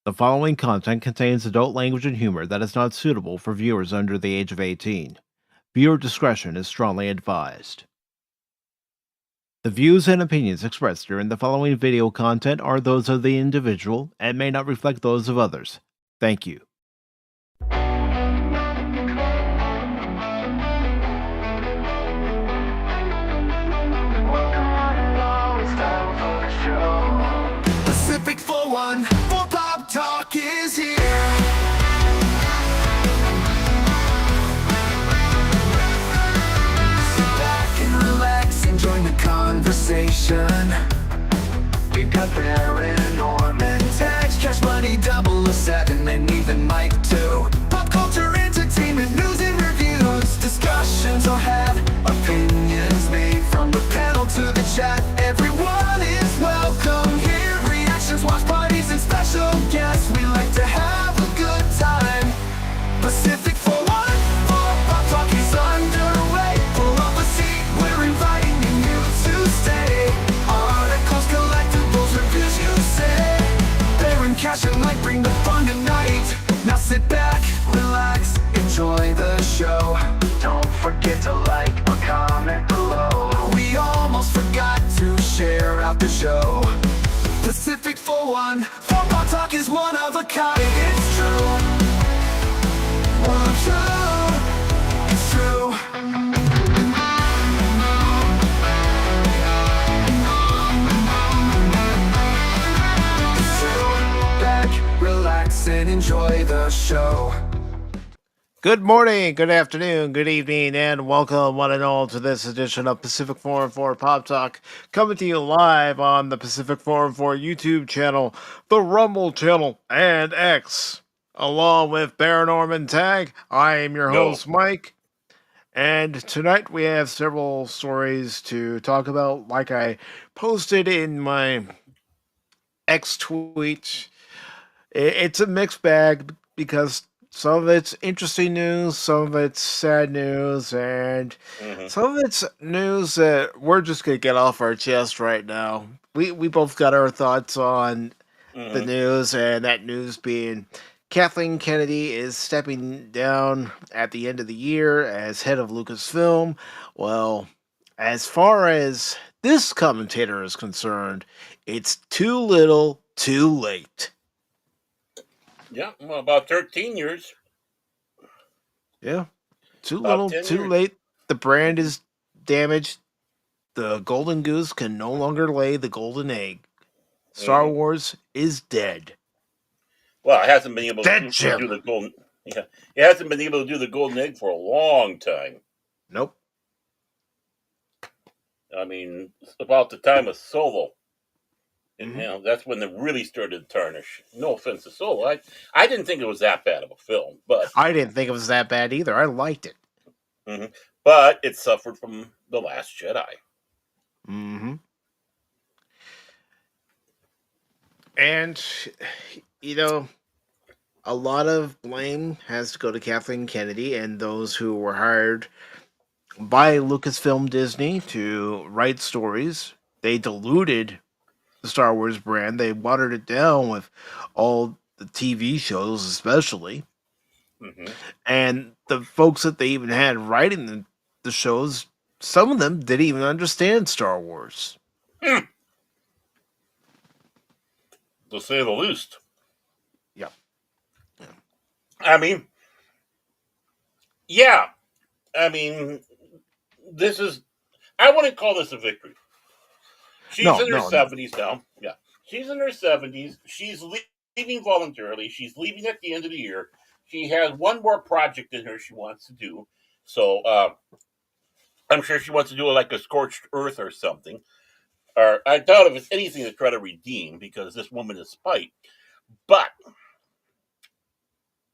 The following content contains adult language and humor that is not suitable for viewers under the age of 18. Viewer discretion is strongly advised. The views and opinions expressed during the following video content are those of the individual and may not reflect those of others. Thank you. Pacific414 Pop Talk is here. Sit back and relax and join the conversation. We've got Baron, Norman, Tags, Cash Money, 007, and even Mike too. Pop culture, entertainment, news and reviews. Discussions are had, opinions made. From the panel to the chat, everyone is welcome here. Reactions, watch parties, and special guests. We like to have a good time. Pacific414 Pop Talk is underway. Pull up a seat, we're inviting you to stay. Articles, collectibles, reviews, you say. Baron, Cash, and Mike bring the fun tonight. Now sit back, relax, enjoy the show. Don't forget to like or comment below. We almost forgot to share out the show. Pacific414 Pop Talk is one of a kind. It's true. It's true. Back, relax, and enjoy the show. Good morning, good afternoon, good evening, and welcome one and all to this edition of Pacific414 Pop Talk, coming to you live on the Pacific414 YouTube channel, the Rumble channel, and X. Along with Baron Norman Tag, I am your host, Mike, and tonight we have several stories to talk about, like I posted in my X tweet. It's a mixed bag because some of it's interesting news, some of it's sad news, and some of it's news that we're just gonna get off our chest right now. We both got our thoughts on the news, and that news being Kathleen Kennedy is stepping down at the end of the year as head of Lucasfilm. Well, as far as this commentator is concerned, it's too little, too late. Yeah, well, about 13 years. Yeah. Too About little, 10 too years. late. The brand is damaged. The golden goose can no longer lay the golden egg. Star Wars is dead. Well, it hasn't been able Dead, to Jim. do the golden. Yeah, it hasn't been able to do the golden egg for a long time. Nope. I mean, about the time of Solo. And, you know, that's when it really started to tarnish. No offense to Solo. I didn't think it was that bad of a film, but I didn't think it was that bad either. I liked it. But it suffered from The Last Jedi. And, you know, a lot of blame has to go to Kathleen Kennedy and those who were hired by Lucasfilm Disney to write stories. They diluted the Star Wars brand. They watered it down with all the TV shows, especially. And the folks that they even had writing the shows, some of them didn't even understand Star Wars. To say the least. Yeah. I mean, yeah. I mean, this is. I wouldn't call this a victory. She's in her 70s now. Yeah. She's in her 70s. She's leaving voluntarily. She's leaving at the end of the year. She has one more project in her she wants to do. So I'm sure she wants to do like a Scorched Earth or something. Or I doubt if it's anything to try to redeem because this woman is spite. But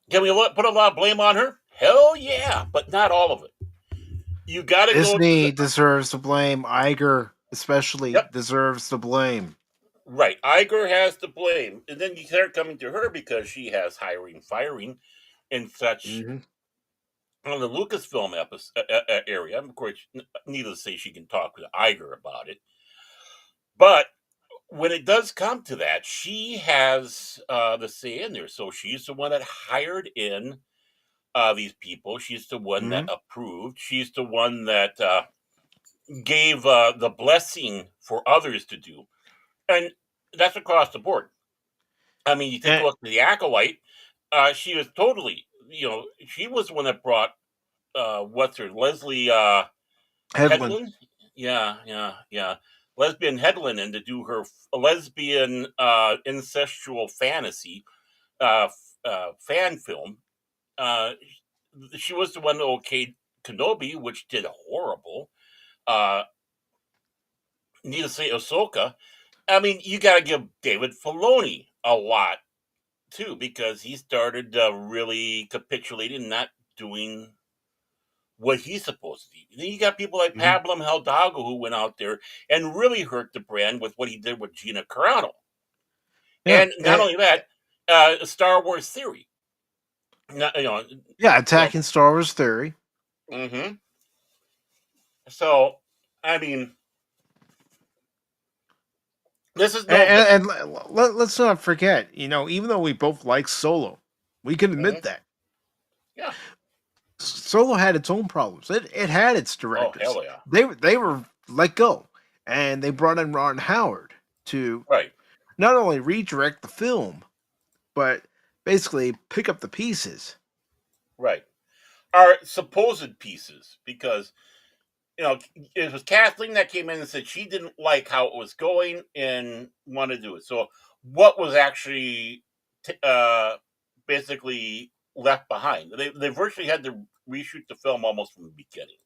can we put a lot of blame on her? Hell yeah, but not all of it. You got to go. Disney deserves the blame. Iger especially deserves the blame. Right. Iger has the blame. And then you start coming to her because she has hiring, firing, and such on the Lucasfilm area. Of course, needless to say, she can talk to Iger about it. But when it does come to that, she has the say in there. So she's the one that hired in these people. She's the one that Mm-hmm. approved. She's the one that gave the blessing for others to do, and that's across the board. I mean, you take a And look at the acolyte. She was totally, she was the one that brought what's her Leslie Headland. Headland. Yeah, yeah, yeah. Lesbian Headland, and to do her lesbian incestual fantasy fan film. Uh, she was the one that okayed Kenobi, which did horrible. Uh, Need to say Ahsoka. I mean, you got to give David Filoni a lot too, because he started really capitulating and not doing what he's supposed to do. Then you got people like Mm-hmm. Pablo Hidalgo who went out there and really hurt the brand with what he did with Gina Carano. Yeah. And not only that, Star Wars Theory. Not, Yeah, you know, attacking Star Wars theory. hmm So, I mean, this is no. Let's not forget, even though we both like Solo, we can admit Mhm. that Yeah. Solo had its own problems. It had its Oh directors. hell yeah. They were let go, and they brought in Ron Howard to Right. not only redirect the film, but basically pick up the pieces. Right. Are supposed pieces, because it was Kathleen that came in and said she didn't like how it was going and wanted to do it. So what was actually basically left behind? They virtually had to reshoot the film almost from the beginning,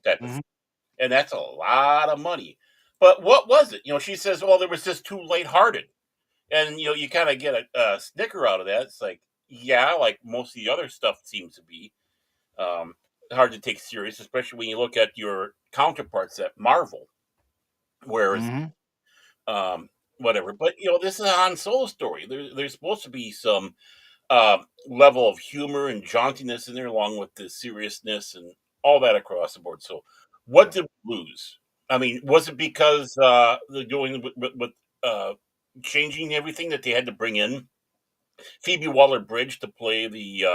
type of Mhm. thing. And that's a lot of money. But what was it? She says, "Well, there was just too lighthearted," and you kind of get a snicker out of that. It's like, yeah, like most of the other stuff seems to be. Um, Hard to take serious, especially when you look at your counterparts at Marvel. Whereas, Mhm. um, whatever. But this is a Han Solo story. There's supposed to be some uh, level of humor and jauntiness in there, along with the seriousness and all that across the board. So, what Yeah. did we lose? I mean, was it because they're doing with changing everything that they had to bring in Phoebe Waller Bridge to play the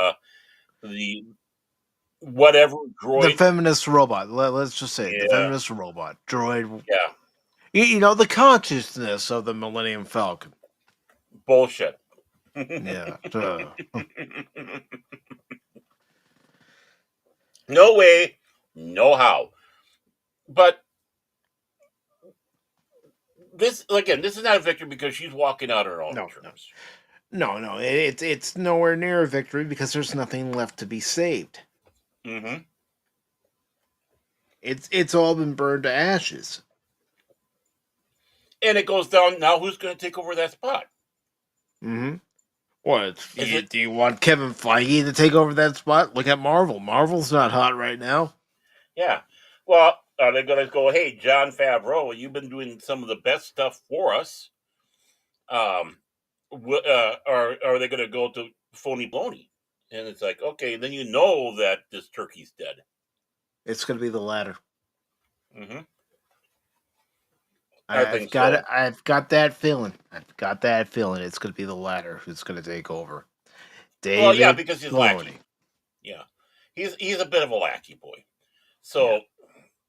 whatever The droid? feminist robot. Let's just say it, the Yeah, feminist robot droid. yeah, The consciousness of the Millennium Falcon. bullshit. Yeah. No way, no how. But this again, this is not a victory because she's walking out on her own No, no, terms. no. It's nowhere near a victory because there's nothing left to be saved. Hmm It's all been burned to ashes. And it goes down now. Who's going to take over that spot? Mm-hmm. What? Is it? Do you want Kevin Feige to take over that spot? Look at Marvel. Marvel's not hot right now. Yeah. Well, are they going to go? Hey, John Favreau, you've been doing some of the best stuff for us. Um, are they going to go to phony blony? And it's like, okay, then that this turkey's dead. It's going to be the latter. Hmm I I've think got it. so. I've got that feeling. I've got that feeling. It's going to be the latter who's going to take over. Well, yeah, David because he's Filoni. lackey. Yeah, he's a bit of a lackey boy. Yeah. So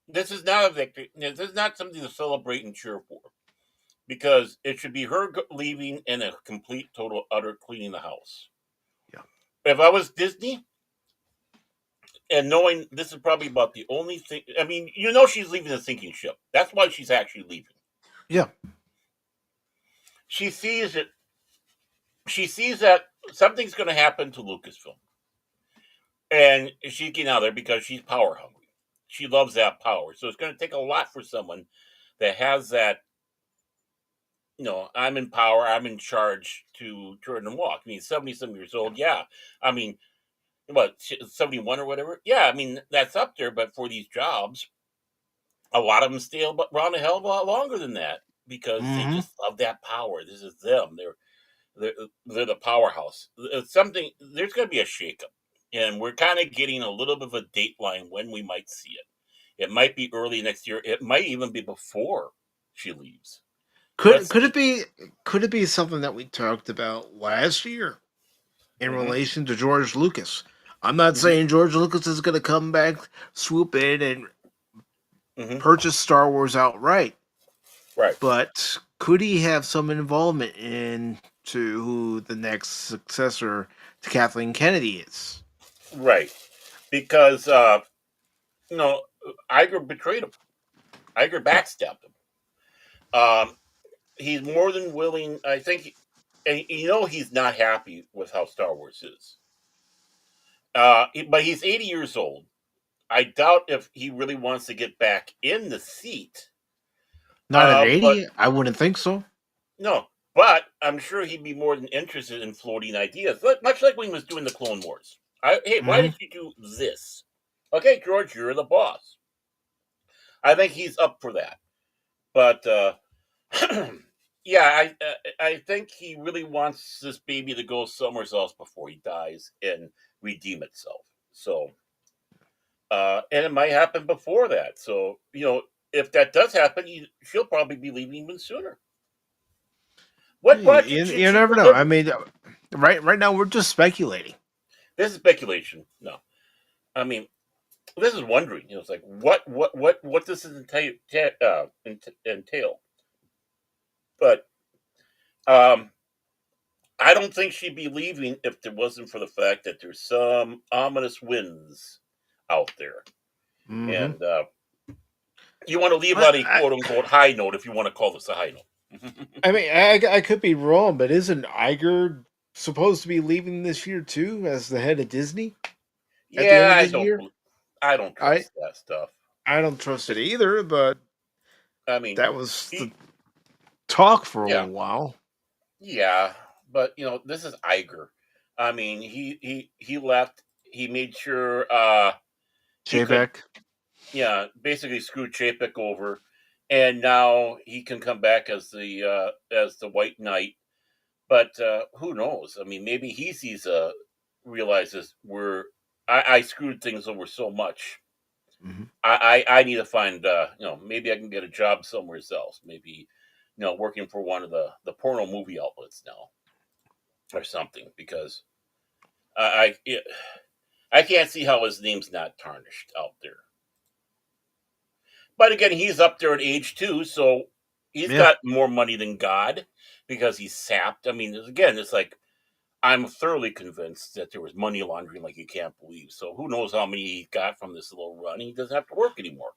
this is not a victory. This is not something to celebrate and cheer for, because it should be her leaving and a complete, total, utter cleaning the house. Yeah. If I was Disney and knowing this is probably about the only thing, I mean, she's leaving a sinking ship. That's why she's actually leaving. Yeah. She sees it. She sees that something's going to happen to Lucasfilm, and she's getting out of there because she's power hungry. She loves that power. So it's going to take a lot for someone that has that. I'm in power. I'm in charge to turn and walk. I mean, 70 some years old. Yeah. I mean, what 71 or whatever. Yeah. I mean, that's up there. But for these jobs, a lot of them stay around a hell of a lot longer than that because they Mm-hmm. just love that power. This is them. They're the powerhouse. It's something. There's going to be a shakeup, and we're kind of getting a little bit of a dateline when we might see it. It might be early next year. It might even be before she leaves. Could Let's could see. it be could it be something that we talked about last year in Mm-hmm. relation to George Lucas? I'm not Mm-hmm. saying George Lucas is going to come back, swoop in, and Mm-hmm. purchase Star Wars outright, Right. but could he have some involvement into who the next successor to Kathleen Kennedy is? Right. Because you know, Iger betrayed him. Iger Yeah, backstabbed him. Um, he's more than willing. I think, and he's not happy with how Star Wars is. But he's 80 years old. I doubt if he really wants to get back in the seat. not at But 80. I wouldn't think so. no, but I'm sure he'd be more than interested in floating ideas, much like when he was doing the Clone Wars. Hey, why Hmm. don't you do this? Okay, George, you're the boss. I think he's up for that. But yeah, I think he really wants this baby to go somewhere else before he dies and redeem itself. So, and it might happen before that. So, if that does happen, she'll probably be leaving even sooner. What budget should You she never know. I deliver? mean, right now we're just speculating. This is speculation. No, I mean this is wondering. It's like what does this entail? But um, I don't think she'd be leaving if it wasn't for the fact that there's some ominous winds out there, Hmm. and you want to leave I, on a quote unquote high note if you want to call this a high note. I mean, I could be wrong, but isn't Iger supposed to be leaving this year too as the head of Disney at the end Yeah, of this year? I don't I trust that stuff. I don't trust it either, but I mean, that was the he talk for a yeah, little while. yeah, but this is Iger. I mean, he left. He made sure he could, Chapek. yeah, basically screw Chapek over, and now he can come back as the White Knight. But who knows? I mean, maybe he sees realizes I screwed things over so much. Hmm. I need to find maybe I can get a job somewhere else. Maybe working for one of the porno movie outlets now or something because I can't see how his name's not tarnished out there. But again, he's up there in age too, so he's Yeah. got more money than God because he's sapped. I mean, again, it's like I'm thoroughly convinced that there was money laundering like you can't believe. So who knows how many he got from this little run? He doesn't have to work anymore.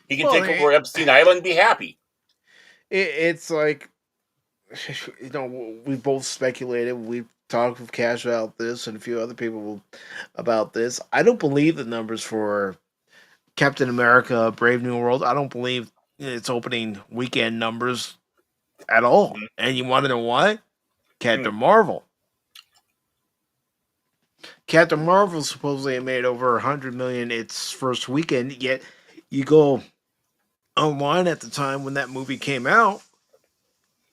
He can Well, take over Epstein Island and be happy. it's like we both speculated. We talked with Cash about this and a few other people about this. I don't believe the numbers for Captain America: Brave New World. I don't believe its opening weekend numbers at all. Mhm. And you want to know why? Hmm. Captain Marvel. Captain Marvel supposedly made over 100 million its first weekend. Yet you go online at the time when that movie came out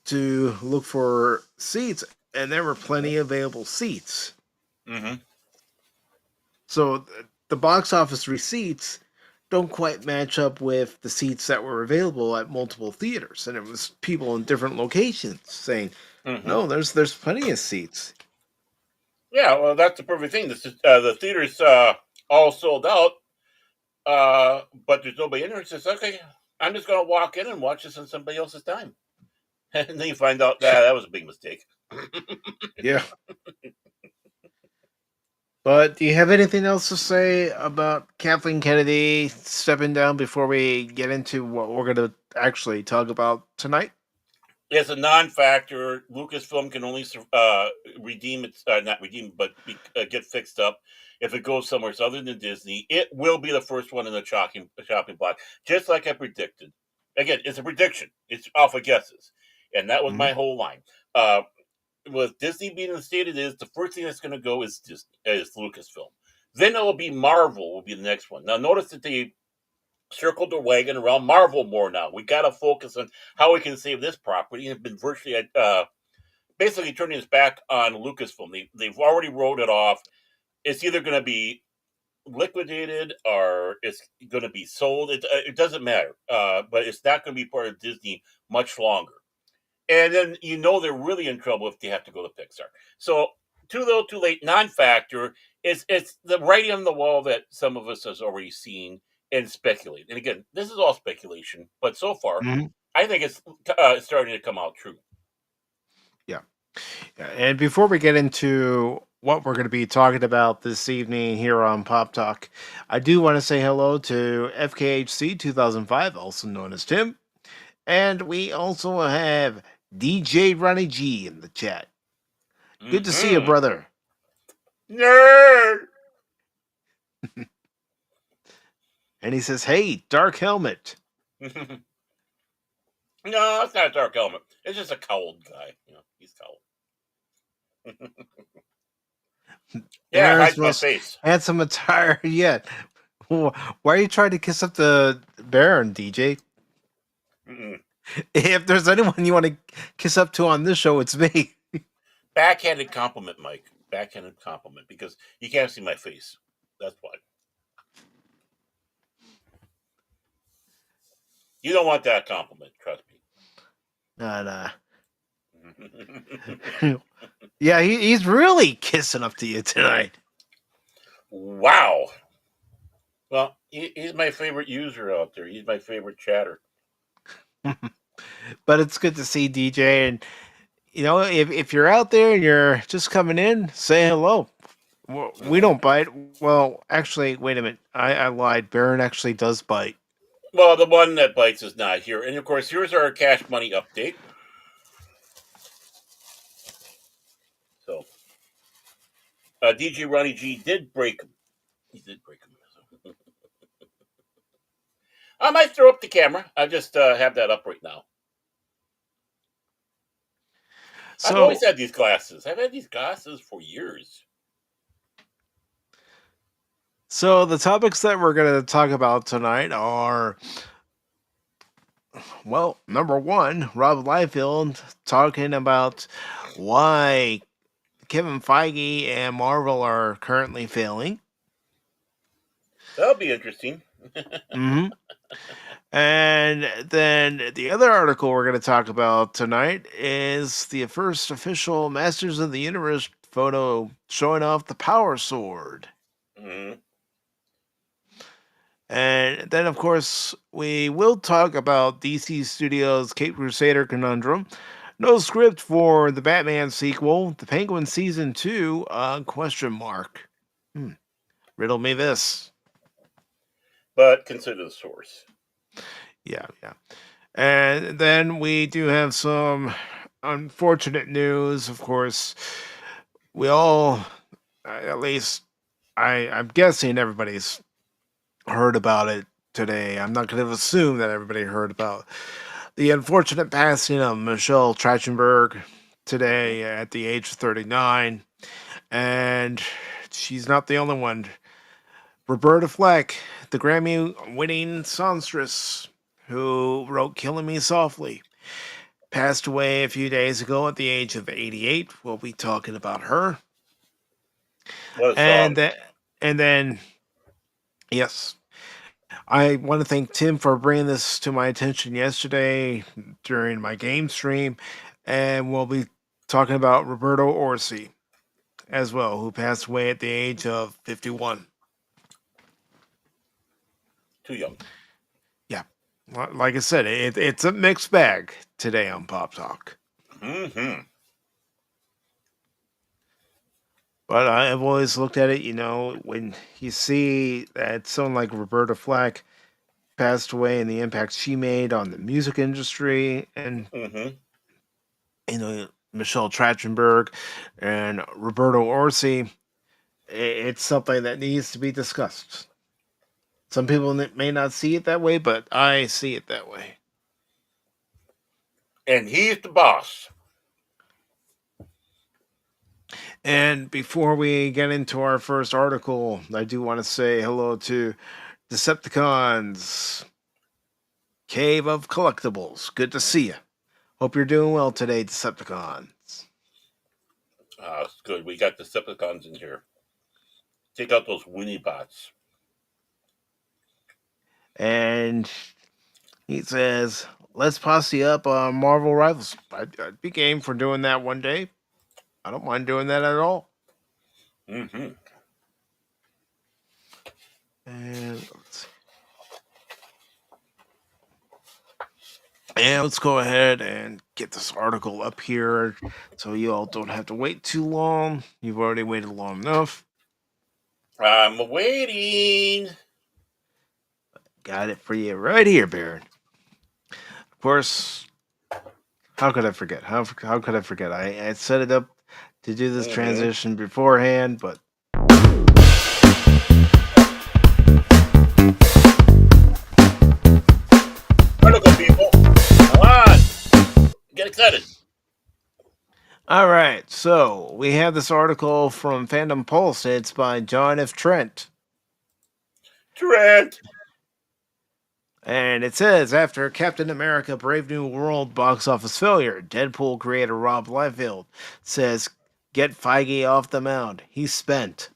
to look for seats, and there were plenty of available seats. Hmm. So the box office receipts don't quite match up with the seats that were available at multiple theaters, and it was people in different locations saying, Hmm. "No, there's plenty of seats." Yeah, well, that's the perfect thing. The theater's all sold out, but there's nobody in there. It's just okay. I'm just going to walk in and watch this on somebody else's time, and then you find out that was a big mistake. Yeah. But do you have anything else to say about Kathleen Kennedy stepping down before we get into what we're going to actually talk about tonight? It's a non-factor. Lucasfilm can only redeem it, not redeem, but get fixed up if it goes somewhere else other than Disney. It will be the first one in the chopping block, just like I predicted. Again, it's a prediction. It's off of guesses, and that was Mhm. my whole line. Uh, with Disney being in the state it is, the first thing that's going to go is Lucasfilm. Then it will be Marvel. Will be the next one. Now, notice that they circled the wagon around Marvel more now. We got to focus on how we can save this property, and have been virtually basically turning its back on Lucasfilm. They've already wrote it off. It's either going to be liquidated or it's going to be sold. It doesn't matter, but it's not going to be part of Disney much longer. and then they're really in trouble if they have to go to Pixar. So too little, too late. Non-factor. It's the writing on the wall that some of us has already seen and speculate. And again, this is all speculation, but so far, Mhm. I think it's starting to come out true. Yeah. Yeah. And before we get into what we're going to be talking about this evening here on Pop Talk, I do want to say hello to FKHC 2005, also known as Tim. And we also have DJ Ronnie G in the chat. Good to see you, Mm-hmm. brother. Nerd. And he says, "Hey, Dark Helmet." No, it's not a dark element. It's just a cowled guy. He's cowled. Yeah, it Baron's hides my most face. handsome attire yet. Why are you trying to kiss up the Baron, DJ? Mm-mm. If there's anyone you want to kiss up to on this show, it's me. Backhanded compliment, Mike. Backhanded compliment because you can't see my face. That's why. You don't want that compliment. Trust Nah. me. Yeah, he's really kissing up to you tonight. Wow. Well, he's my favorite user out there. He's my favorite chatter. But it's good to see DJ, and if you're out there and you're just coming in, say hello. We don't bite. Well, actually, wait a minute. I lied. Baron actually does bite. Well, the one that bites is not here. And of course, here's our cash money update. So, DJ Ronnie G did break him. He did break him. So. I might throw up the camera. I just have that up right now. I've So, always had these glasses. I've had these glasses for years. so the topics that we're going to talk about tonight are, well, number one, Rob Liefeld talking about why Kevin Feige and Marvel are currently failing. That'll be interesting. Mm-hmm. And then the other article we're going to talk about tonight is the first official Masters of the Universe photo showing off the Power Sword. Mm-hmm. And then, of course, we will talk about DC Studios' Cape Crusader conundrum. No script for the Batman sequel, The Penguin Season 2, question mark. Riddle me this. But consider the source. Yeah. And then we do have some unfortunate news. Of course, we all, at least I'm guessing everybody's heard about it today. I'm not going to assume that everybody heard about the unfortunate passing of Michelle Trachtenberg Mm-hmm. today at the age of 39. And she's not the only one. Roberta Flack, the Grammy winning songstress who wrote Killing Me Softly, passed away a few days ago at the age of 88. We'll be talking about her. What a And song. that, and then, yes, I want to thank Tim for bringing this to my attention yesterday during my game stream. And we'll be talking about Roberto Orsi as well, who passed away at the age of 51. Too young. Yeah. Like I said, it's a mixed bag today on Pop Talk. Mm-hmm. But I've always looked at it, when you see that someone like Roberta Flack passed away and the impact she made on the music industry, and Mm-hmm. Michelle Trachtenberg and Roberto Orsi, it's something that needs to be discussed. Some people may not see it that way, but I see it that way. And he's the boss. And before we get into our first article, I do want to say hello to Decepticons Cave of Collectibles. Good to see you. Hope you're doing well today, Decepticons. It's good. We got the Decepticons in here. Take out those Winnie bots. And he says, let's posse up Marvel Rivals. I'd be game for doing that one day. I don't mind doing that at all. Mm-hmm. And let's go ahead and get this article up here so you all don't have to wait too long. You've already waited long enough. I'm waiting. Got it for you right here, Baron. Of course, how could I forget? How could I forget? I set it up to do this Mm-hmm. transition beforehand, but Article people, come on, get excited. all right. So we have this article from Fandom Pulse. It's by John F. Trent. Trent. And it says, after Captain America Brave New World box office failure, Deadpool creator Rob Liefeld says, get Feige off the mound. He's spent.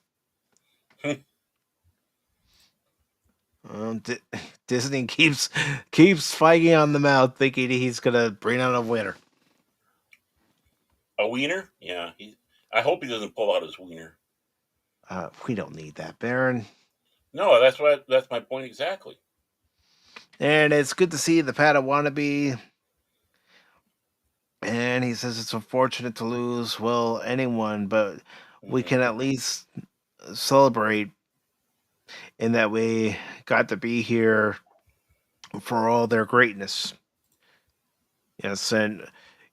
D- Disney keeps Feige on the mound, thinking he's gonna bring out a winner. A wiener? Yeah. I hope he doesn't pull out his wiener. We don't need that, Baron. No, that's my point exactly. And it's good to see the Padawannabe. And he says it's unfortunate to lose, well, anyone, but we can Mm-hmm. at least celebrate in that we got to be here for all their greatness. Yes, and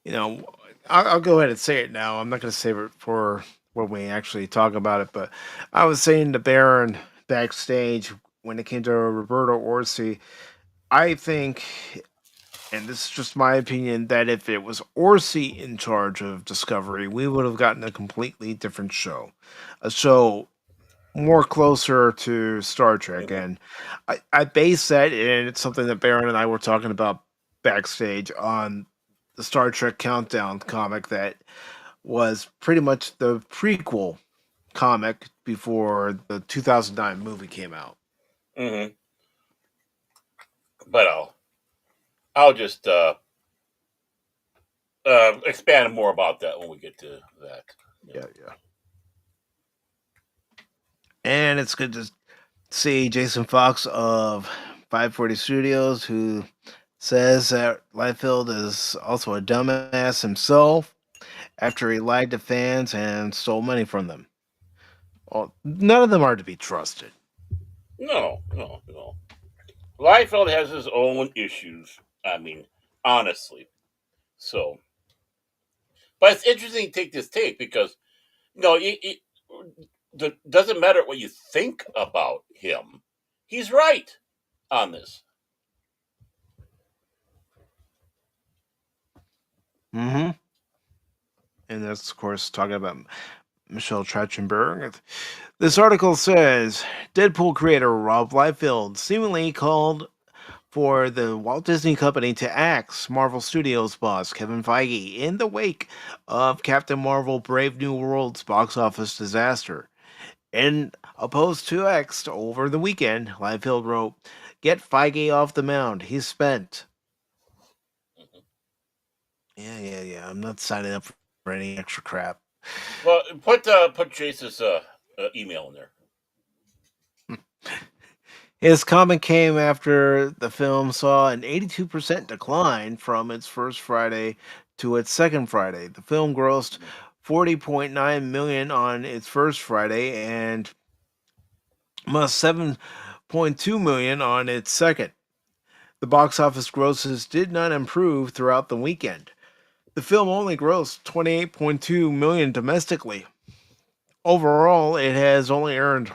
you know, I'll go ahead and say it now. I'm not going to save it for when we actually talk about it, but I was saying to Baron backstage when it came to Roberto Orsi, I think, and this is just my opinion, that if it was Orsi in charge of Discovery, we would have gotten a completely different show. A show more closer to Star Trek. Mm-hmm. And I base that, and it's something that Baron and I were talking about backstage on the Star Trek Countdown comic that was pretty much the prequel comic before the 2009 movie came out. Mm-hmm. But I'll just expand more about that when we get to that. Yeah. Yeah, yeah. And it's good to see Jason Fox of 540 Studios, who says that Liefeld is also a dumbass himself after he lied to fans and stole money from them. Well, none of them are to be trusted. No, no, no. Liefeld has his own issues. I mean, honestly. So, but it's interesting to take this take because no, it doesn't matter what you think about him. He's right on this. Mm-hmm. And that's, of course, talking about Michelle Trachtenberg. This article says Deadpool creator Rob Liefeld seemingly called for the Walt Disney Company to axe Marvel Studios boss Kevin Feige in the wake of Captain Marvel Brave New World's box office disaster. In a post to X over the weekend, Liefeld wrote, get Feige off the mound. He's spent. Yeah, yeah, yeah. I'm not signing up for any extra crap. Well, put Chase's email in there. His comment came after the film saw an 82% decline from its first Friday to its second Friday. The film grossed 40.9 million on its first Friday and must 7.2 million on its second. The box office grosses did not improve throughout the weekend. The film only grossed 28.2 million domestically. Overall, it has only earned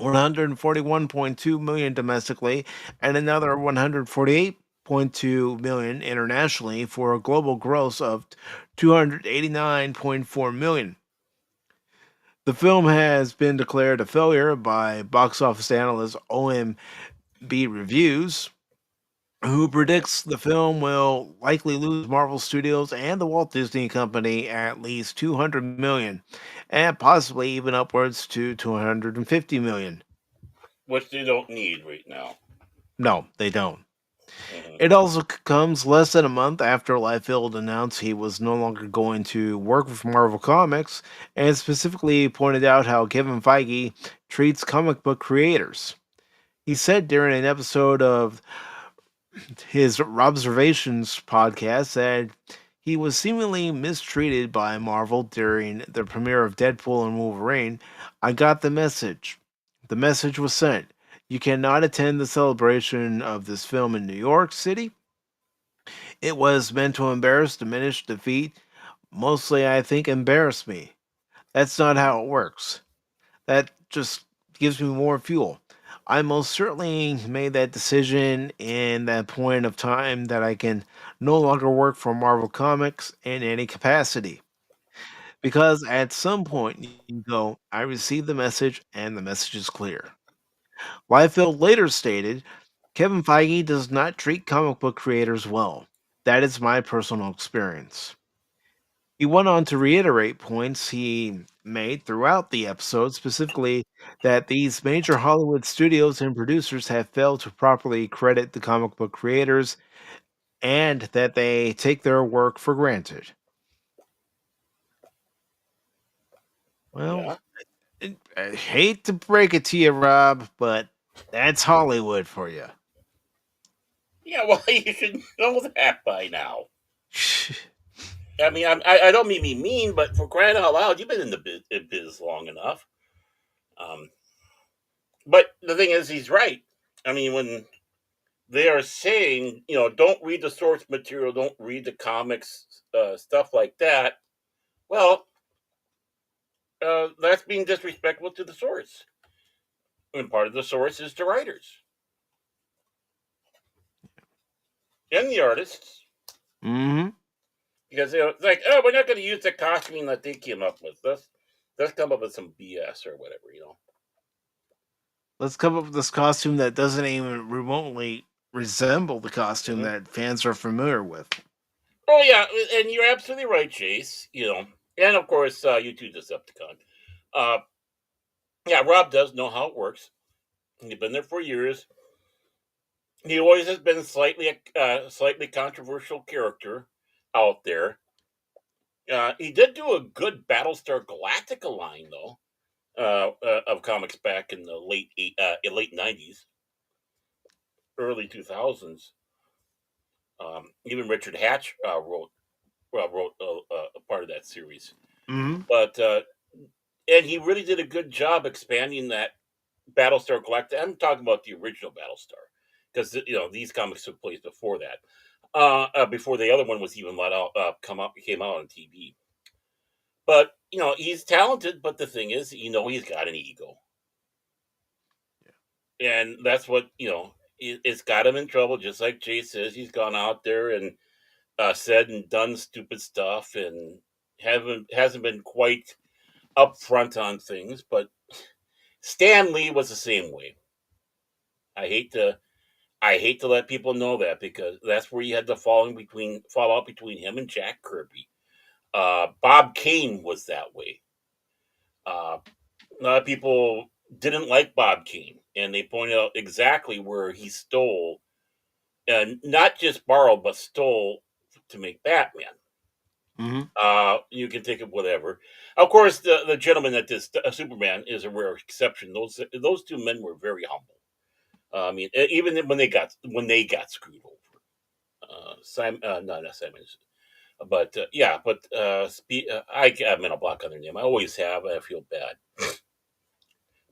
141.2 million domestically and another 148.2 million internationally for a global gross of 289.4 million. The film has been declared a failure by box office analyst OMB Reviews, who predicts the film will likely lose Marvel Studios and the Walt Disney Company at least 200 million and possibly even upwards to 250 million. Which they don't need right now. No, they don't. Hmm. It also comes less than a month after Liefeld announced he was no longer going to work with Marvel Comics, and specifically pointed out how Kevin Feige treats comic book creators. He said during an episode of his Observations podcast that he was seemingly mistreated by Marvel during the premiere of Deadpool and Wolverine. I got the message. The message was sent. You cannot attend the celebration of this film in New York City. It was meant to embarrass, diminish, defeat, mostly, I think, embarrass me. That's not how it works. That just gives me more fuel. I most certainly made that decision in that point of time that I can no longer work for Marvel Comics in any capacity. Because at some point you go, I received the message and the message is clear. Liefeld later stated, Kevin Feige does not treat comic book creators well. That is my personal experience. He went on to reiterate points he made throughout the episode, specifically that these major Hollywood studios and producers have failed to properly credit the comic book creators and that they take their work for granted. Well, Yeah. I hate to break it to you, Rob, but that's Hollywood for you. Yeah, well, you should know that by now. I mean, I don't mean be mean, but for crying out loud, you've been in the biz long enough. Um, but the thing is, he's right. I mean, when they are saying, don't read the source material, don't read the comics, stuff like that. Well, that's being disrespectful to the source, and part of the source is the writers and the artists, Hmm. because it's like, oh, we're not going to use the costuming that they came up with. Let's come up with some BS or whatever. Let's come up with this costume that doesn't even remotely resemble the costume Hmm. that fans are familiar with. Oh yeah, and you're absolutely right, Chase. And of course, you too, Decepticon. Uh, yeah, Rob does know how it works. He's been there for years. He always has been slightly controversial character out there. He did do a good Battlestar Galactica line though, of comics back in the late '90s, early 2000s. Even Richard Hatch wrote a part of that series, Hmm. but and he really did a good job expanding that Battlestar Galactica. I'm talking about the original Battlestar, because these comics took place before that. Before the other one was even let out, came out on TV. But he's talented. But the thing is, he's got an ego, and that's what it's got him in trouble. Just like Jay says, he's gone out there and said and done stupid stuff, and haven't hasn't been quite upfront on things. But Stan Lee was the same way. I hate to I hate to let people know that, because that's where you had the fallout between him and Jack Kirby. Bob Kane was that way. A lot of people didn't like Bob Kane, and they pointed out exactly where he stole, and not just borrowed, but stole to make Batman. Hmm. You can think of whatever. Of course, the gentleman that did Superman is a rare exception. Those two men were very humble. I mean, even when they got screwed over. Simon, no, not Simon, but yeah, but I'm in a block on their name. I always have. I feel bad,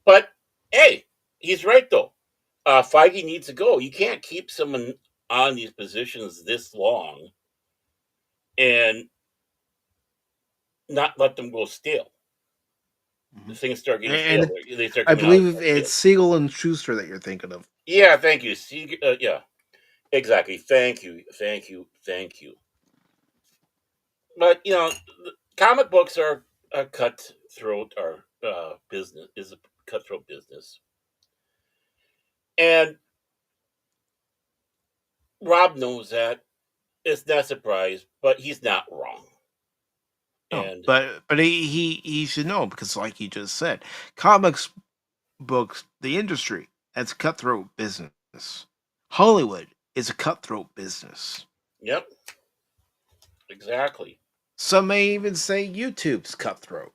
but hey, he's right though. Feige needs to go. You can't keep someone on these positions this long and not let them go stale. Hmm. The things start getting stale. And They start I coming out believe stale. it's Siegel and Schuster that you're thinking of. Yeah, thank you. See, yeah, exactly. Thank you, thank you, thank you. But comic books are a cutthroat or business is a cutthroat business, and Rob knows that. It's not a surprise, but he's not wrong. No, And but he should know because, like you just said, comics books, the industry, that's cutthroat business. Hollywood. is a cutthroat business. Yep, exactly. Some may even say YouTube's cutthroat.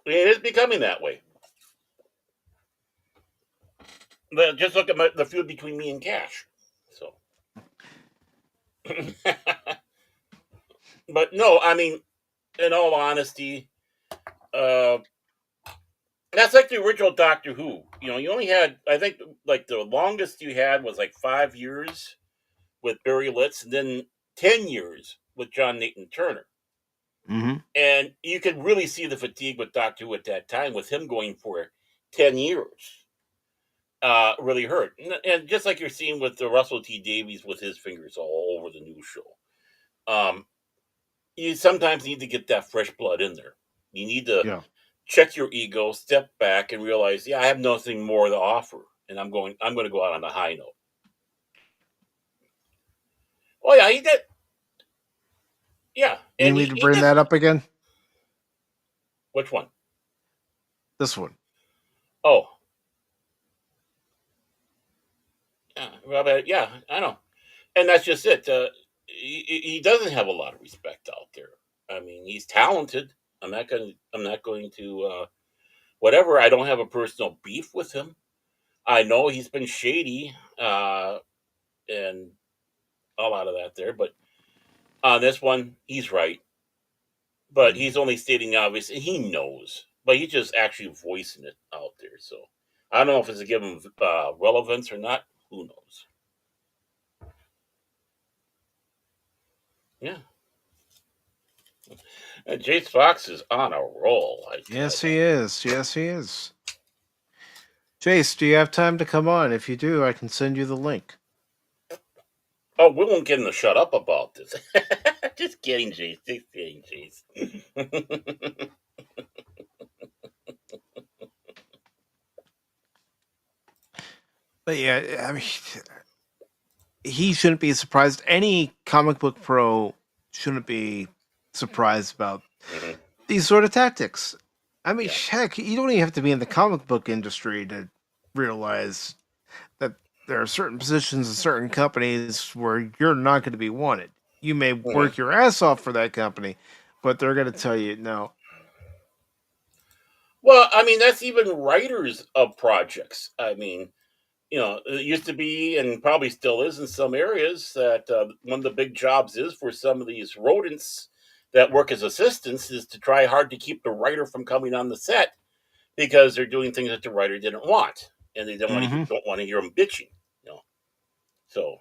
It is becoming that way. Just look at the feud between me and Cash. So, but no, I mean, in all honesty, uh, that's like the original Doctor Who. You only had, I think, like the longest you had was like 5 years with Barry Litz, and then 10 years with John Nathan Turner. Mm-hmm. And you could really see the fatigue with Doctor Who at that time, with him going for 10 years. Really hurt, and just like you're seeing with the Russell T Davies with his fingers all over the new show. Um, you sometimes need to get that fresh blood in there. You need to Yeah. check your ego, step back, and realize, yeah, I have nothing more to offer, and I'm going to go out on a high note. Oh yeah, he did. Yeah, You and need me to he bring did. that up again? Which one? This one. Oh, yeah, Robert. Yeah, I know, and that's just it. He doesn't have a lot of respect out there. I mean, he's talented. I'm not going to. Whatever. I don't have a personal beef with him. I know he's been shady, and a lot of that there, but on this one, he's right. But he's only stating the obvious, and he knows. But he's just actually voicing it out there. So I don't know if it's to give him relevance or not. Who knows? Yeah. And Jace Fox is on a roll. I tell Yes, you. he is. Yes, he is. Jace, do you have time to come on? If you do, I can send you the link. Oh, we won't get him to shut up about this. Just kidding, Jace. Just kidding, Jace. But yeah, I mean, he shouldn't be surprised. Any comic book pro shouldn't be surprised about Mhm. these sort of tactics. I mean, Yeah. heck, you don't even have to be in the comic book industry to realize that there are certain positions in certain companies where you're not going to be wanted. You may Mhm. work your ass off for that company, but they're going to tell you no. Well, I mean, that's even writers of projects. I mean, it used to be, and probably still is in some areas, that one of the big jobs is for some of these rodents that work as assistants is to try hard to keep the writer from coming on the set because they're doing things that the writer didn't want, and they Mm-hmm. don't want to hear them bitching. You know, so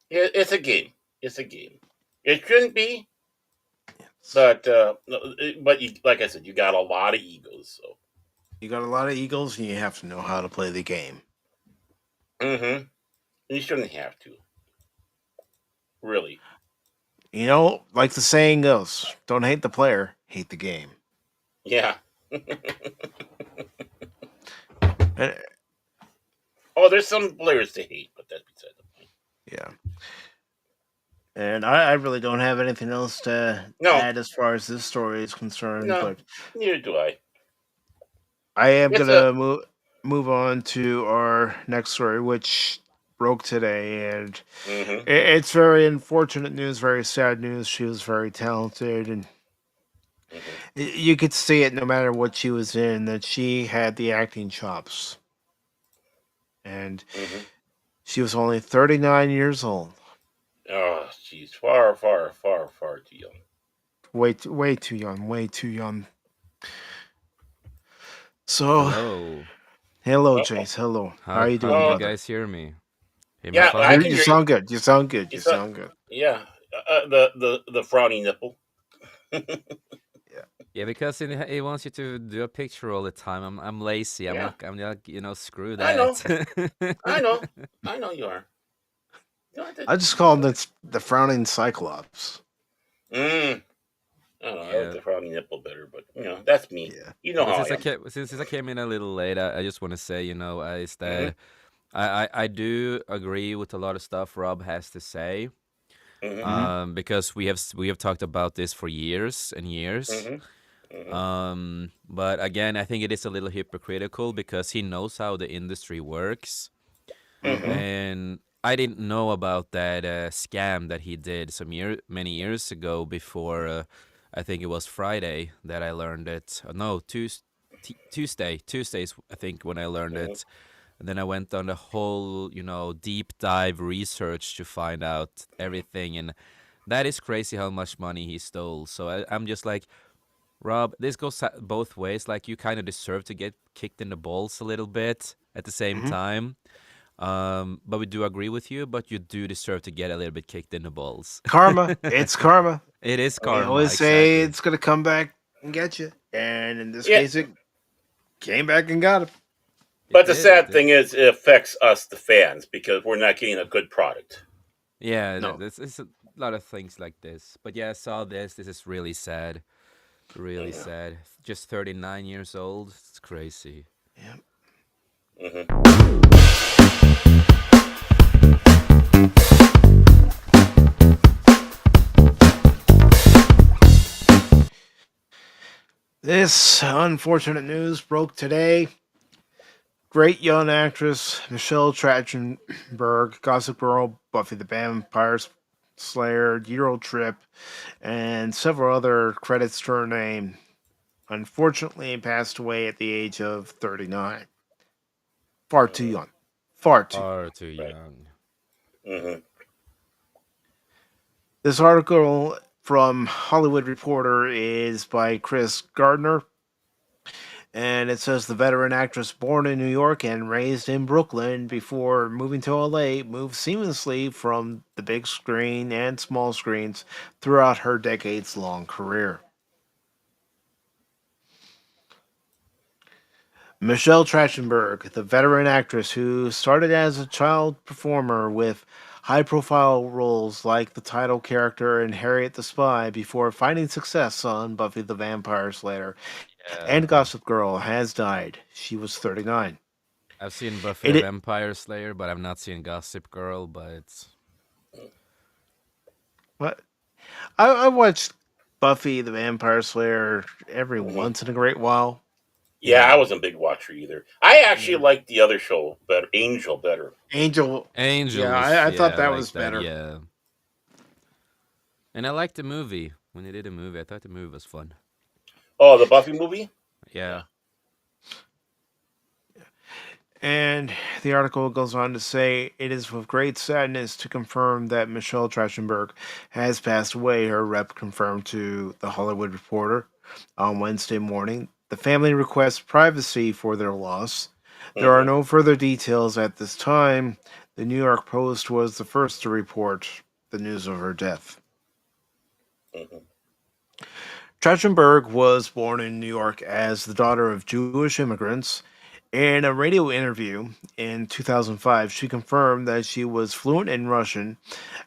it's a game. It's a game. It shouldn't be, but like I said, you got a lot of egos. So, You got a lot of eagles, and you have to know how to play the game. you shouldn't have to, really. You know, like the saying goes, don't hate the player, hate the game. Yeah. And, Oh, there's some players to hate, but that's beside the point. yeah. And I really don't have anything else to No, add as far as this story is concerned, no, but neither do I. I am It's a. gonna move on to our next story, which broke today, and Mm-hmm, it's very unfortunate news, very sad news. She was very talented, and mm-hmm, you could see it no matter what she was in that she had the acting chops, and mm-hmm. she was only 39 years old. Oh, she's far, far, far, far too young. Way too young, way too young. So, Hello. hello, Uh-oh. Chase. Hello. How How are you how doing, do you Oh, brother? guys hear me? Hear me yeah, I fine? can You hear you. sound good. You sound good. You It's a, sound good. yeah, the frowny nipple. Yeah. Yeah, because it wants you to do a picture all the time. I'm lazy. Yeah, I'm not, screw I know, that. I know, I know you are. You don't have I to just do call him that. the frowning cyclops. Mm, I don't know. I like Yeah. the frowny nipple better, but that's me. Yeah. You know But how I since am. since I came in a little late, I just want to say, is Mm-hmm, that I do agree with a lot of stuff Rob has to say. mm-hmm, Mm-hmm. Because we have talked about this for years and years. mm-hmm, mm-hmm, But again, I think it is a little hypocritical because he knows how the industry works. mm-hmm. Mm-hmm. And I didn't know about that scam that he did many years ago. Before I think it was Friday that I learned it. No, Tuesdays I think when I learned Mhm. it, and then I went on the whole deep dive research to find out everything, and that is crazy how much money he stole. So I'm just like, Rob, this goes both ways. Like, you kind of deserve to get kicked in the balls a little bit at the same Hmm. time. But we do agree with you, but you do deserve to get a little bit kicked in the balls. Karma. It's karma. It is They karma, always say exactly. it's gonna come back and get you, and in this Yeah, case, it came back and got him. It but the did, it sad did. thing is, it affects us, the fans, because we're not getting a good product. Yeah, No. there's it's a lot of things like this. But yeah, I saw this. This is really sad. Really Mhm. sad. Just 39 years old. It's crazy. Yeah. Mhm. This unfortunate news broke today. Great young actress Michelle Trachtenberg, Gossip Girl, Buffy the Vampire Slayer, Euro Trip, and several other credits to her name, unfortunately passed away at the age of 39. Far too Mhm. young. Far too young. Far too Right. young. Mhm. This article from Hollywood Reporter is by Chris Gardner, and it says the veteran actress born in New York and raised in Brooklyn before moving to LA moved seamlessly from the big screen and small screens throughout her decades long career. Michelle Trachtenberg, the veteran actress who started as a child performer with high profile roles like the title character in Harriet the Spy before finding success on Buffy the Vampire Slayer and Yeah. Gossip Girl, has died. She was 39. I've seen Buffy the It, Vampire Slayer, but I've not seen Gossip Girl, but what I watched Buffy the Vampire Slayer every Mhm. once in a great while. Yeah, I yeah. wasn't a big watcher either. I actually Yeah. liked the other show better, Angel, better. Angel, Angel yeah, was, I thought yeah, I that like was that, better. yeah. And I liked the movie. When they did the movie, I thought the movie was fun. Oh, the Buffy movie. Yeah. Yeah. And the article goes on to say it is with great sadness to confirm that Michelle Trachtenberg has passed away, her rep confirmed to The Hollywood Reporter on Wednesday morning. The family requests privacy for their loss. There are Mhm. no further details at this time. The New York Post was the first to report the news of her death. Mhm. Trachtenberg was born in New York as the daughter of Jewish immigrants. In a radio interview in 2005, she confirmed that she was fluent in Russian,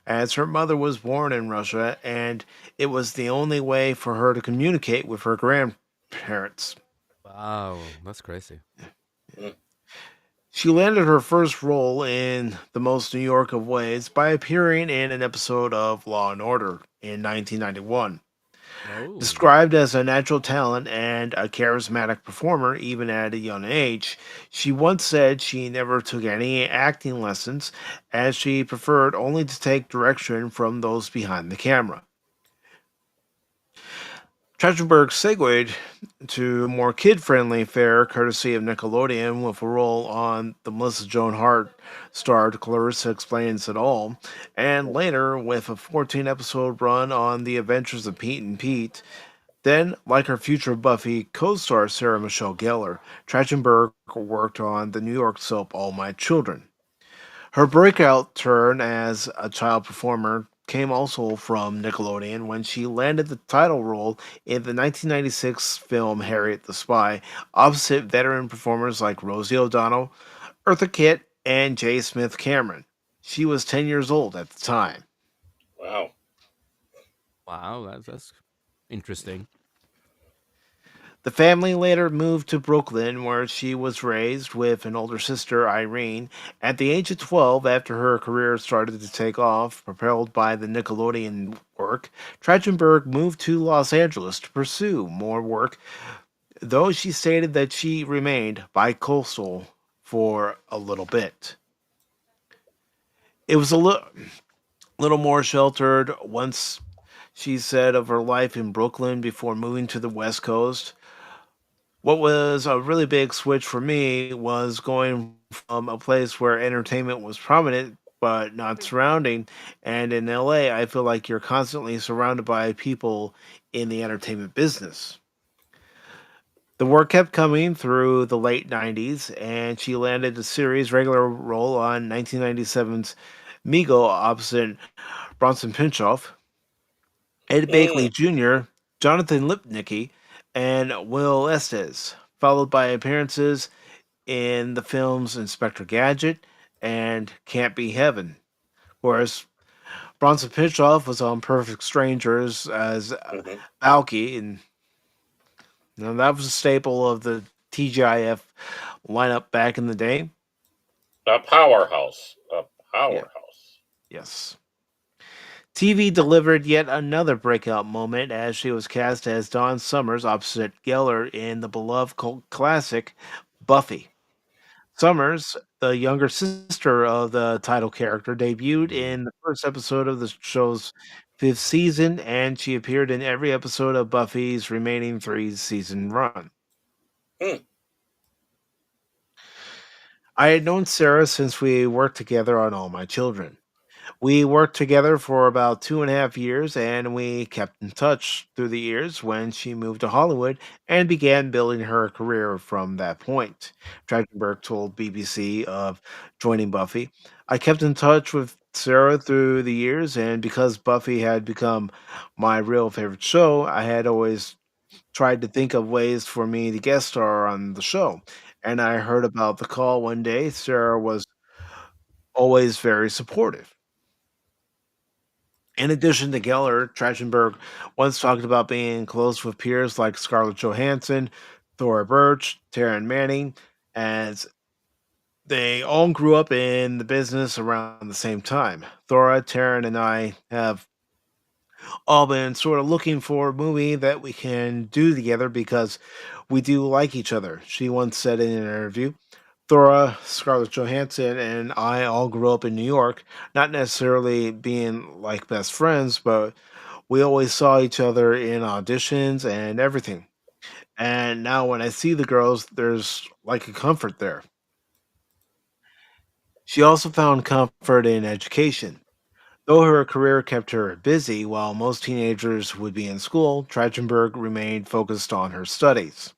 as her mother was born in Russia, and it was the only way for her to communicate with her grandparents. Wow, that's crazy. Mhm. She landed her first role in the most New York of ways by appearing in an episode of Law and Order in 1991. Oh. Described as a natural talent and a charismatic performer, even at a young age, she once said she never took any acting lessons, as she preferred only to take direction from those behind the camera. Trachtenberg segued to a more kid friendly fare courtesy of Nickelodeon with a role on the Melissa Joan Hart starred Clarissa Explains It All, and later with a 14 episode run on The Adventures of Pete and Pete. Then, like her future Buffy co star Sarah Michelle Gellar, Trachtenberg worked on the New York soap All My Children. Her breakout turn as a child performer came also from Nickelodeon when she landed the title role in the 1996 film Harriet the Spy, opposite veteran performers like Rosie O'Donnell, Eartha Kitt, and J. Smith Cameron. She was 10 years old at the time. Wow. Wow, that's interesting. The family later moved to Brooklyn, where she was raised with an older sister, Irene. At the age of 12, after her career started to take off, propelled by the Nickelodeon work, Trachtenberg moved to Los Angeles to pursue more work, though she stated that she remained bi-coastal for a little bit. It was little more sheltered once she said of her life in Brooklyn before moving to the West Coast. What was a really big switch for me was going from a place where entertainment was prominent but not surrounding. And in LA, I feel like you're constantly surrounded by people in the entertainment business. The work kept coming through the late 90s, and she landed a series regular role on 1997's Migo opposite Bronson Pinchot, Ed Mm, Begley Jr., Jonathan Lipnicki, and Will Estes, followed by appearances in the films Inspector Gadget and Can't Be Heaven. Whereas Bronson Pinchot was on Perfect Strangers as mhm. Balky, and that was a staple of the TGIF lineup back in the day. A powerhouse. A Yeah, powerhouse. yes. TV delivered yet another breakout moment as she was cast as Dawn Summers opposite Geller in the beloved cult classic Buffy. Summers, the younger sister of the title character, debuted Mm. in the first episode of the show's fifth season, and she appeared in every episode of Buffy's remaining three-season run. Mm, I had known Sarah since we worked together on All My Children. We worked together for about 2.5 years, and we kept in touch through the years when she moved to Hollywood and began building her career from that point. Trachtenberg told BBC of joining Buffy. I kept in touch with Sarah through the years, and because Buffy had become my real favorite show, I had always tried to think of ways for me to guest star on the show. And I heard about the call one day. Sarah was always very supportive. In addition to Geller, Trachtenberg once talked about being close with peers like Scarlett Johansson, Thora Birch, Taryn Manning, as they all grew up in the business around the same time. Thora, Taryn, and I have all been sort of looking for a movie that we can do together because we do like each other. She once said in an interview, Thora, Scarlett Johansson, and I all grew up in New York, not necessarily being like best friends, but we always saw each other in auditions and everything. And now when I see the girls, there's like a comfort there. She also found comfort in education. Though her career kept her busy while most teenagers would be in school, Trachtenberg remained focused on her studies.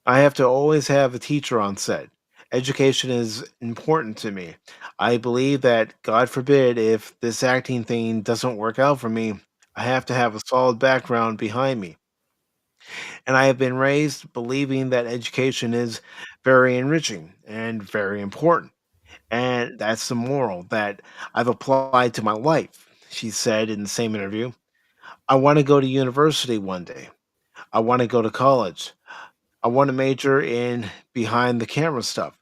I have to always have a teacher on set. Education is important to me. I believe that, God forbid, if this acting thing doesn't work out for me, I have to have a solid background behind me. And I have been raised believing that education is very enriching and very important. And that's the moral that I've applied to my life, she said in the same interview. I want to go to university one day. I want to go to college. I want to major in behind the camera stuff.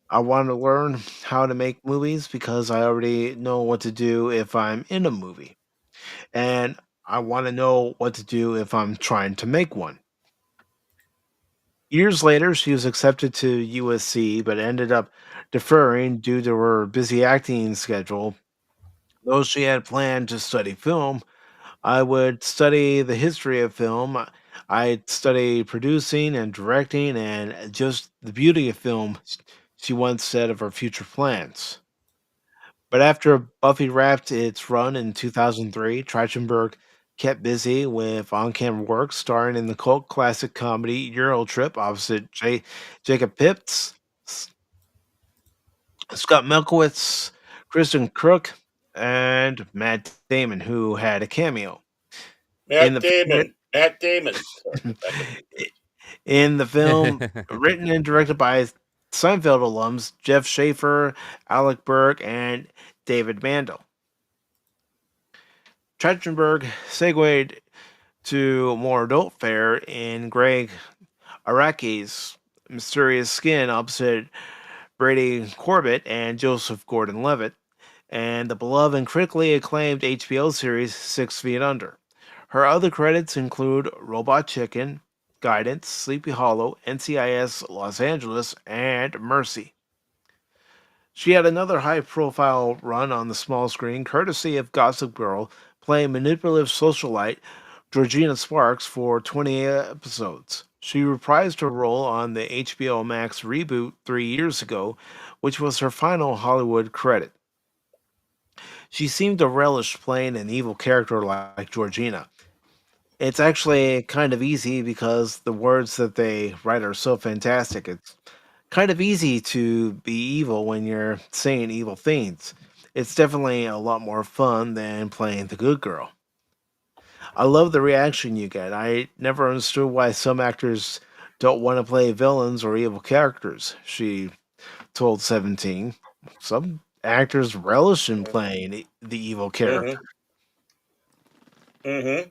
I want to learn how to make movies because I already know what to do if I'm in a movie. And I want to know what to do if I'm trying to make one. Years later, she was accepted to USC, but ended up deferring due to her busy acting schedule. Though she had planned to study film, I would study the history of film. I'd study producing and directing and just the beauty of film, she once said of her future plans. But after Buffy wrapped its run in 2003, Trachtenberg kept busy with on camera work, starring in the cult classic comedy Euro Trip opposite Jacob Pitts, Scott Melkowitz, Kristen Crook, and Matt Damon, who had a cameo. In Matt the film, Damon. Matt Damon. Back in the day. in the film, written and directed by Seinfeld alums Jeff Schaefer, Alec Burke, and David Mandel. Trachtenberg segued to more adult fare in Greg Araki's Mysterious Skin opposite Brady Corbett and Joseph Gordon Levitt, and the beloved and critically acclaimed HBO series 6 Feet Under. Her other credits include Robot Chicken, Guidance, Sleepy Hollow, NCIS Los Angeles, and Mercy. She had another high profile run on the small screen, courtesy of Gossip Girl, playing manipulative socialite Georgina Sparks for 20 episodes. She reprised her role on the HBO Max reboot 3 years ago, which was her final Hollywood credit. She seemed to relish playing an evil character like Georgina. It's actually kind of easy because the words that they write are so fantastic. It's kind of easy to be evil when you're saying evil things. It's definitely a lot more fun than playing the good girl. I love the reaction you get. I never understood why some actors don't want to play villains or evil characters, she told 17. Some actors relish in playing the evil character. Mm-hmm. Mm-hmm.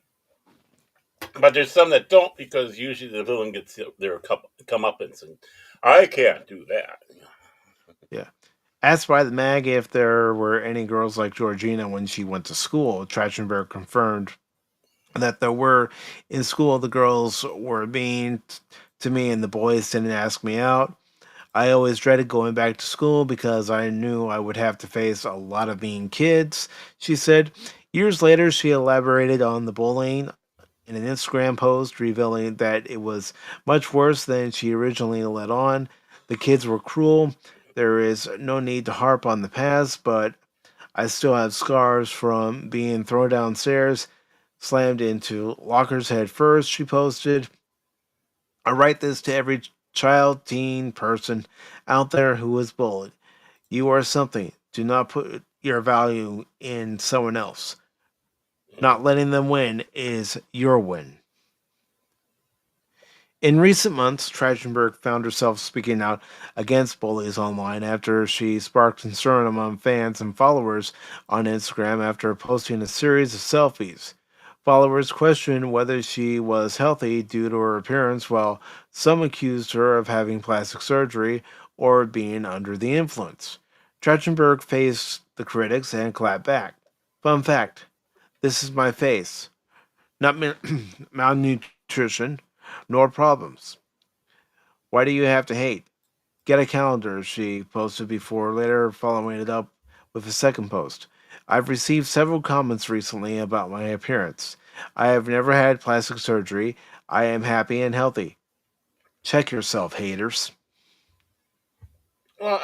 But there's some that don't because usually the villain gets their comeuppance, and I can't do that. Yeah. Asked by the mag if there were any girls like Georgina when she went to school, Trachtenberg confirmed that there were. In school, the girls were mean to me and the boys didn't ask me out. I always dreaded going back to school because I knew I would have to face a lot of mean kids, she said. Years later, she elaborated on the bullying in an Instagram post, revealing that it was much worse than she originally let on. The kids were cruel. There is no need to harp on the past, but I still have scars from being thrown downstairs, slammed into lockers head first, she posted. I write this to every child, teen, person out there who was bullied. You are something. Do not put your value in someone else. Not letting them win is your win. In recent months, Trachtenberg found herself speaking out against bullies online after she sparked concern among fans and followers on Instagram after posting a series of selfies. Followers questioned whether she was healthy due to her appearance, while some accused her of having plastic surgery or being under the influence. Trachtenberg faced the critics and clapped back. Fun fact: this is my face. Not malnutrition, nor problems. Why do you have to hate? Get a calendar, she posted before, later following it up with a second post. I've received several comments recently about my appearance. I have never had plastic surgery. I am happy and healthy. Check yourself, haters. Well,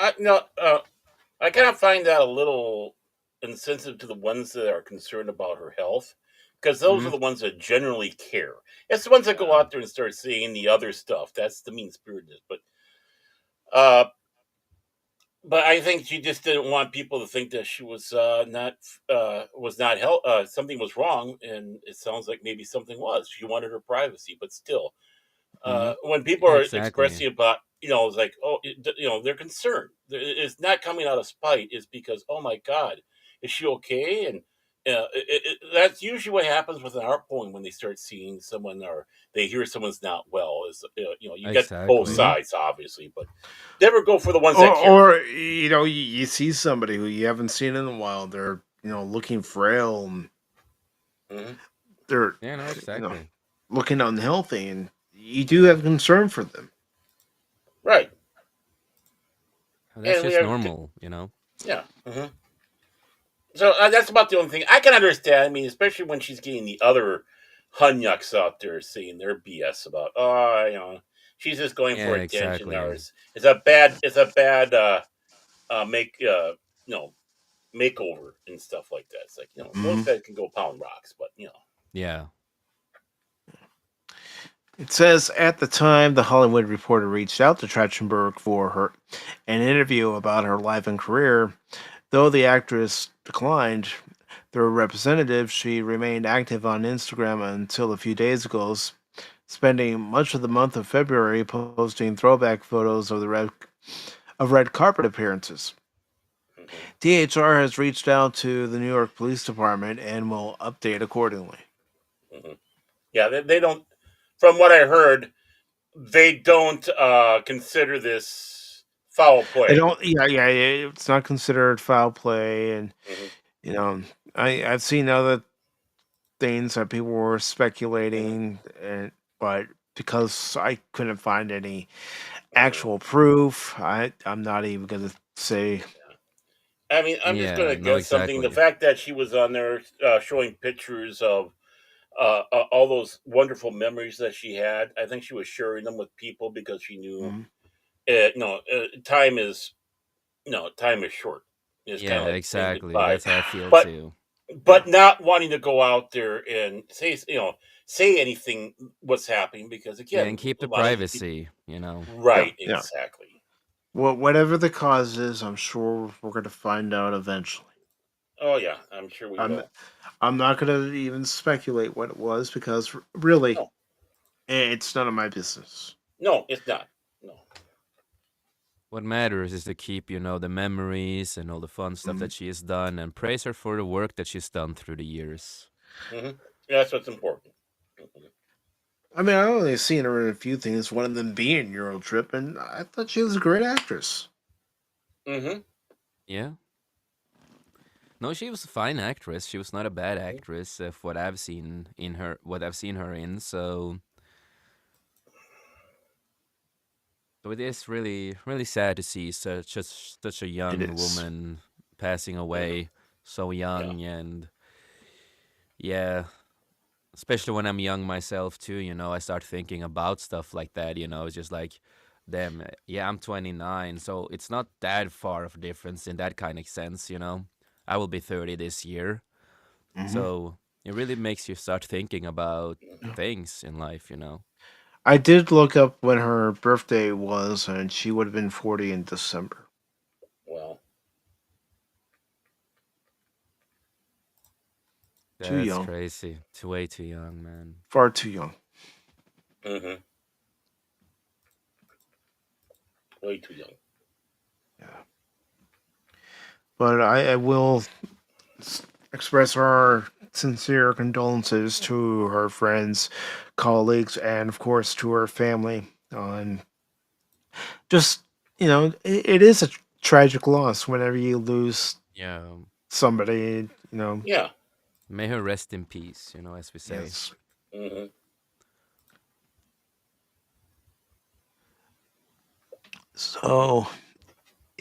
I kind of find that a little insensitive to the ones that are concerned about her health, because those Mm-hmm. are the ones that generally care. It's the ones that go Yeah. out there and start saying the other stuff. That's the mean spiritedness. Uh, but I think she just didn't want people to think that she was not something was wrong, and it sounds like maybe something was. She wanted her privacy, but still, Mm-hmm. when people Yeah, are exactly. expressing about, it's like, oh, they're concerned. It's not coming out of spite. It's because, oh my God, is she okay? And that's usually what happens with an art poem when they start seeing someone or they hear someone's not well. Is you get both Mm-hmm. Exactly. sides, obviously, but never go for the ones Or, that care. you see somebody who you haven't seen in a while. They're, looking frail and Hmm. they're, Yeah, no, you know, exactly. looking unhealthy, and you do have concern for them. Right, That's and we just have, normal. yeah. So that's about the only thing I can understand. I mean, especially when she's getting the other hunyucks out there saying their BS about, oh, she's just going for Yeah, attention, or exactly. it's a bad make makeover and stuff like that. It's like those Mm-hmm. guys can go pound rocks, but Yeah. It says at the time, the Hollywood Reporter reached out to Trachtenberg for her an interview about her life and career. Though the actress declined, through a representative, she remained active on Instagram until a few days ago, spending much of the month of February posting throwback photos of red carpet appearances. hmm DHR has reached out to the New York Police Department and will update accordingly. hmm yeah, they don't. From what I heard, they don't consider this foul They play. don't. Yeah. It's not considered foul play, and Hmm you know, I've seen other things that people were hmm speculating, and but because I couldn't find any hmm actual proof, I'm not even gonna say. I mean, I'm just going Yeah, to no, guess something. The exactly. fact that she was on there showing pictures of all those wonderful memories that she had, I think she was sharing them with people because she knew, Mhm. no, time is no time is short. It's kind of Yeah, like saying exactly. goodbye, That's how I feel but too. Yeah. not wanting to go out there and say anything what's happening because Yeah, again, and keep a the lot of these people. privacy, you know. Yeah. Right, Yeah. exactly. Well, whatever the cause is, I'm sure we're going to find out eventually. Oh yeah, I'm sure we I'm will. I'm not going to even speculate what it was because really, No, it's none of my business. no, it's not. No. What matters is to keep, the memories and all the fun stuff Mhm. that she has done and praise her for the work that she's done through the years. Hmm. That's what's important. Hmm. I mean, I only seen her in a few things, one of them being Eurotrip, and I thought she was a great actress. Hmm. Yeah. No, she was a fine actress. She was not a bad actress of what I've seen her in. So it is really, really sad to see such a It young is. woman passing Hmm. away so Yeah. young, and yeah, especially when I'm young myself too. I start thinking about stuff like that. It's just like, damn, yeah, I'm 29, so it's not that far of a difference in that kind of sense. I will be 30 this year, Hmm. so it really makes you start thinking about Yeah. things in life. I did look up when her birthday was, and she would have been 40 in December. Well. Too That's young. crazy. Too way too young, man. Far too young. Hmm. Way too young. Yeah. But I will express our sincere condolences to her friends, colleagues, and of course to her family on just, it is a tragic loss whenever you lose Yeah. somebody, Yeah. May her rest in peace, as we say. yes. Hmm. So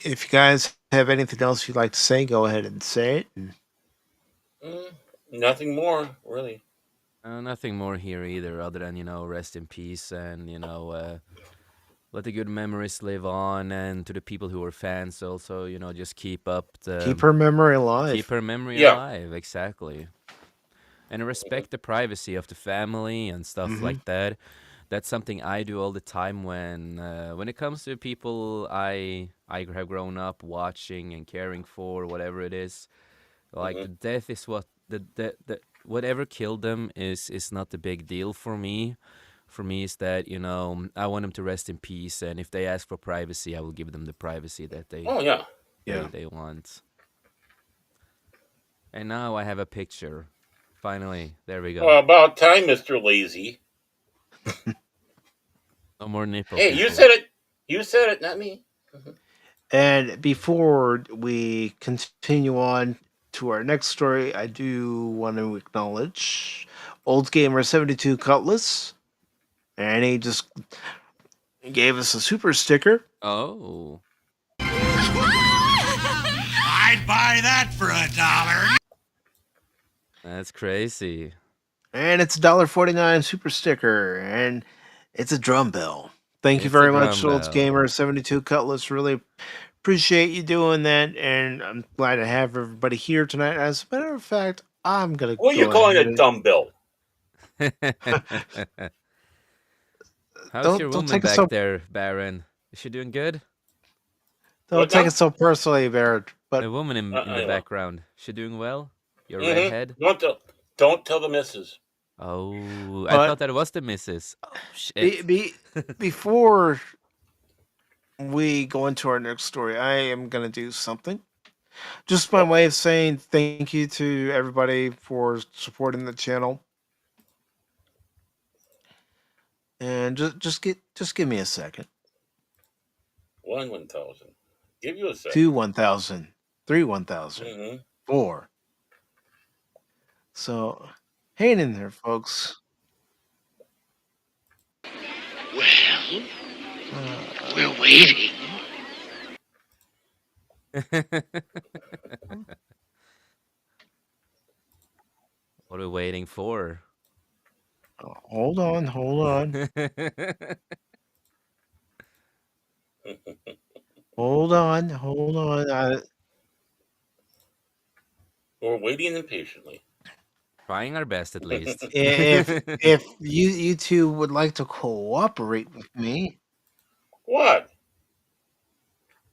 if you guys have anything else you'd like to say, go ahead and say it. Mm, nothing more, really. Nothing more here either, other than, rest in peace and, let the good memories live on. And to the people who are fans, also, just Keep her memory keep alive. her memory Yeah. alive. Exactly. And respect the privacy of the family and stuff Hmm. like that. That's something I do all the time when it comes to people I have grown up watching and caring for, whatever it is. Like Hmm. the death is the whatever killed them is not the big deal for me. For me, is that I want them to rest in peace, and if they ask for privacy, I will give them the privacy that they Oh yeah. they Yeah. they want. And now I have a picture. Finally, there we go. Well, about time, Mister Lazy. No more nipple Hey, you people. said it. You said it, not me. Hmm. And before we continue on to our next story, I do want to acknowledge Old Gamer 72 Cutlass. And he just gave us a super sticker. Oh, I'd buy that for $1. that's crazy. And it's $1.49 super sticker. And it's a drum bell. Thank you It's a very much, drum Old bell. Gamer 72 Cutlass. Really appreciate you doing that. And I'm glad to have everybody here tonight. As a matter of fact, I'm going to What are you go calling a ahead and dumbbell? How's your don't woman take it back so there, Baron? Is she doing good? don't What take it now? so personally, Barrett. But The woman in the Anyway. background. She doing well? Your Hmm. redhead? Don't tell the missus. Oh, I thought but that was the missus. Oh be, shit. be, before we go into our next story, I am gonna do something. Just my way Uh-oh. of saying thank you to everybody for supporting the channel. And just give me a second. 1,000. Give you a Two second. 1,000, three 1,000, Hmm. four. So hang in there, folks. Well, Uh, we're waiting. What are we waiting for? Hold on. Hold on. Hold on. We're waiting impatiently. Trying our best, at least. If you two would like to cooperate with me, What?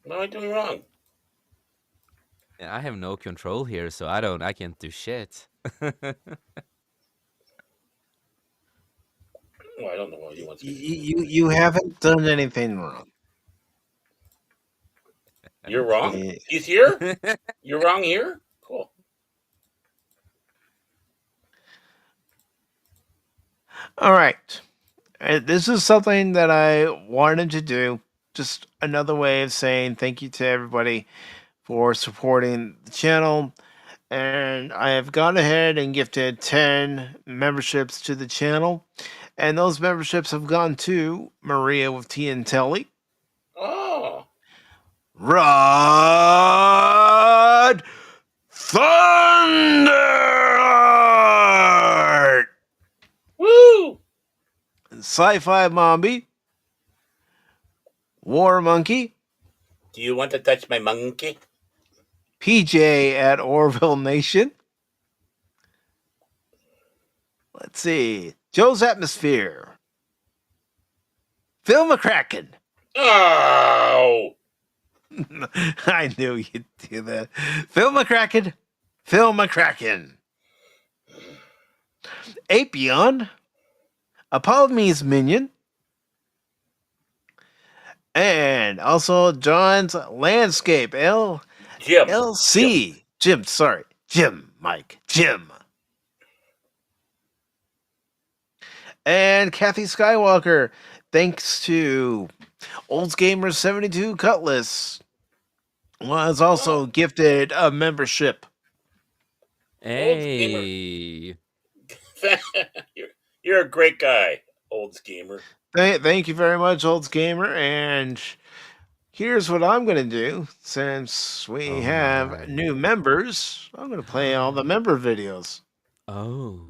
What am I doing wrong? I have no control here, so I can't do shit. Well, I don't know what he wants me to do. you haven't done anything wrong. You're wrong? Yeah. He's here? You're wrong here? Cool. All right. This is something that I wanted to do. Just another way of saying thank you to everybody for supporting the channel. And I have gone ahead and gifted 10 memberships to the channel. And those memberships have gone to Maria with Tea and Telly. Oh. Rod Thunder! Woo! Sci-Fi Mombi. War Monkey. Do you want to touch my monkey? PJ at Orville Nation. Let's see. Joe's Atmosphere. Phil McCracken. Oh! I knew you'd do that. Phil McCracken. Phil McCracken. Apion. Apollome's Minion. And also John's Landscape. Jim. LC. Jim, sorry. Jim, Mike. Jim. And Kathy Skywalker. Thanks to Olds Gamer 72 Cutlass. Was also gifted a membership. Hey. You're a great guy, Olds Gamer. Thank you very much, Olds Gamer. And here's what I'm going to do. Since we have new members, I'm going to play all the member videos. Oh.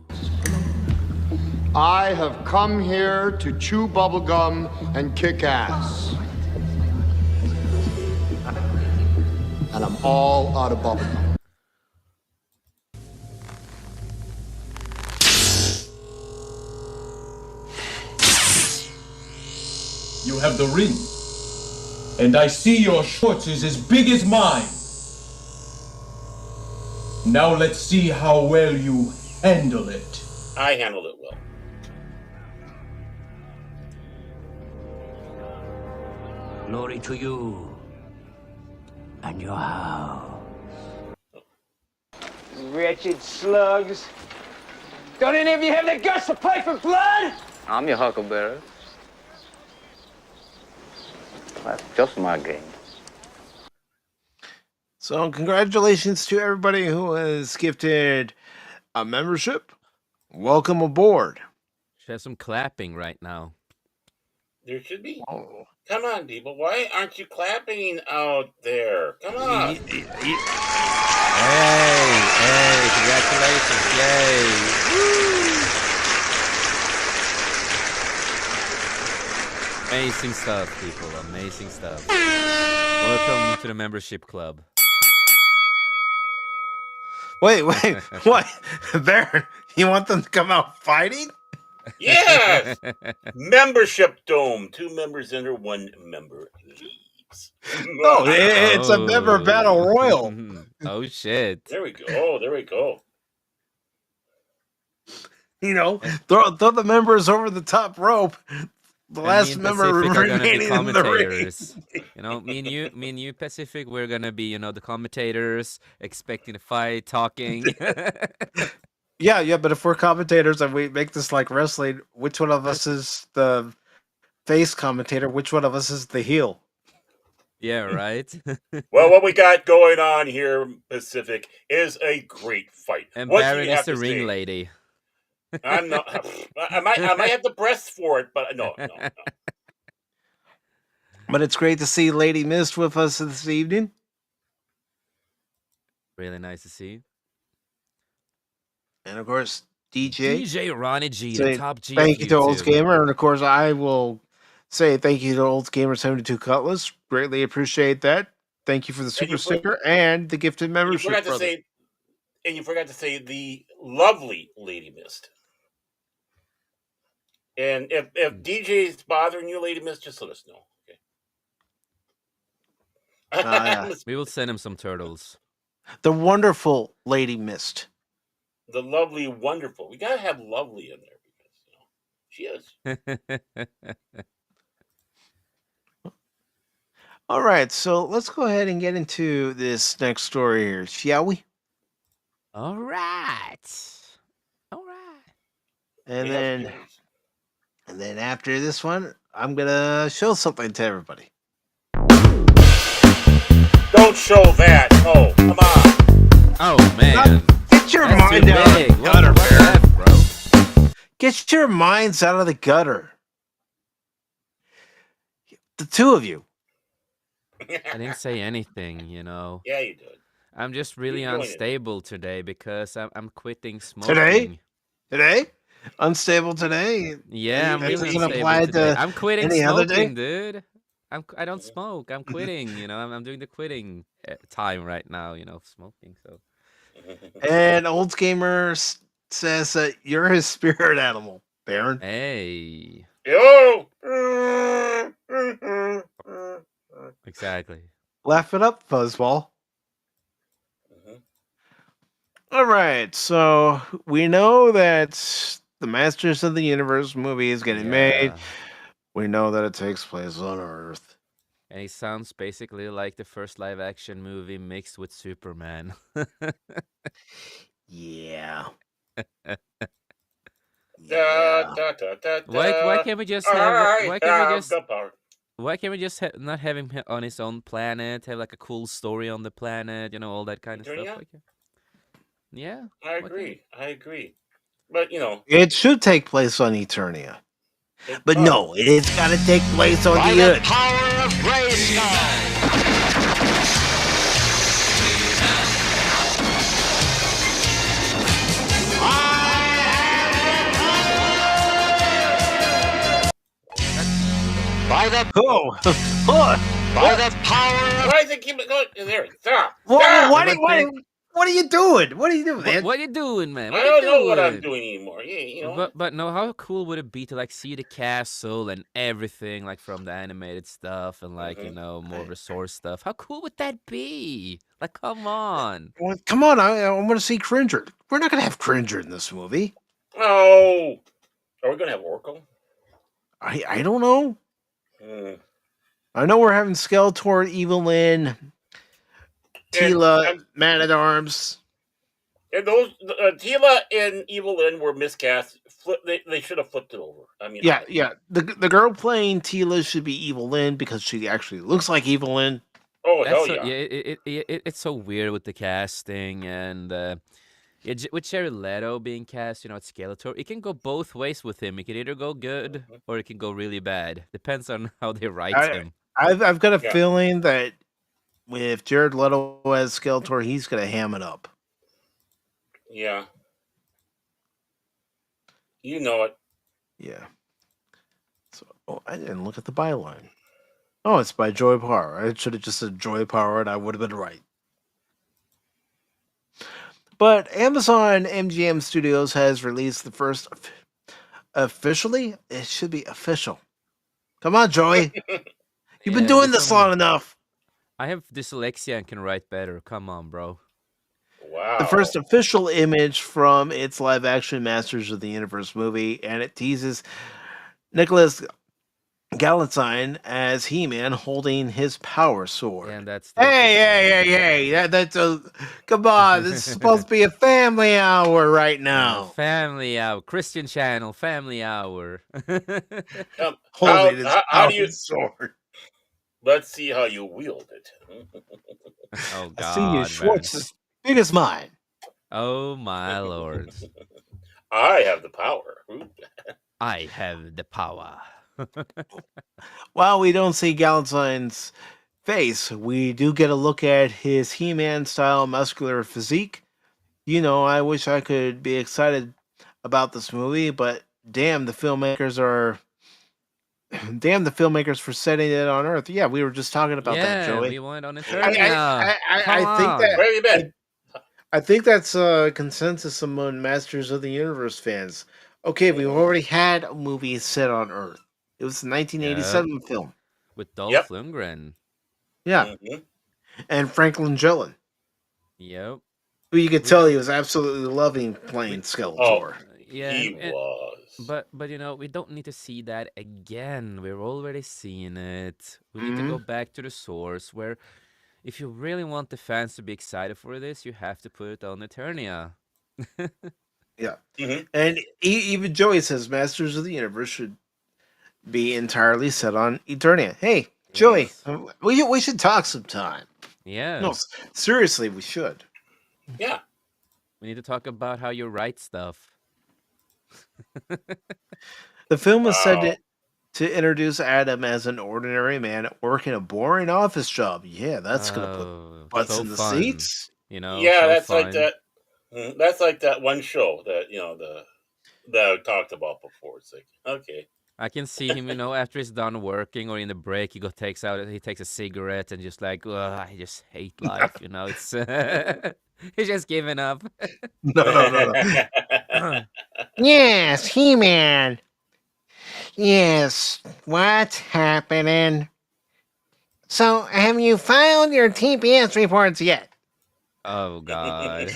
I have come here to chew bubblegum and kick ass. And I'm all out of bubblegum. You have the ring. And I see your shorts is as big as mine. Now let's see how well you handle it. I handled it well. Glory to you and your house. Wretched slugs. Don't any of you have the guts to play for blood? I'm your huckleberry. That's just my game. So congratulations to everybody who has gifted a membership. Welcome aboard. Should have some clapping right now. There should be. Oh. Come on, people. Why aren't you clapping out there? Come on. Hey, congratulations. Yay. Woo. Amazing stuff, people. Amazing stuff. Welcome to the membership club. Wait, what? Baron, you want them to come out fighting? Yes! Membership Dome. 2 members enter, 1 member leaves. No, it's a member battle royal. Oh, shit. There we go. There we go. You know, throw the members over the top rope. The last member remaining in the ring. You know, me and you, Pacific, we're gonna be, the commentators, expecting a fight, talking. Yeah, but if we're commentators and we make this like wrestling, which one of us is the face commentator? Which one of us is the heel? Yeah, right? Well, what we got going on here, Pacific, is a great fight. And What Baron do you is have the to ring say? lady. I'm not. I might have the breasts for it, but no. But it's great to see Lady Mist with us this evening. Really nice to see. And of course, DJ. DJ Ronnie G, the Say top G of thank you to Olds YouTube. Gamer, and of course, I will say thank you to Olds Gamer 72 Cutlass. Greatly appreciate that. Thank you for the And super sticker and the gifted you membership, forgot to brother. say, the lovely Lady Mist. And if DJ's bothering you, Lady Mist, just let us know. Okay. Yeah. We will send him some turtles. The wonderful Lady Mist. The lovely, wonderful. We gotta have lovely in there because she is. All right, so let's go ahead and get into this next story here, shall we? All right. And then after this one, I'm gonna show something to everybody. Don't show that. Oh, come on. Oh man. Get your mind out of the gutter, bro. Get your minds out of the gutter. The two of you. I didn't say anything, Yeah, you did. I'm just really unstable today because I'm quitting smoking. Today? Unstable today? Yeah, I'm really unstable unstable today. I'm quitting any other day? smoking, dude. I don't smoke. I'm quitting. I'm doing the quitting time right now. Smoking. So. And Olds Gamer says that you're his spirit animal, Baron. Hey. Yo. Exactly. Laugh it up, Fuzzball. All right, so we know that the Masters of the Universe movie is getting made. We know that it takes place on Earth. And it sounds basically like the first live-action movie mixed with Superman. Yeah. Why can't we just have? Why can't we just not have him on his own planet? Have like a cool story on the planet, all that kind of stuff. Yeah, I agree. But it should take place on Eternia. But no, it's got to take place on the Earth. Power of By the by the power. Why is it keep it going? There, stop. What are you doing? What are you doing, man? What are you doing, man? I don't know what I'm doing anymore. But no, how cool would it be to see the castle and everything from the animated stuff and more resource stuff? How cool would that be? Come on. Well, come on, I want to see Cringer. We're not gonna have Cringer in this movie. Oh, are we gonna have Oracle? I don't know. I know we're having Skeletor, Evelyn, Tila, Man at Arms. And those Tila and Evelyn were miscast. They should have flipped it over. I mean, yeah. The girl playing Tila should be Evelyn because she actually looks like Evelyn. Oh, hell yeah! It's so weird with the casting and with Jared Leto being cast, at Skeletor, it can go both ways with him. It can either go good or it can go really bad. Depends on how they write him. I've got a feeling that with Jared Leto as Skeletor, he's gonna ham it up. Yeah. You know it. Yeah. So I didn't look at the byline. Oh, it's by Joy Power. I should have just said Joy Power and I would have been right. But Amazon MGM Studios has released the first officially. It should be official. Come on, Joey. You've been doing this long enough. I have dyslexia and can write better. Come on, bro. Wow. The first official image from its live-action Masters of the Universe movie, and it teases Nicholas Galantine as He-Man holding his power sword. And that's hey! That's come on! This is supposed to be a family hour right now. Family hour, Christian channel, family hour. Holding his power sword. Let's see how you wield it. Oh God! I see your Schwartz as big as mine. Oh my lord! I have the power. I have the power. While we don't see Galantine's face, we do get a look at his He-Man style muscular physique. I wish I could be excited about this movie, but damn the filmmakers are damn the filmmakers for setting it on Earth. Yeah, we were just talking about that, Yeah, Joey. we went on Yeah. Eternia. Come I think on. Where that have you been? I think that's a consensus among Masters of the Universe fans. Okay, we've already had a movie set on Earth. It was the Yep. 1987 film. With Dolph Yep. Lundgren. Yeah, Mm-hmm. and Franklin Gillen, Yep. who you could We tell he don't. was absolutely loving playing We Oh, Skeletor. yeah, he was. but we don't need to see that again. We're already seeing it. We need to Hmm. go back to the source. Where if you really want the fans to be excited for this, you have to put it on Eternia. Yeah, Mm-hmm. and even Joey says Masters of the Universe should be entirely set on Eternia. Hey, Joey, Yes. we should talk sometime. No, Yeah. seriously, we should. Yeah. We need to talk about how you write stuff. The film is said Wow. to introduce Adam as an ordinary man at work in a boring office job. Yeah, that's gonna put Oh, butts so in the fun. seats. Yeah, So that's like fun. that. That's like that one show that that I talked about before. It's like, okay. I can see him, after he's done working or in the break, he takes a cigarette and just like, ugh, I just hate life, It's he's just giving up. No, no, no, no. Yes, He-Man. Yes, what's happening? So, have you filed your TPS reports yet? Oh God.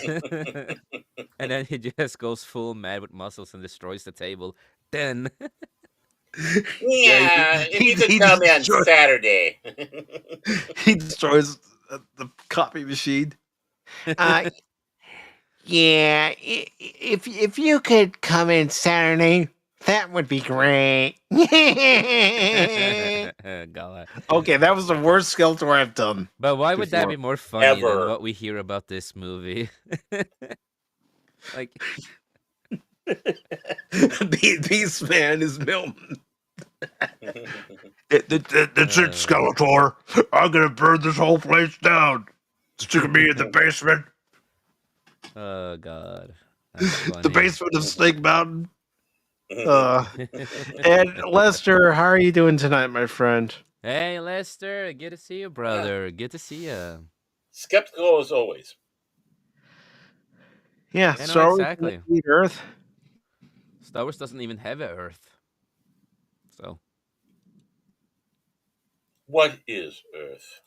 And then he just goes full mad with muscles and destroys the table. Then Yeah, Yeah, if you could tell me on Saturday. he destroys the copy machine. Uh, yeah, if you could come in Saturday, that would be great. God. Okay, that was the worst Skeletor I've done But why would that before. be more funny than Ever. what we hear about this movie? Like Beast Man is Milton. That's it, Skeletor. I'm gonna burn this whole place down. Stick me in the basement. oh God. That's The funny. basement of Snake Mountain. And Lester, how are you doing tonight, my friend? Hey Lester, good to see you, Yeah. brother. Good to see you. Skeptical as always. Yeah, Yeah, no, Star Wars exactly. Eat Earth. Star Wars doesn't even have an Earth. So What is Earth?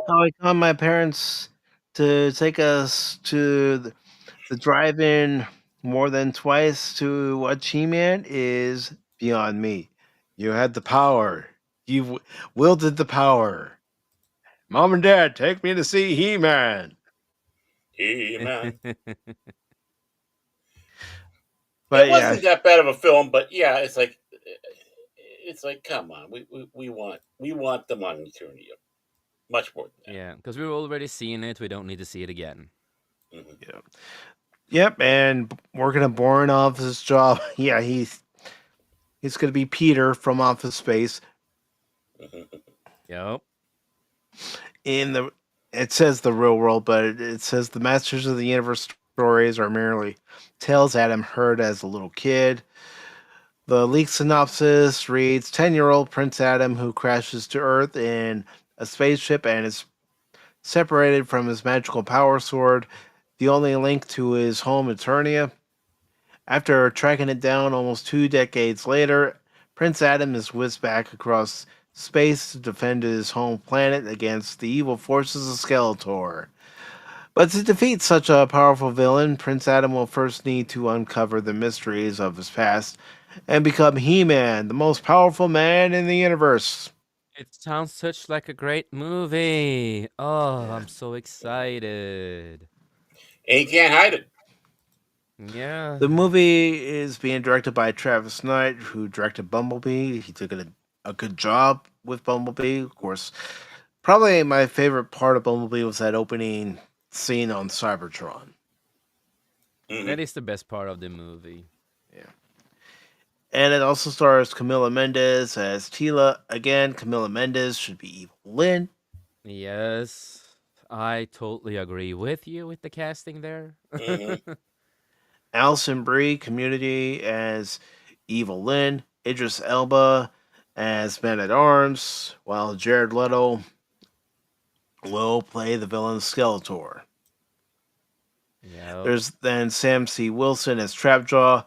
I got my parents to take us to the drive-in more than twice to watch He-Man is beyond me. You had the power. You wielded the power. Mom and Dad, take me to see He-Man. He-Man. But It yeah, wasn't that bad of a film, but yeah, it's like, come on, we want them on Eternia, much more than yeah, because we were already seeing it. We don't need to see it again. that. Mm-hmm. yeah. Yep, and working a boring office job. Yeah, he's gonna be Peter from Office Space. Mm-hmm. Yep. In the it says the real world, but it says the Masters of the Universe stories are merely tales Adam heard as a little kid. The leaked synopsis reads 10-year-old Prince Adam who crashes to Earth in a spaceship and is separated from his magical power sword, the only link to his home Eternia. After tracking it down almost 2 decades later, Prince Adam is whisked back across space to defend his home planet against the evil forces of Skeletor. But to defeat such a powerful villain, Prince Adam will first need to uncover the mysteries of his past and become He-Man, the most powerful man in the universe. It sounds such like a great movie. Oh, Yeah. I'm so excited. And you can't hide it. Yeah. The movie is being directed by Travis Knight, who directed Bumblebee. He took a good job with Bumblebee. Of course, probably my favorite part of Bumblebee was that opening scene on Cybertron. Mm-hmm. That is the best part of the movie. Yeah. And it also stars Camila Mendes as Tila. Again, Camila Mendes should be Evil Lynn. Yes, I totally agree with you with the casting there. Alison Brie, Community as Evil Lynn. Idris Elba as Man at Arms, while Jared Leto will play the villain Skeletor. Yeah. There's then Sam C. Wilson as Trapjaw,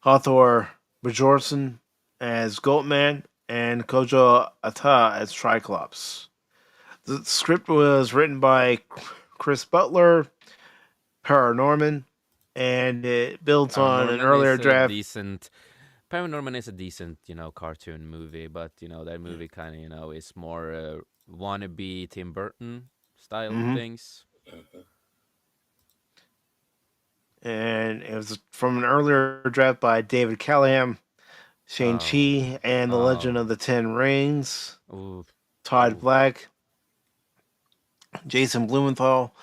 Hathor Bjornsson as Goatman, and Kojo Ata as Triclops. The script was written by Chris Butler, Paranorman, and it builds on an Paranorman earlier is a draft. decent. Paranorman is a decent, cartoon movie, but that movie kind of, is more wannabe Tim Burton style things. And it was from an earlier draft by David Callahan, Shang-Chi, and The Legend of the Ten Rings, Todd Black, Jason Blumenthal,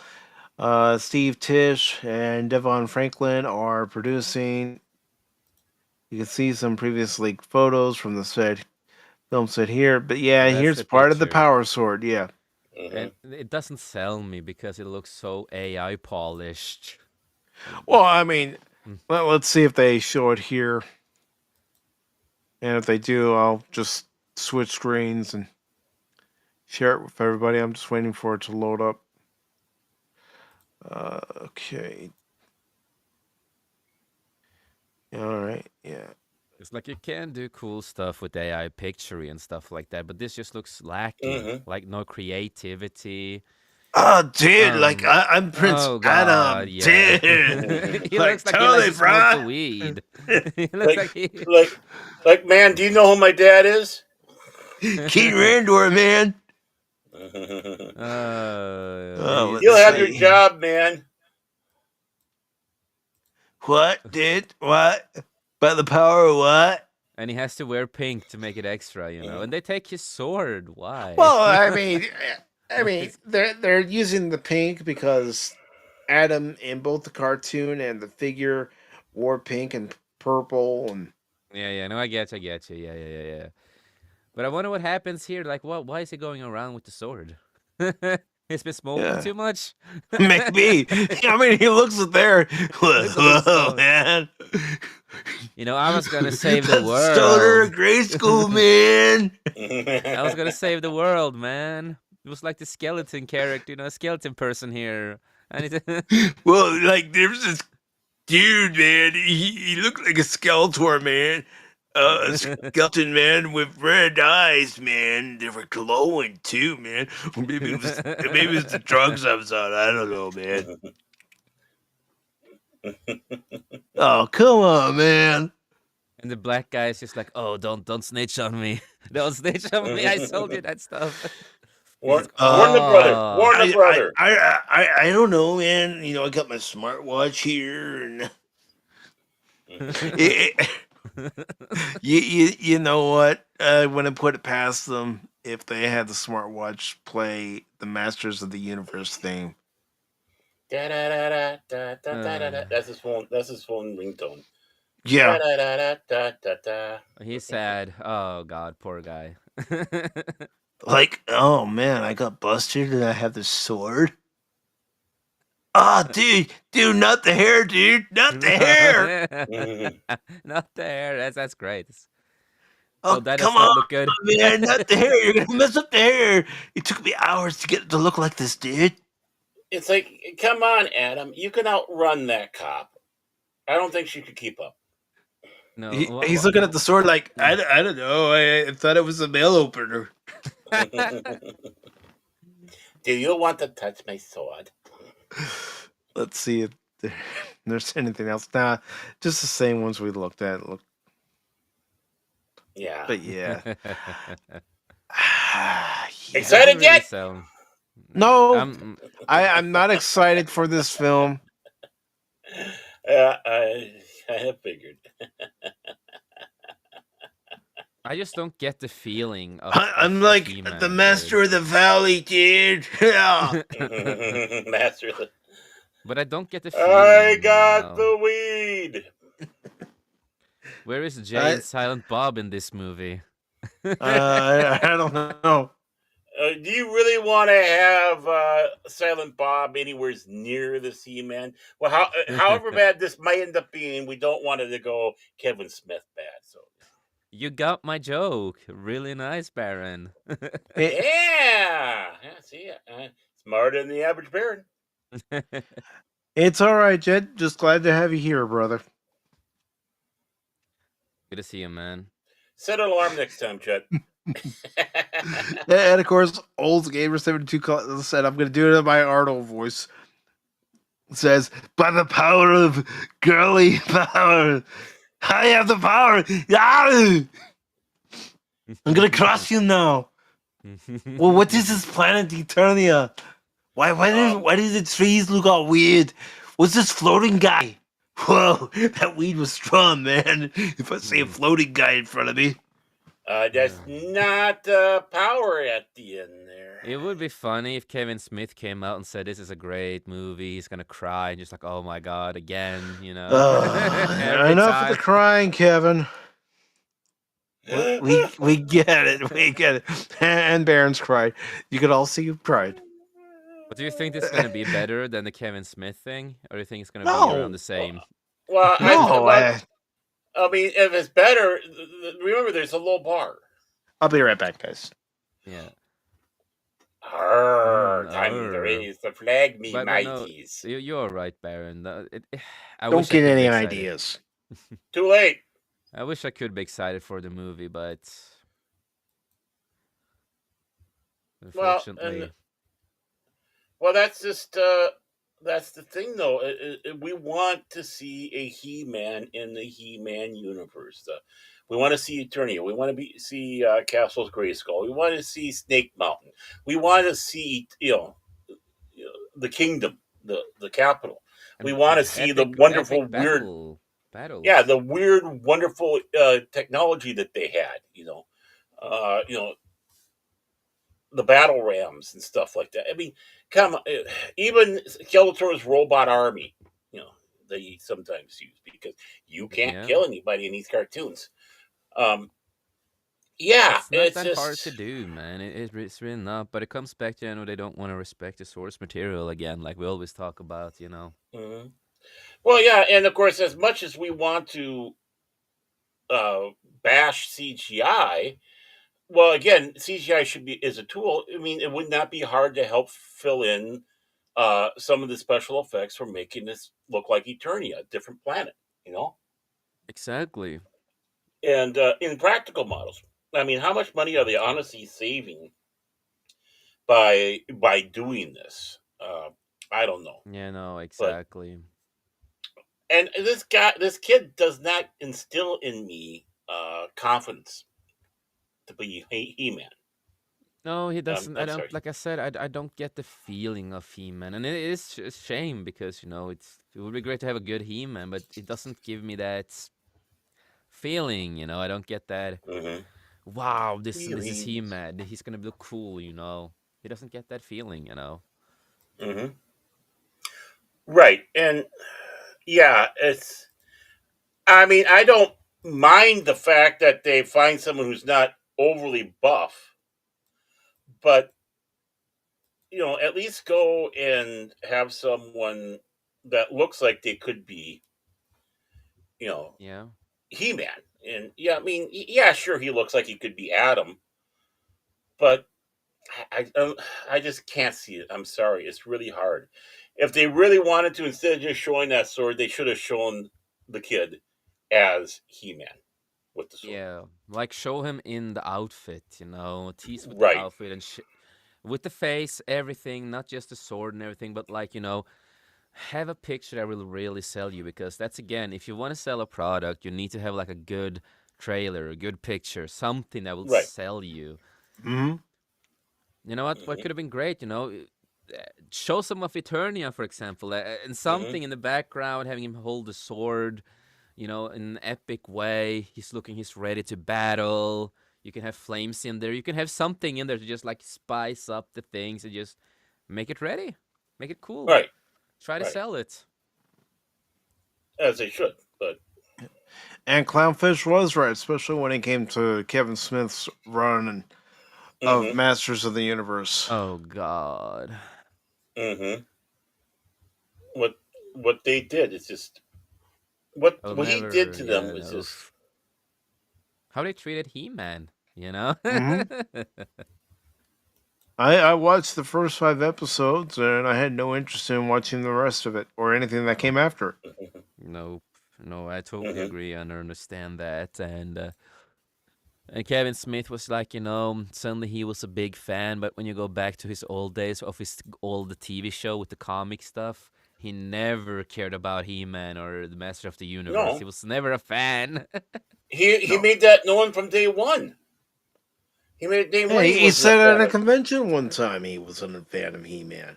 Steve Tisch, and Devon Franklin are producing. You can see some previous leaked photos from the film set here. But yeah, here's part of the Power Sword, yeah. And it doesn't sell me because it looks so AI polished. Well, I mean, let's see if they show it here. And if they do, I'll just switch screens and share it with everybody. I'm just waiting for it to load up. Okay. All right. Yeah. It's like you can do cool stuff with AI picture and stuff like that, but this just looks lacking. Like no creativity. Oh, dude! I'm Prince Adam, yeah. dude. He looks like he likes to smoke the weed. He looks like, man, do you know who my dad is? Keith Randor, man. You'll have your job, man. What, dude? What? By the power of what? And he has to wear pink to make it extra, And they take his sword. Why? Well, I mean, they're using the pink because Adam in both the cartoon and the figure wore pink and purple and. Yeah. No, I get you. Yeah. But I wonder what happens here. Like, why is he going around with the sword? He's been smoking too much? Maybe. I mean, he looks it there. Whoa, man. I was going to save the world. Stoner grade school, man. I was going to save the world, man. It was like the skeleton character, skeleton person here. Well, like, there's this dude, man. He looked like a Skeletor, man. A skeleton man with red eyes, man. They were glowing too, man. Maybe it was the drugs I was on. I don't know, man. Oh, come on, man. And the black guy is just like, oh, don't snitch on me. Don't snitch on me. I sold you that stuff. Warn the brother. Warn the brother. I don't know, man. I got my smartwatch here, and you know what? I wouldn't put it past them if they had the smartwatch play the Masters of the Universe theme. That's his phone. That's his phone ringtone. Yeah. He's sad. Oh God, poor guy. Like, oh man, I got busted and I have the sword. Oh, dude, not the hair, dude, not the hair. Not the hair. That's great. Oh, that come does not on, look good. Man, not the hair. You're gonna mess up the hair. It took me hours to get it to look like this, dude. It's like, come on, Adam. You can outrun that cop. I don't think she could keep up. No, he's looking at the sword like, I don't know. I thought it was a mail opener. Do you want to touch my sword? Let's see if there's anything else. Nah, just the same ones we looked at. Yeah. But yeah. Excited yet? No, I'm not excited for this film. I figured. I just don't get the feeling of. I'm like the Master of the Valley, dude. Yeah. Master of the. But I don't get the feeling. I got the weed. Where is Jay I and Silent Bob in this movie? I don't know. Do you really want to have Silent Bob anywhere near the He-Man? Well, however bad this might end up being, we don't want it to go Kevin Smith bad. So You got my joke. Really nice, Baron. It, yeah, see, smarter than the average Baron. it's all right, Jed. Just glad to have you here, brother. Good to see you, man. Set an alarm next time, Chet. And of course, old gamer 72 said, "I'm going to do it in my Arnold voice." It says, "By the power of girly power, I have the power. Ah! I'm going to crush you now." Well, what is this planet Eternia? Why does the trees look all weird? What's this floating guy? Whoa, that weed was strong, man. If I see a floating guy in front of me. That's not power at the end there. It would be funny if Kevin Smith came out and said, "This is a great movie." He's gonna cry and just like, "Oh my god, again," you know. Every Enough of the time. crying, Kevin. We get it. We get it. And Baron's cried. You could all see you cried. But do you think this is gonna be better than the Kevin Smith thing, or do you think it's gonna be around No. the same? Well, No. I mean, if it's better, remember there's a low bar. I'll be right back, guys. Yeah. Time to raise the flag, me mighties. No, you're right, Baron. I Don't wish get I could be any excited. ideas. Too late. I wish I could be excited for the movie, but unfortunately, well, that's just that's the thing, though. We want to see a He-Man in the He-Man universe. We want to see Eternia. We want to see Castle's Grayskull. We want to see Snake Mountain. We want to see the Kingdom, the capital. We want to see the wonderful weird battles. Yeah, the weird wonderful technology that they had. The battle rams and stuff like that. I mean, come on, even Skeletor's robot army. They sometimes use because you can't kill anybody in these cartoons. Yeah, it's not that hard to do, man. It's really not. But it comes back to they don't want to respect the source material again, like we always talk about. Mm-hmm. Well, yeah, and of course, as much as we want to bash CGI, well, again, CGI is a tool. I mean, it would not be hard to help fill in some of the special effects for making this look like Eternia, a different planet. Exactly. And in practical models, I mean, how much money are they honestly saving by doing this? I don't know. Yeah, no, exactly. And this kid does not instill in me confidence to be He-Man. No, he doesn't. I don't. Like I said, I don't get the feeling of He-Man, and it is a shame because it would be great to have a good He-Man, but it doesn't give me that feeling. I don't get that. Mm-hmm. Wow, this is He-Man. He's gonna look cool. He doesn't get that feeling. Mm-hmm. Right, and yeah, I mean, I don't mind the fact that they find someone who's not overly buff, but at least go and have someone that looks like they could be, Yeah. He-Man. And yeah, I mean, yeah, sure, he looks like he could be Adam, but I just can't see it. I'm sorry, it's really hard. If they really wanted to, instead of just showing that sword, they should have shown the kid as He-Man with the sword. Yeah, like show him in the outfit, tease with Right. the outfit and with the face, everything, not just the sword and everything, but have a picture that will really sell you, because that's, again, if you want to sell a product, you need to have like a good trailer, a good picture, something that will sell you. Mm-hmm. You know what? What could have been great, show some of Eternia, for example, and something in the background, having him hold the sword, in an epic way. He's ready to battle. You can have flames in there. You can have something in there to just like spice up the things and just make it ready. Make it cool. Right. Try to sell it. As they should, but And Clownfish was right, especially when it came to Kevin Smith's run of Masters of the Universe. Oh God. What they did is just what he did to them was just. Oof. How they treated He-Man, you know? I watched the first 5 episodes, and I had no interest in watching the rest of it or anything that came after it. Nope. No, I totally agree and understand that. And Kevin Smith was like, suddenly he was a big fan, but when you go back to his old days of his old TV show with the comic stuff, he never cared about He-Man or the Master of the Universe. No. He was never a fan. He made that known from day one. He made it day one. He said at a convention one time he wasn't a fan of He-Man.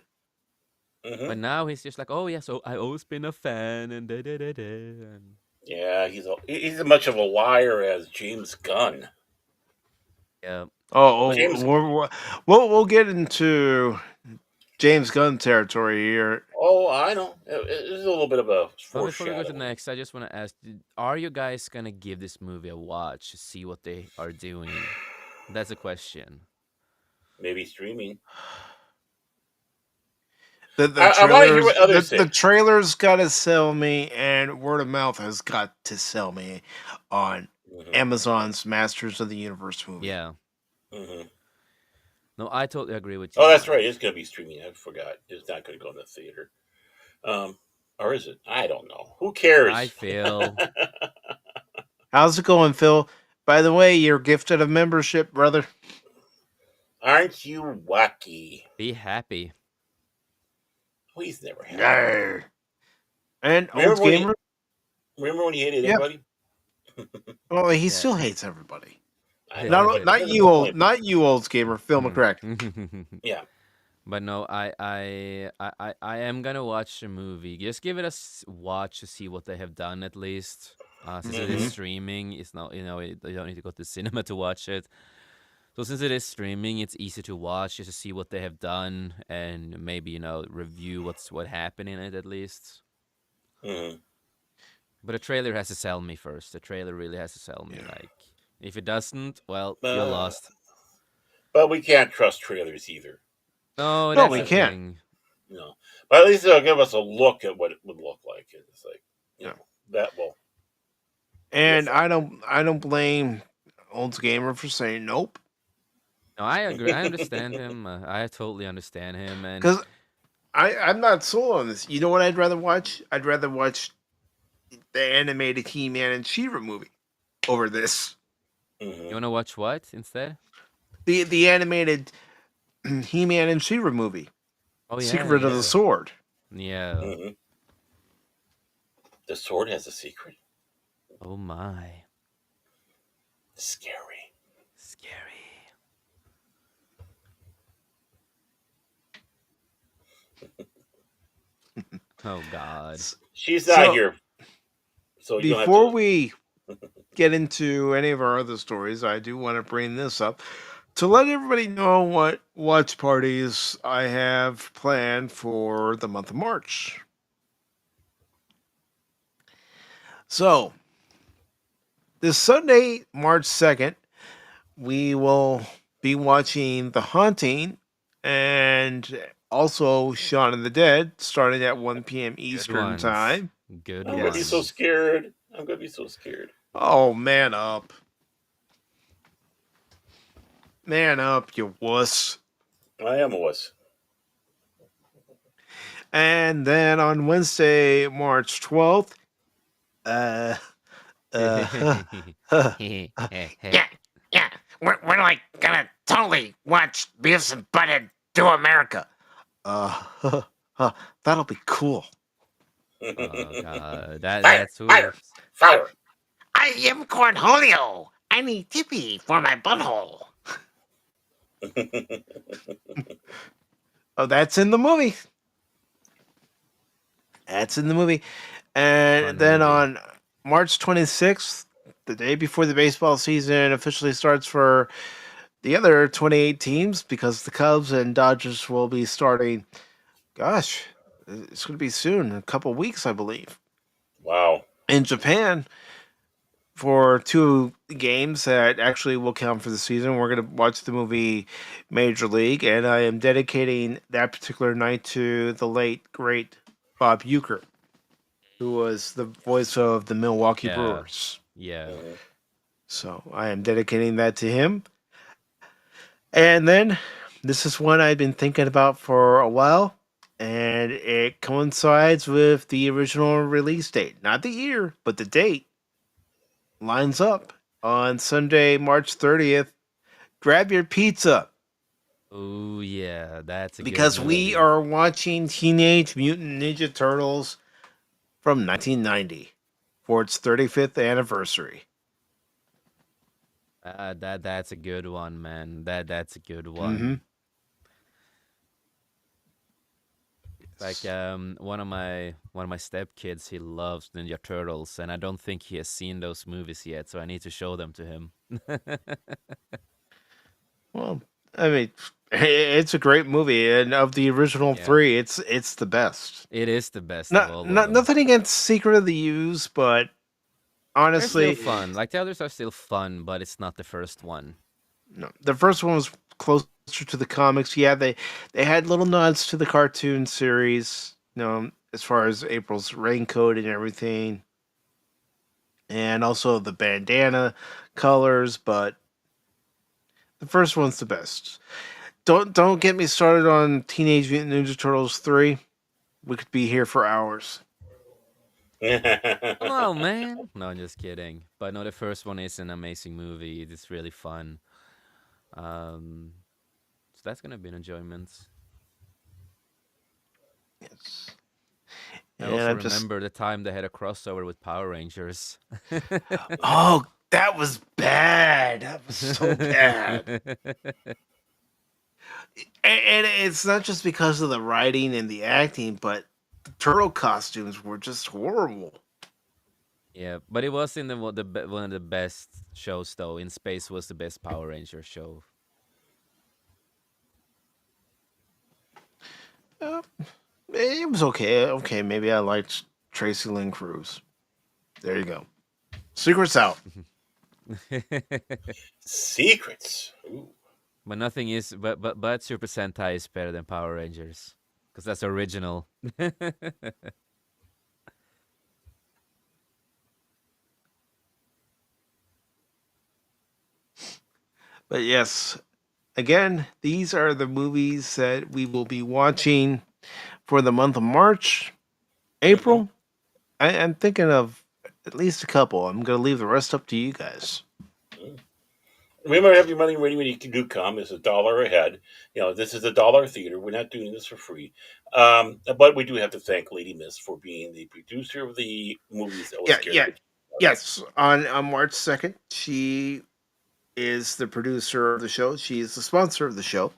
But now he's just like, oh yeah, so I always been a fan and da da da da. And yeah, he's as much of a liar as James Gunn. Yeah. We'll get into James Gunn territory here. Oh, I know. It's a little bit of a But before we go to next, I just want to ask: are you guys gonna give this movie a watch to see what they are doing? That's a question. Maybe streaming. I want to hear what others say. The trailer's got to sell me, and word of mouth has got to sell me on Amazon's Masters of the Universe movie. Yeah. No, I totally agree with you. Oh, that's right. It's going to be streaming. I forgot. It's not going to go in the theater. Or is it? I don't know. Who cares? I feel. How's it going, Phil? By the way, you're gifted a membership, brother. Aren't you wacky? Be happy. Well, he's never happy. No. And old gamer. Remember when he hated everybody? Well, he still hates everybody. Not you, old gamer. Phil McCracken. Yeah. But no, I am gonna watch the movie. Just give it a watch to see what they have done at least. Since it is streaming, it's not you don't need to go to the cinema to watch it. So since it is streaming, it's easy to watch just to see what they have done and maybe review what happened in it at least. But a trailer has to sell me first. The trailer really has to sell me. Like if it doesn't, well, you're lost. But we can't trust trailers either. No, we can't. No, but at least they'll give us a look at what it would look like. It's like that will. And I don't blame old gamer for saying nope. No, I agree. I understand him. I totally understand him, and because I'm not sold on this. You know what I'd rather watch? I'd rather watch the animated He-Man and She-Ra movie over this. You want to watch what instead? The animated He-Man and She-Ra movie. Oh yeah, Secret of the Sword. Yeah. The sword has a secret. Oh my. Scary. Oh God. She's not here. So before we get into any of our other stories, I do want to bring this up to let everybody know what watch parties I have planned for the month of March. So, this Sunday, March 2nd, we will be watching The Haunting and also Shaun of the Dead, starting at 1 p.m. Eastern Time. Good I'm going to be so scared. Oh, man up. Man up, you wuss. I am a wuss. And then on Wednesday, March 12th, we're like gonna totally watch Beavis and Butthead Do America. That'll be cool. Oh God, that's fire. I am Cornholio. I need Tippy for my butthole. Oh, that's in the movie. And then on March 26th, the day before the baseball season officially starts for the other 28 teams, because the Cubs and Dodgers will be starting, gosh, it's going to be soon, a couple weeks, I believe. Wow. In Japan, for two games that actually will count for the season. We're going to watch the movie Major League, and I am dedicating that particular night to the late, great Bob Uecker, who was the voice of the Milwaukee Yeah. Brewers. Yeah. So I am dedicating that to him. And then this is one I've been thinking about for a while, and it coincides with the original release date. Not the year, but the date lines up on Sunday, March 30th. Grab your pizza Oh yeah, that's a good because we movie. are watching Teenage Mutant Ninja Turtles from 1990 for its 35th anniversary. That's a good one, man. That's a good Mm-hmm. one. Like one of my stepkids, he loves Ninja Turtles, and I don't think he has seen those movies yet, so I need to show them to him. Well, I mean, it's a great movie, and of the original Yeah, three, it's the best. it is the best of all of Not them. nothing against Secret of the Use, but They're still honestly, fun. Like the others are still fun, but it's not the first one. no, the first one was closer to the comics. Yeah, they had little nods to the cartoon series, as far as April's raincoat and everything, and also the bandana colors. But the first one's the best. Don't get me started on Teenage Mutant Ninja Turtles 3. We could be here for hours. Come on, man. No, I'm just kidding. But no, the first one is an amazing movie. It's really fun. Um, so that's gonna be an enjoyment. Yes. I And also I'm just remember the time they had a crossover with Power Rangers. oh, that was bad. That was so bad. And it's not just because of the writing and the acting, but the turtle costumes were just horrible. Yeah, but it was in one of the best shows though. In Space was the best Power Ranger show. Uh, it was okay. Okay, maybe I liked Tracy Lynn Cruz. There you go. Secret's out. Secrets. Ooh. But nothing is but Super Sentai is better than Power Rangers because that's original. But yes, again, these are the movies that we will be watching for the month of March. April, I'm thinking of at least a couple. I'm going to leave the rest up to you guys. Remember, have your money ready when you do come. It's $1 a head. This is a dollar theater. We're not doing this for free. But we do have to thank Lady Miss for being the producer of the movies that was Yeah, scared. yeah, yes. On March 2nd, she is the producer of the show. She is the sponsor of the show.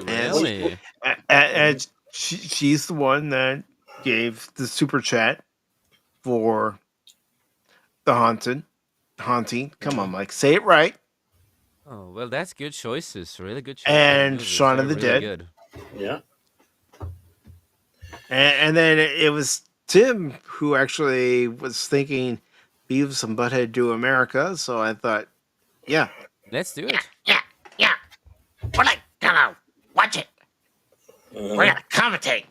Really? And she's the one that gave the super chat for the haunting. Come on, Mike, say it right. Oh well, that's good choices. Really good choices for And movies. Shaun of They're the really Dead. good. Yeah. And then it was Tim who actually was thinking Beavis and Butthead do America. So I thought, yeah. Let's do it. Yeah. We're like gonna watch it. We're gonna commentate.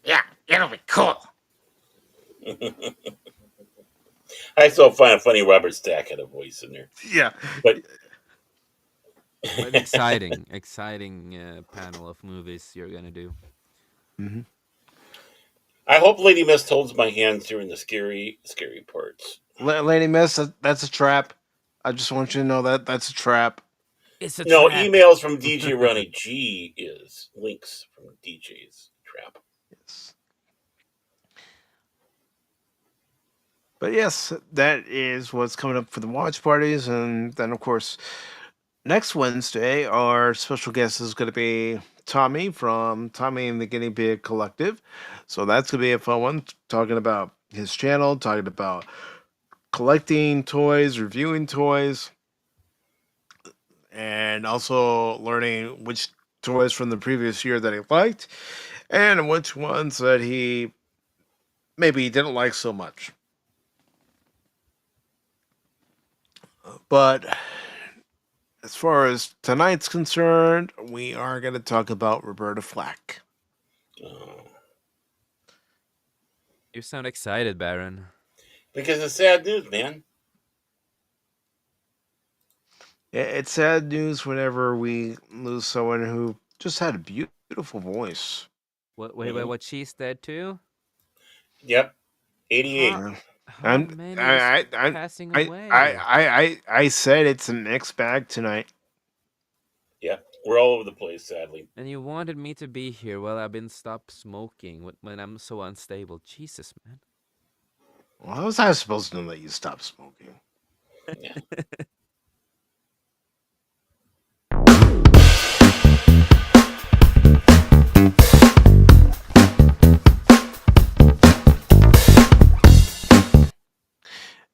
Yeah, it'll be cool. I still find it funny Robert Stack had a voice in there. Yeah. But But exciting panel of movies you're gonna do. Mm-hmm. I hope Lady Miss holds my hands during the scary parts. Lady Miss, that's a trap. I just want you to know that that's a trap. It's a No, trap. emails from DJ Ronnie G is links from DJ's trap. Yes. But yes, that is what's coming up for the watch parties. And then, of course, next Wednesday, our special guest is going to be Tommy from Tommy and the Guinea Pig Collective. So that's going to be a fun one, talking about his channel, talking about collecting toys, reviewing toys, and also learning which toys from the previous year that he liked and which ones that he maybe he didn't like so much. But as far as tonight's concerned, we are going to talk about Roberta Flack. You sound excited, Baron. Because it's sad news, man. It's sad news whenever we lose someone who just had a beautiful voice. Wait, what? She's dead too? Yep, 88. How And many is passing away? I said it's a mixed bag tonight. Yeah, we're all over the place, sadly. And you wanted me to be here while I've been stopped smoking when I'm so unstable. Jesus, man. Well, how was I supposed to know that you stopped smoking? Yeah.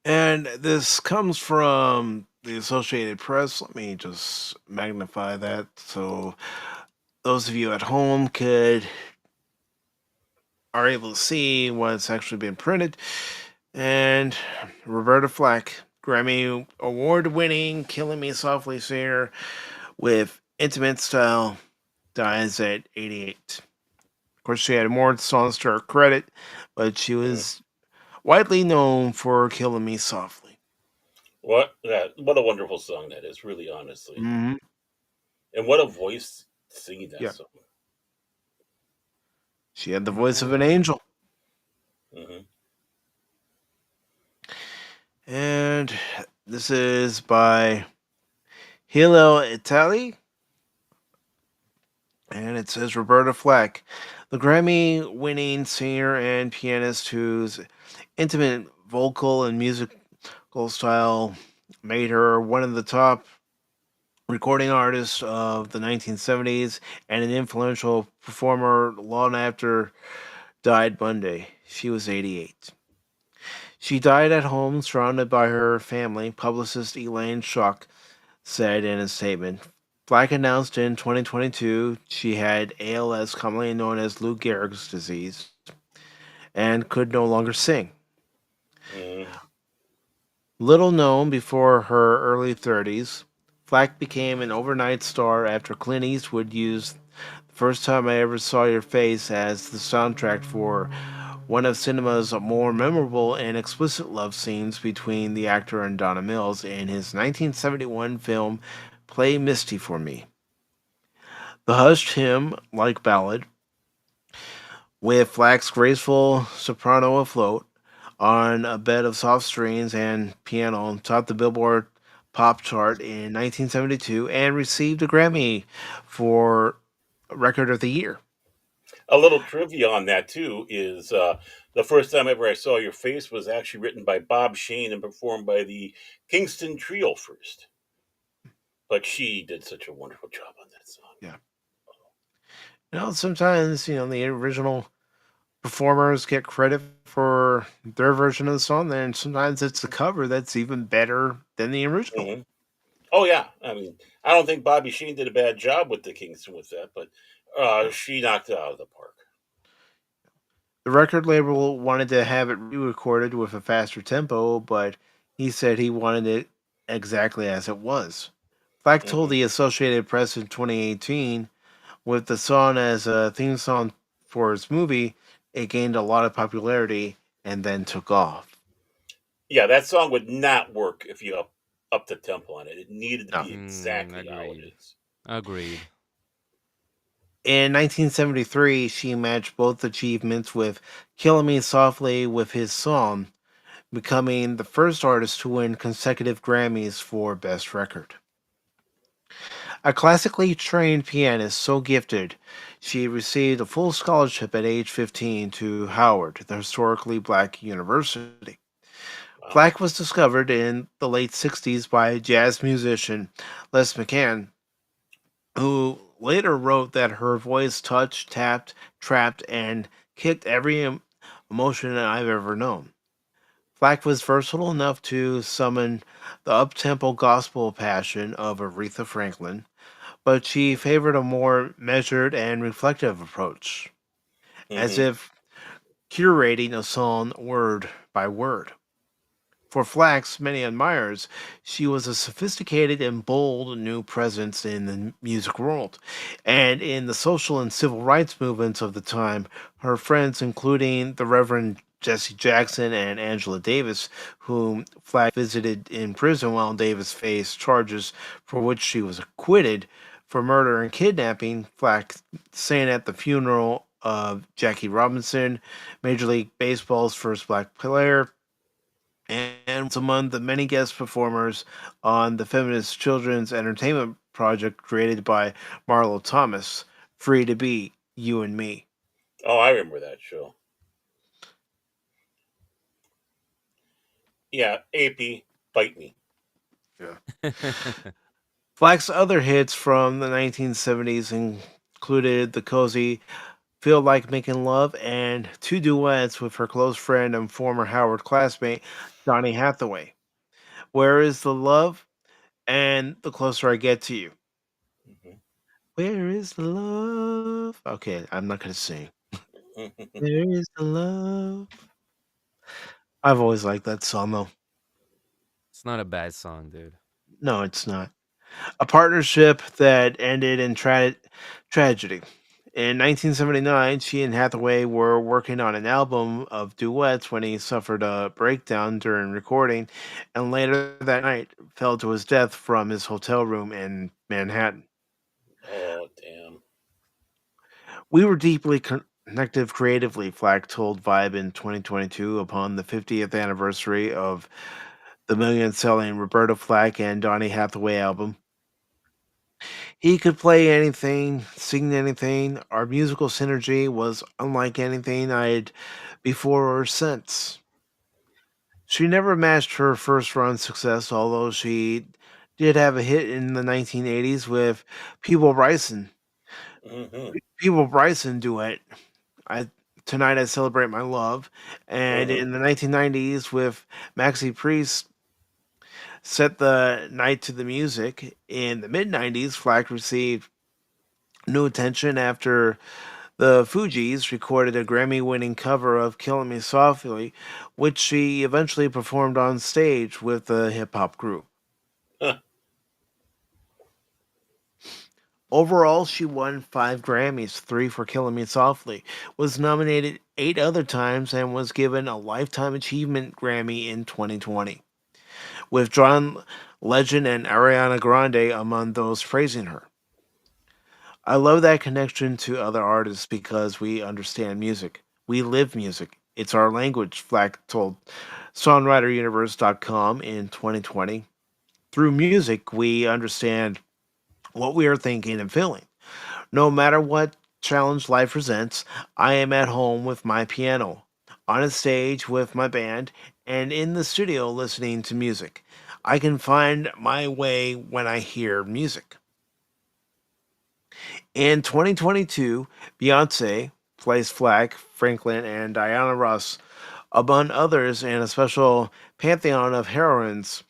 And this comes from the Associated Press. Let me just magnify that so those of you at home are able to see what's actually been printed. And Roberta Flack, Grammy award-winning "Killing Me Softly" singer with intimate style, dies at 88. Of course, she had more songs to her credit, but she was widely known for "Killing Me Softly." What a wonderful song that is, really, honestly. Mm-hmm. And what a voice singing that song. She had the voice of an angel. Mm-hmm. And this is by Hilo Itali. And it says Roberta Flack, the Grammy winning singer and pianist whose intimate vocal and musical style made her one of the top recording artists of the 1970s and an influential performer long after died Monday. She was 88. She died at home surrounded by her family, publicist Elaine Schuck said in a statement. Flack announced in 2022 she had ALS, commonly known as Lou Gehrig's disease, and could no longer sing. Little known before her early 30s, Flack became an overnight star after Clint Eastwood used "The First Time I Ever Saw Your Face" as the soundtrack for one of cinema's more memorable and explicit love scenes between the actor and Donna Mills in his 1971 film Play Misty for Me. The hushed hymn-like ballad, with Flack's graceful soprano afloat on a bed of soft strings and piano, topped the Billboard Pop chart in 1972 and received a Grammy for Record of the Year. A little trivia on that too is the first time ever I saw your face was actually written by Bob Shane and performed by the Kingston Trio first. But she did such a wonderful job on that song. Yeah. Sometimes, the original performers get credit for their version of the song, then sometimes it's the cover that's even better than the original. Mm-hmm. Oh yeah, I mean, I don't think Bobby Sheen did a bad job with the Kingston with that, but she knocked it out of the park. The record label wanted to have it re-recorded with a faster tempo, but he said he wanted it exactly as it was. Flack told the Associated Press in 2018, with the song as a theme song for his movie, it gained a lot of popularity and then took off. Yeah, that song would not work if you up the tempo on it. It needed to be exactly how it is. Agreed. In 1973, she matched both achievements with "Killing Me Softly" with his song, becoming the first artist to win consecutive Grammys for Best Record. A classically trained pianist so gifted, she received a full scholarship at age 15 to Howard, the historically black university. Flack was discovered in the late 60s by jazz musician Les McCann, who later wrote that her voice touched, tapped, trapped, and kicked every emotion I've ever known. Flack was versatile enough to summon the up-tempo gospel passion of Aretha Franklin, but she favored a more measured and reflective approach, as if curating a song word by word. For Flack's many admirers, she was a sophisticated and bold new presence in the music world. And in the social and civil rights movements of the time, her friends, including the Reverend Jesse Jackson and Angela Davis, whom Flack visited in prison while Davis faced charges for which she was acquitted for murder and kidnapping, Flack sang at the funeral of Jackie Robinson, Major League Baseball's first black player, and was among the many guest performers on the feminist children's entertainment project created by Marlo Thomas, Free to Be You and Me. Oh, I remember that show. Yeah, AP, bite me. Yeah. Flack's other hits from the 1970s included the cozy Feel Like Making Love and two duets with her close friend and former Howard classmate, Donny Hathaway. Where is the Love? And The Closer I Get to You. Mhm. Where is the love? Okay, I'm not gonna sing. Where is the love? I've always liked that song though. It's not a bad song, dude. No, it's not. A partnership that ended in tragedy. In 1979, she and Hathaway were working on an album of duets when he suffered a breakdown during recording, and later that night fell to his death from his hotel room in Manhattan. Oh, damn. We were deeply connected creatively, Flack told Vibe in 2022 upon the 50th anniversary of the million selling Roberta Flack and Donny Hathaway album. He could play anything, sing anything. Our musical synergy was unlike anything I'd before or since. She never matched her first run success, although she did have a hit in the 1980s with People Bryson. Hmm. People Bryson duet. I Tonight I Celebrate My Love, and Hmm. in the 1990s with Maxi Priest set the night to the music. In the mid 90s, Flack received new attention after the Fugees recorded a Grammy-winning cover of "Killing Me Softly," which she eventually performed on stage with the hip hop group. Overall, she won 5 Grammys, 3 for Killing Me Softly, was nominated 8 other times, and was given a Lifetime Achievement Grammy in 2020, with John Legend and Ariana Grande among those praising her. I love that connection to other artists because we understand music. We live music. It's our language, Flack told SongwriterUniverse.com in 2020. Through music, we understand what we are thinking and feeling. No matter what challenge life presents, I am at home with my piano, on a stage with my band, and in the studio listening to music. I can find my way when I hear music. In 2022, Beyonce placed Flack, Franklin, and Diana Ross, among others, in a special pantheon of heroines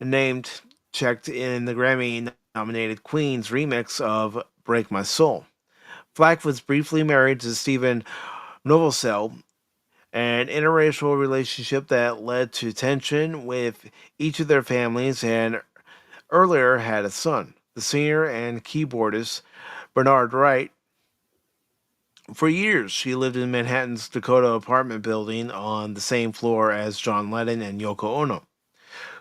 named checked in the Grammy nominated Queen's remix of Break My Soul. Flack was briefly married to Stephen Novosel, an interracial relationship that led to tension with each of their families, and earlier had a son. The singer and keyboardist Bernard Wright. For years, she lived in Manhattan's Dakota apartment building on the same floor as John Lennon and Yoko Ono,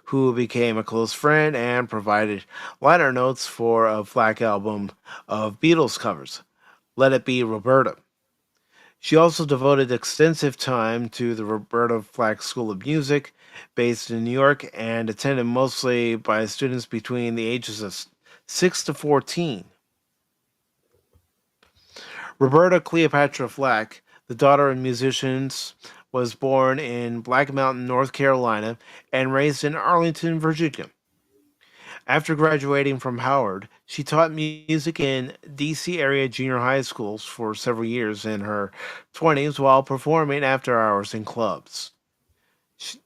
who became a close friend and provided liner notes for a Flack album of Beatles covers, Let It Be Roberta. She also devoted extensive time to the Roberta Flack School of Music, based in New York, and attended mostly by students between the ages of 6 to 14. Roberta Cleopatra Flack, the daughter of musicians, was born in Black Mountain, North Carolina, and raised in Arlington, Virginia. After graduating from Howard, she taught music in D.C. area junior high schools for several years in her 20s while performing after hours in clubs. She,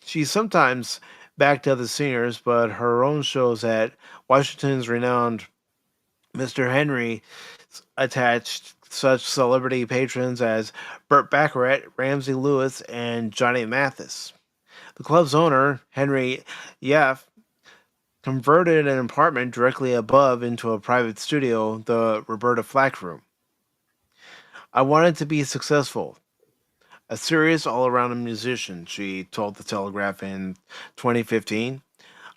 she sometimes backed other singers, but her own shows at Washington's renowned Mr. Henry attached such celebrity patrons as Burt Baccarat, Ramsey Lewis, and Johnny Mathis. The club's owner, Henry Yeff, converted an apartment directly above into a private studio, the Roberta Flack Room. I wanted to be successful, a serious all around musician, she told the Telegraph in 2015.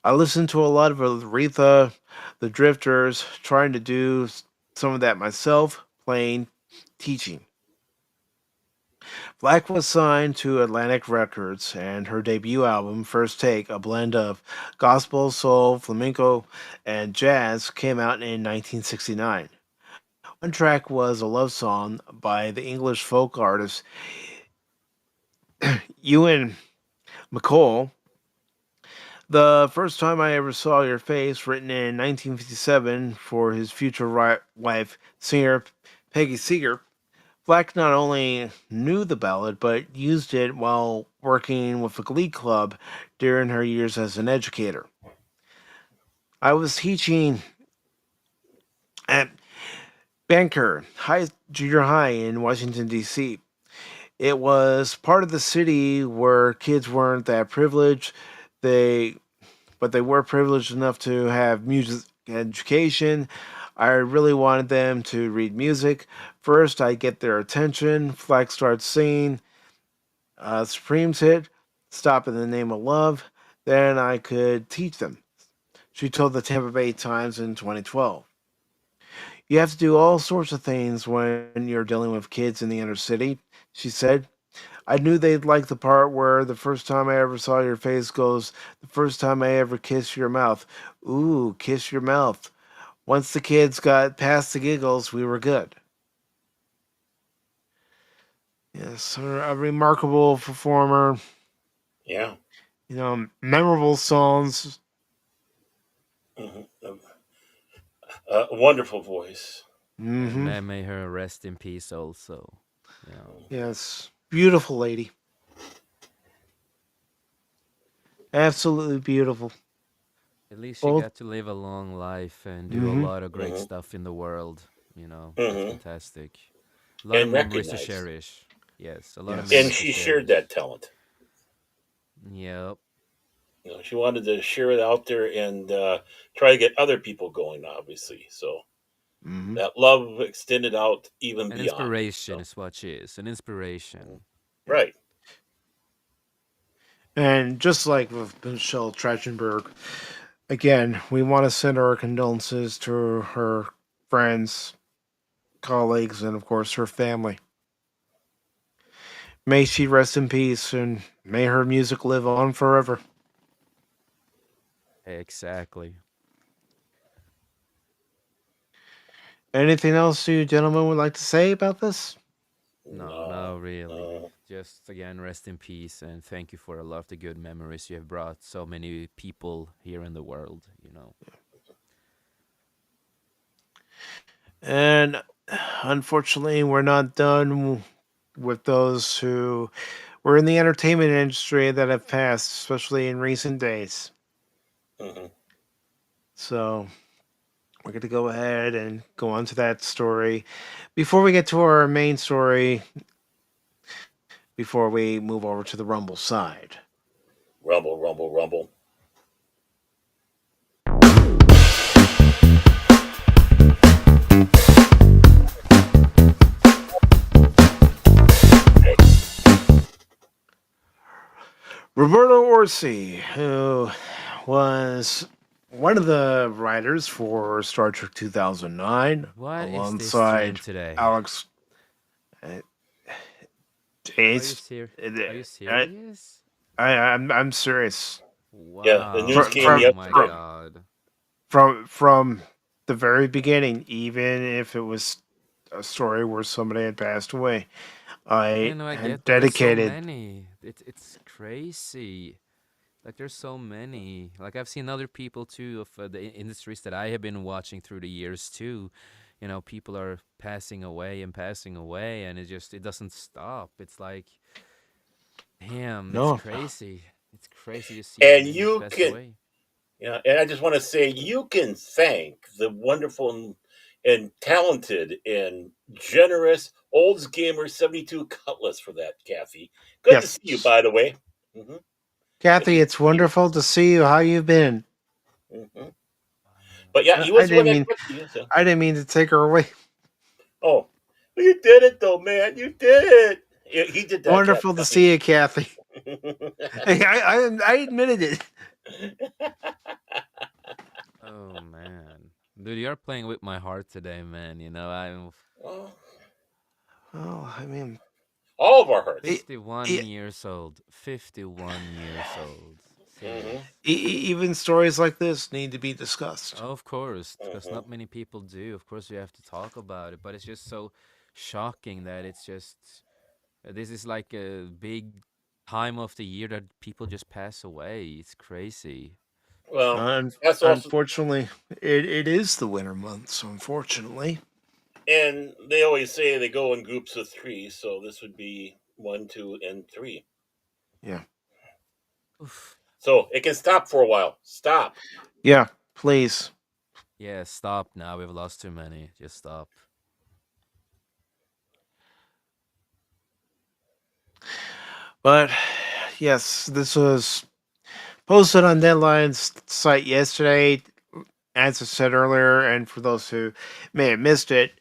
I listened to a lot of Aretha, the Drifters, trying to do some of that myself, playing, teaching. Black was signed to Atlantic Records, and her debut album, First Take, a blend of gospel, soul, flamenco, and jazz, came out in 1969. One track was a love song by the English folk artist Ewan McCall. The First Time I Ever Saw Your Face, written in 1957 for his future wife, singer Peggy Seeger. Flack not only knew the ballad, but used it while working with a glee club during her years as an educator. I was teaching at Banker Junior High in Washington, D.C. It was part of the city where kids weren't that privileged. But they were privileged enough to have music education. I really wanted them to read music. First, I get their attention. Flack starts singing Supreme's hit, Stop in the Name of Love. Then I could teach them. She told the Tampa Bay Times in 2012. You have to do all sorts of things when you're dealing with kids in the inner city, she said. I knew they'd like the part where the first time I ever saw your face goes, the first time I ever kissed your mouth. Ooh, kiss your mouth. Once the kids got past the giggles, we were good. Yes, a remarkable performer. Yeah. Memorable songs. Mm-hmm. Wonderful voice. Mm-hmm. And may her rest in peace also. Yes, beautiful lady. Absolutely beautiful. At least she got to live a long life and do a lot of great Mm-hmm. stuff in the world. That's Mm-hmm. fantastic. A lot of And memories to recognized. cherish. Yes, a lot of And memories to she shared cherish. that talent. Yep. She wanted to share it out there and try to get other people going, obviously. So that love extended out even An beyond. inspiration is what she is. An inspiration. Right. And just like with Michelle Trachtenberg, again, we want to send our condolences to her friends, colleagues, and of course her family. May she rest in peace and may her music live on forever. Exactly. Anything else you gentlemen would like to say about this? No, really. Just again, rest in peace and thank you for a lot of the good memories you have brought so many people here in the world. And unfortunately, we're not done with those who were in the entertainment industry that have passed, especially in recent days. Mm-hmm. So we're going to go ahead and go on to that story. Before we get to our main story, before we move over to the Rumble side. Rumble, rumble, rumble. Roberto Orsi, who was one of the writers for Star Trek 2009, What is this alongside trend today? Alex. Are you serious? I'm serious. Wow. Yeah, the news came Oh my yesterday. god. From the very beginning, even if it was a story where somebody had passed away, I I had get that. There's so dedicated. many. It's crazy. Like there's so many. Like I've seen other people too of the industries that I have been watching through the years too. People are passing away and passing away, and it doesn't stop. It's like, damn, it's No, crazy. It's crazy to see how And many have you passed can, away. and I just want to say, you can thank the wonderful and talented and generous Olds Gamer 72 Cutlass for that, Kathy. Good to Yes. see you, by the way. Mm-hmm. Kathy, it's wonderful to see you. How you been? Mm-hmm. But yeah, he was the one that cut you. So. I didn't mean to take her away. Oh, well, you did it though, man. You did it. He did that. Wonderful to see you, Kathy. I admitted it. Oh man, dude, you're playing with my heart today, man. You know, I'm. Oh, I mean, all of our hearts. 51 years old. 51 years old. Serious. Even stories like this need to be discussed. Of course, because not many people do. Of course, we have to talk about it, but it's just so shocking that it's just this is like a big time of the year that people just pass away. It's crazy. Well, that's also, unfortunately, it is the winter months. Unfortunately, and they always say they go in groups of 3, so this would be 1, 2, and 3. Yeah. Oof. So it can stop for a while. Stop. Yeah, please. Yeah, stop now. We've lost too many. Just stop. But yes, this was posted on Deadline's site yesterday. As I said earlier, and for those who may have missed it,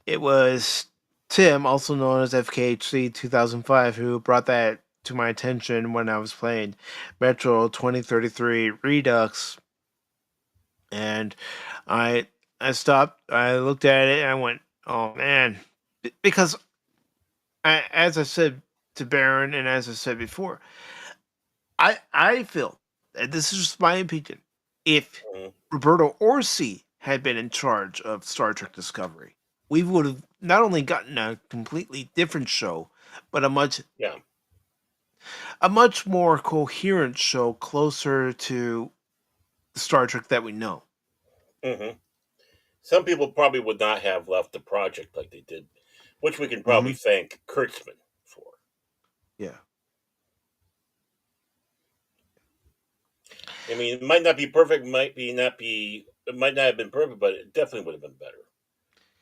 it was Tim, also known as FKHC 2005, who brought that to my attention when I was playing Metro 2033 Redux. And I stopped, I looked at it, and I went, oh man. Because, as I said to Baron, and as I said before, I feel, and this is just my opinion, if Roberta Orci had been in charge of Star Trek Discovery, we would have not only gotten a completely different show, but a much more coherent show closer to Star Trek that we know. Mm-hmm. Some people probably would not have left the project like they did, which we can probably thank Kurtzman for. Yeah. I mean, it might not be perfect, it might not have been perfect, but it definitely would have been better.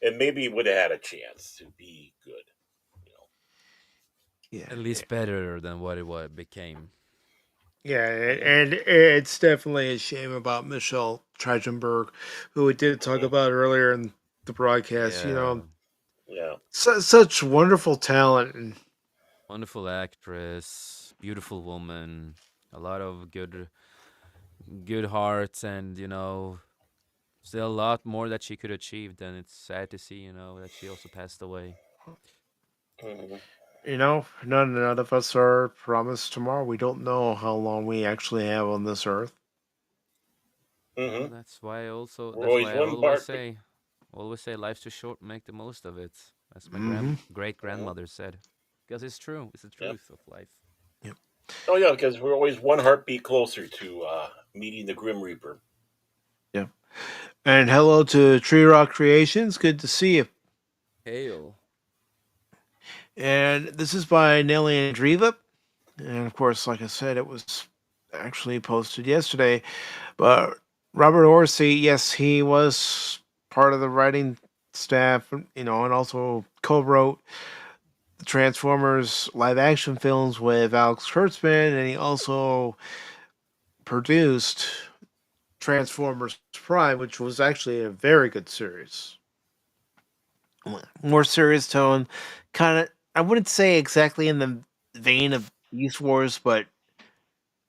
And maybe it would have had a chance to be good. Yeah. At least better than what it became. Yeah, and it's definitely a shame about Michelle Trachtenberg, who we did talk about earlier in the broadcast. Yeah. Such wonderful talent and wonderful actress, beautiful woman, a lot of good hearts, and still a lot more that she could achieve. And it's sad to see, that she also passed away. None of us are promised tomorrow. We don't know how long we actually have on this earth. Well, that's why I always say life's too short, make the most of it. As my great grandmother said, because it's true. It's the truth of life. Yep. Oh yeah, because we're always one heartbeat closer to meeting the Grim Reaper. Yeah. And hello to Tree Rock Creations. Good to see you. Hail. And this is by Nelly Andreeva. And of course, like I said, it was actually posted yesterday. But Robert Orci, yes, he was part of the writing staff, and also co-wrote the Transformers live action films with Alex Kurtzman, and he also produced Transformers Prime, which was actually a very good series. More serious tone, kind of, I wouldn't say exactly in the vein of Beast Wars, but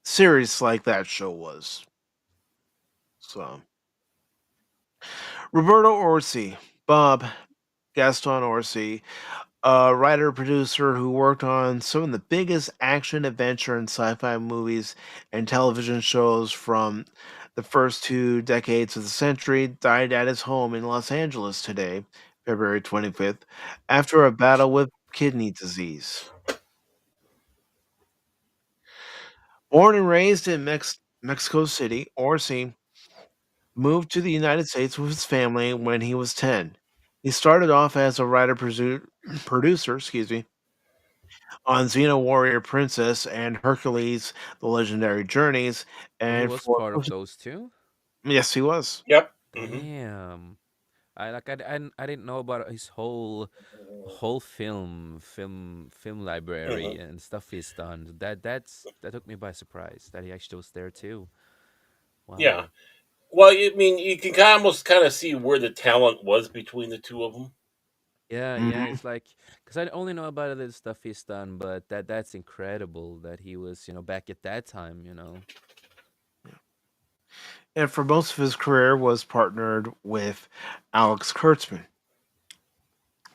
serious like that show was. So, Roberto Orci, Bob Gaston Orci, a writer producer who worked on some of the biggest action, adventure, and sci-fi movies and television shows from the first 2 decades of the century, died at his home in Los Angeles today, February 25th, after a battle with kidney disease. Born and raised in Mexico City, Orsi moved to the United States with his family when he was 10. He started off as a producer, on Xena Warrior Princess and Hercules: The Legendary Journeys, He and was part of those two? Yes, he was. Yep. Damn. I didn't know about his whole film library Mhm. and stuff he's done. That took me by surprise that he actually was there too. Yeah. Wow. Well, I mean, you can almost kind of see where the talent was between the two of them. Yeah, yeah, Hmm. it's like because I only know about the stuff he's done, but that's incredible that he was, back at that time, And for most of his career was partnered with Alex Kurtzman.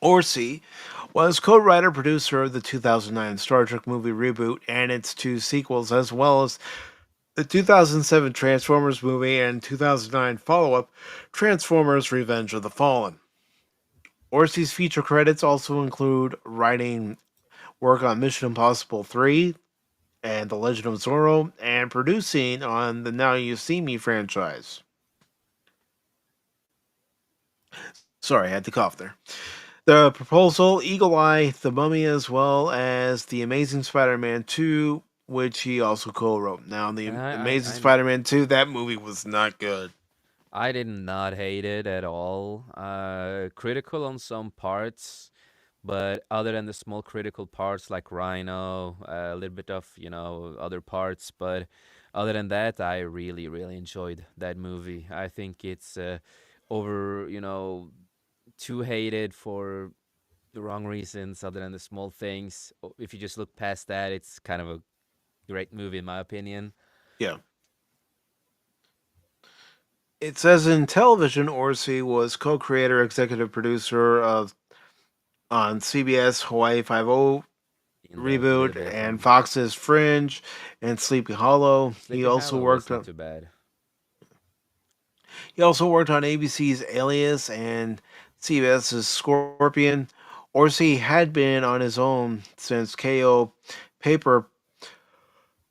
Orsi was co-writer producer of the 2009 Star Trek movie reboot and its two sequels, as well as the 2007 Transformers movie and 2009 follow-up Transformers: Revenge of the Fallen. Orsi's feature credits also include writing work on Mission Impossible 3 and The Legend of Zorro, and producing on the Now You See Me franchise. Sorry, I had to cough there. The Proposal, Eagle Eye, The Mummy, as well as The Amazing Spider Man 2, which he also co wrote. Now, and The I Amazing I Spider Man 2, that movie was not good. I did not hate it at all. Critical on some parts, but other than the small critical parts like Rhino, a little bit of, other parts, but other than that, I really, really enjoyed that movie. I think it's over, too hated for the wrong reasons other than the small things. If you just look past that, it's kind of a great movie in my opinion. Yeah. It says in television, Orsi was co creator, executive producer of on CBS Hawaii 5 In the little reboot bit and and Fox's Fringe and Sleepy Hollow. Sleepy Hollow was not too bad. He also worked on ABC's Alias and CBS's Scorpion. Orsi had been on his own since KO Paper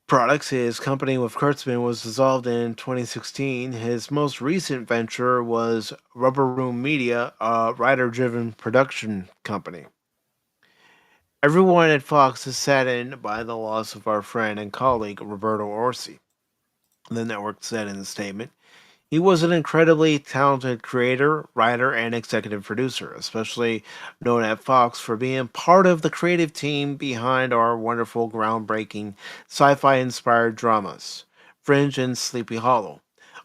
Products, his company with Kurtzman, was dissolved in 2016. His most recent venture was Rubber Room Media, a writer driven production company. Everyone at Fox is saddened by the loss of our friend and colleague Roberto Orsi, the network said in a statement. He was an incredibly talented creator, writer, and executive producer, especially known at Fox for being part of the creative team behind our wonderful, groundbreaking sci fi inspired dramas, Fringe and Sleepy Hollow.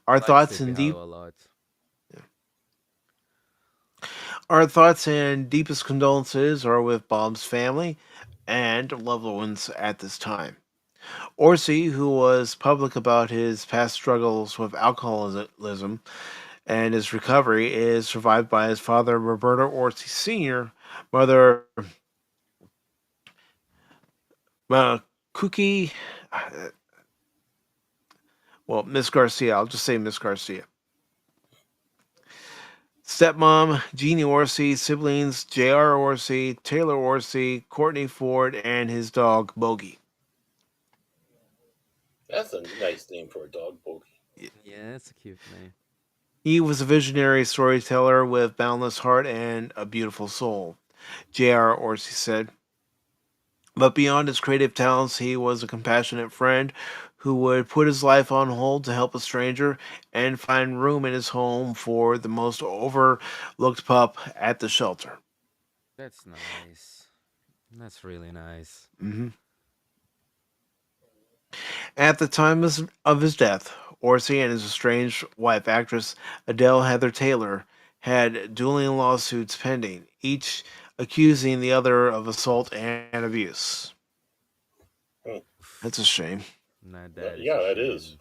Our I like thoughts Sleepy and deep Hollow a lot. our thoughts and deepest condolences are with Bob's family and loved ones at this time. Orsi, who was public about his past struggles with alcoholism, and his recovery is survived by his father, Roberto Orsi Sr., mother, Cookie, well, Miss Garcia. I'll just say Miss Garcia. Stepmom, Jeannie Orsi, siblings, J.R. Orsi, Taylor Orsi, Courtney Ford, and his dog, Bogey. That's a nice name for a dog, Pokey. Yeah, it's a cute name. He was a visionary storyteller with boundless heart and a beautiful soul, J.R. Orsi said. But beyond his creative talents, he was a compassionate friend who would put his life on hold to help a stranger and find room in his home for the most overlooked pup at the shelter. That's nice. That's really nice. Hmm. At the time of his death, Orsi and his estranged wife, actress Adele Heather Taylor, had dueling lawsuits pending, each accusing the other of assault and abuse. Hmm. That's a shame. That is Yeah, a that is. shame.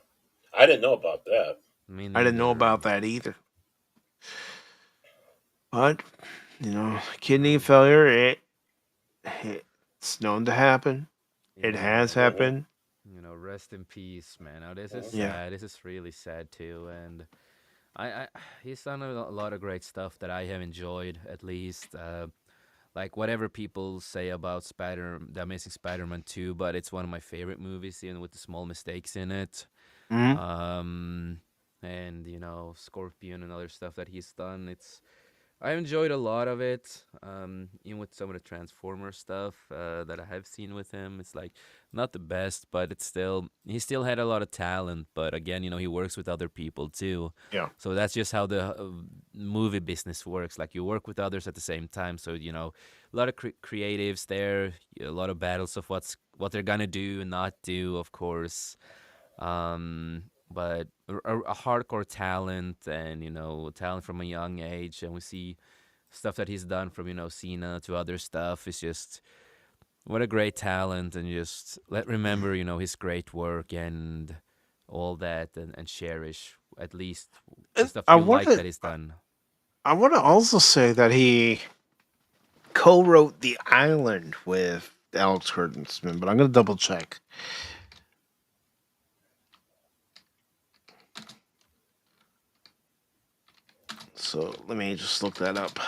I didn't know about that. Me I didn't know neither. about that either. But, kidney failure, it's known to happen. It has Yeah. Hmm. happened. Rest in peace, man. Now this is Yeah. sad. This is really sad too. And I he's done a lot of great stuff that I have enjoyed. At least, like whatever people say about the Amazing Spider-Man 2, but it's one of my favorite movies, even with the small mistakes in it. Hmm. Um, and Scorpion and other stuff that he's done. It's I enjoyed a lot of it. Even with some of the Transformer stuff that I have seen with him, it's like not the best, but it's still he still had a lot of talent. But again, he works with other people too, Yeah. so that's just how the movie business works. Like you work with others at the same time, so a lot of creatives there, a lot of battles of what they're gonna do and not do, of course. But a hardcore talent and talent from a young age, and we see stuff that he's done from Cena to other stuff. It's just what a great talent, and just let remember his great work and all that, and cherish at least the And stuff I you want like to that he's done. I want to also say that he co-wrote The Island with Alex Kurtzman, but I'm going to double check. So let me just look that up.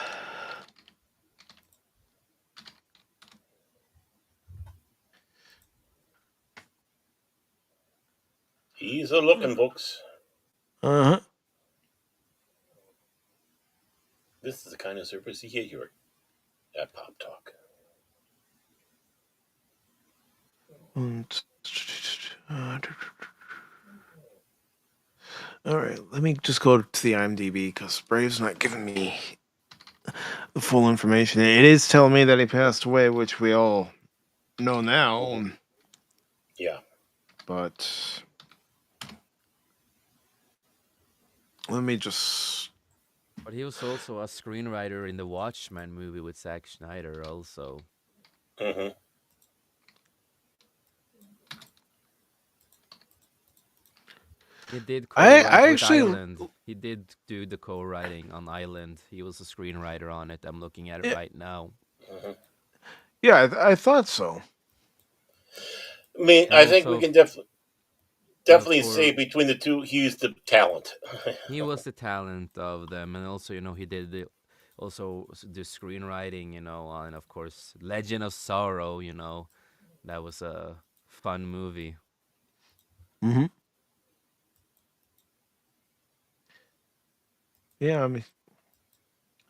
He's a looking, folks. Uh huh. This is the kind of service you get here at Pop Talk. All right, let me just go to the IMDb because Brave's not giving me the full information. It is telling me that he passed away, which we all know now. Mm-hmm. Yeah. But let me just. But he was also a screenwriter in the Watchmen movie with Zack Snyder also. Mm-hmm. He did I co-write with actually. Island. He did do the co-writing on Island. He was a screenwriter on it. I'm looking at it Yeah, right now. Mm-hmm. yeah, I thought so. I mean, And I think we also, can definitely say for between the two, he's the talent. he was the talent of them, and also he did the screenwriting, and of course Legend of Sorrow. That was a fun movie. Mm-hmm. Yeah, I mean,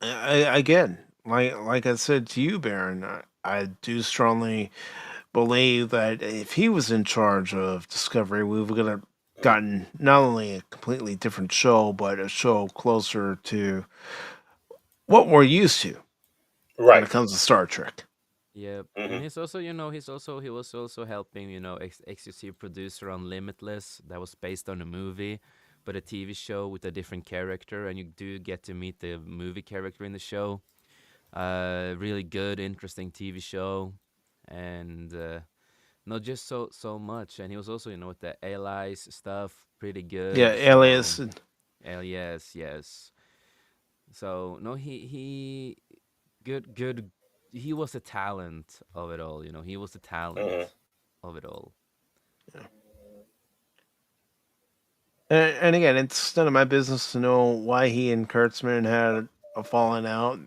again, like I said to you, Baron, I do strongly believe that if he was in charge of Discovery, we would have gotten not only a completely different show, but a show closer to what we're used to when it Right. comes to Star Trek. Yep, and Mm-hmm. he was also helping, executive producer on Limitless. That was based on a movie, but a TV show with a different character, and you do get to meet the movie character in the show. Really good, interesting TV show, and not just so much. And he was also, with the allies stuff, pretty Yeah, good. So, Alias. yes, yes. So no, he good. He was the talent of it all. He was the Mm-hmm. talent of it all. And again, it's none of my business to know why he and Kurtzman had a falling out,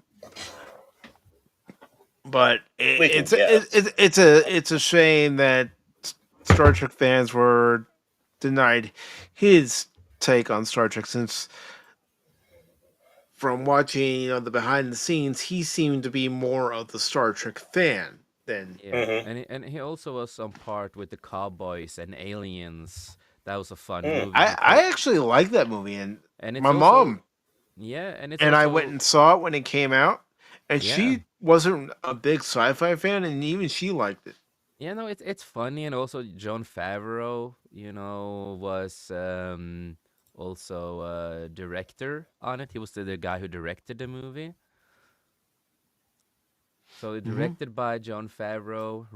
but We can guess. it's a shame that Star Trek fans were denied his take on Star Trek since from watching the behind the scenes he seemed to be more of the Star Trek fan than Yeah, Mm-hmm. and he also was on part with the Cowboys and Aliens. That was a fun Mm. movie. He I played, actually like that movie, and and it's my also mom yeah, and it's and I went also and saw it when it came out, and yeah. she wasn't a big sci-fi fan, and even she liked it. Yeah, no, it's funny, and also John Favreau, was also a director on it. He was the guy who directed the movie. So Mm-hmm. directed by John Favreau.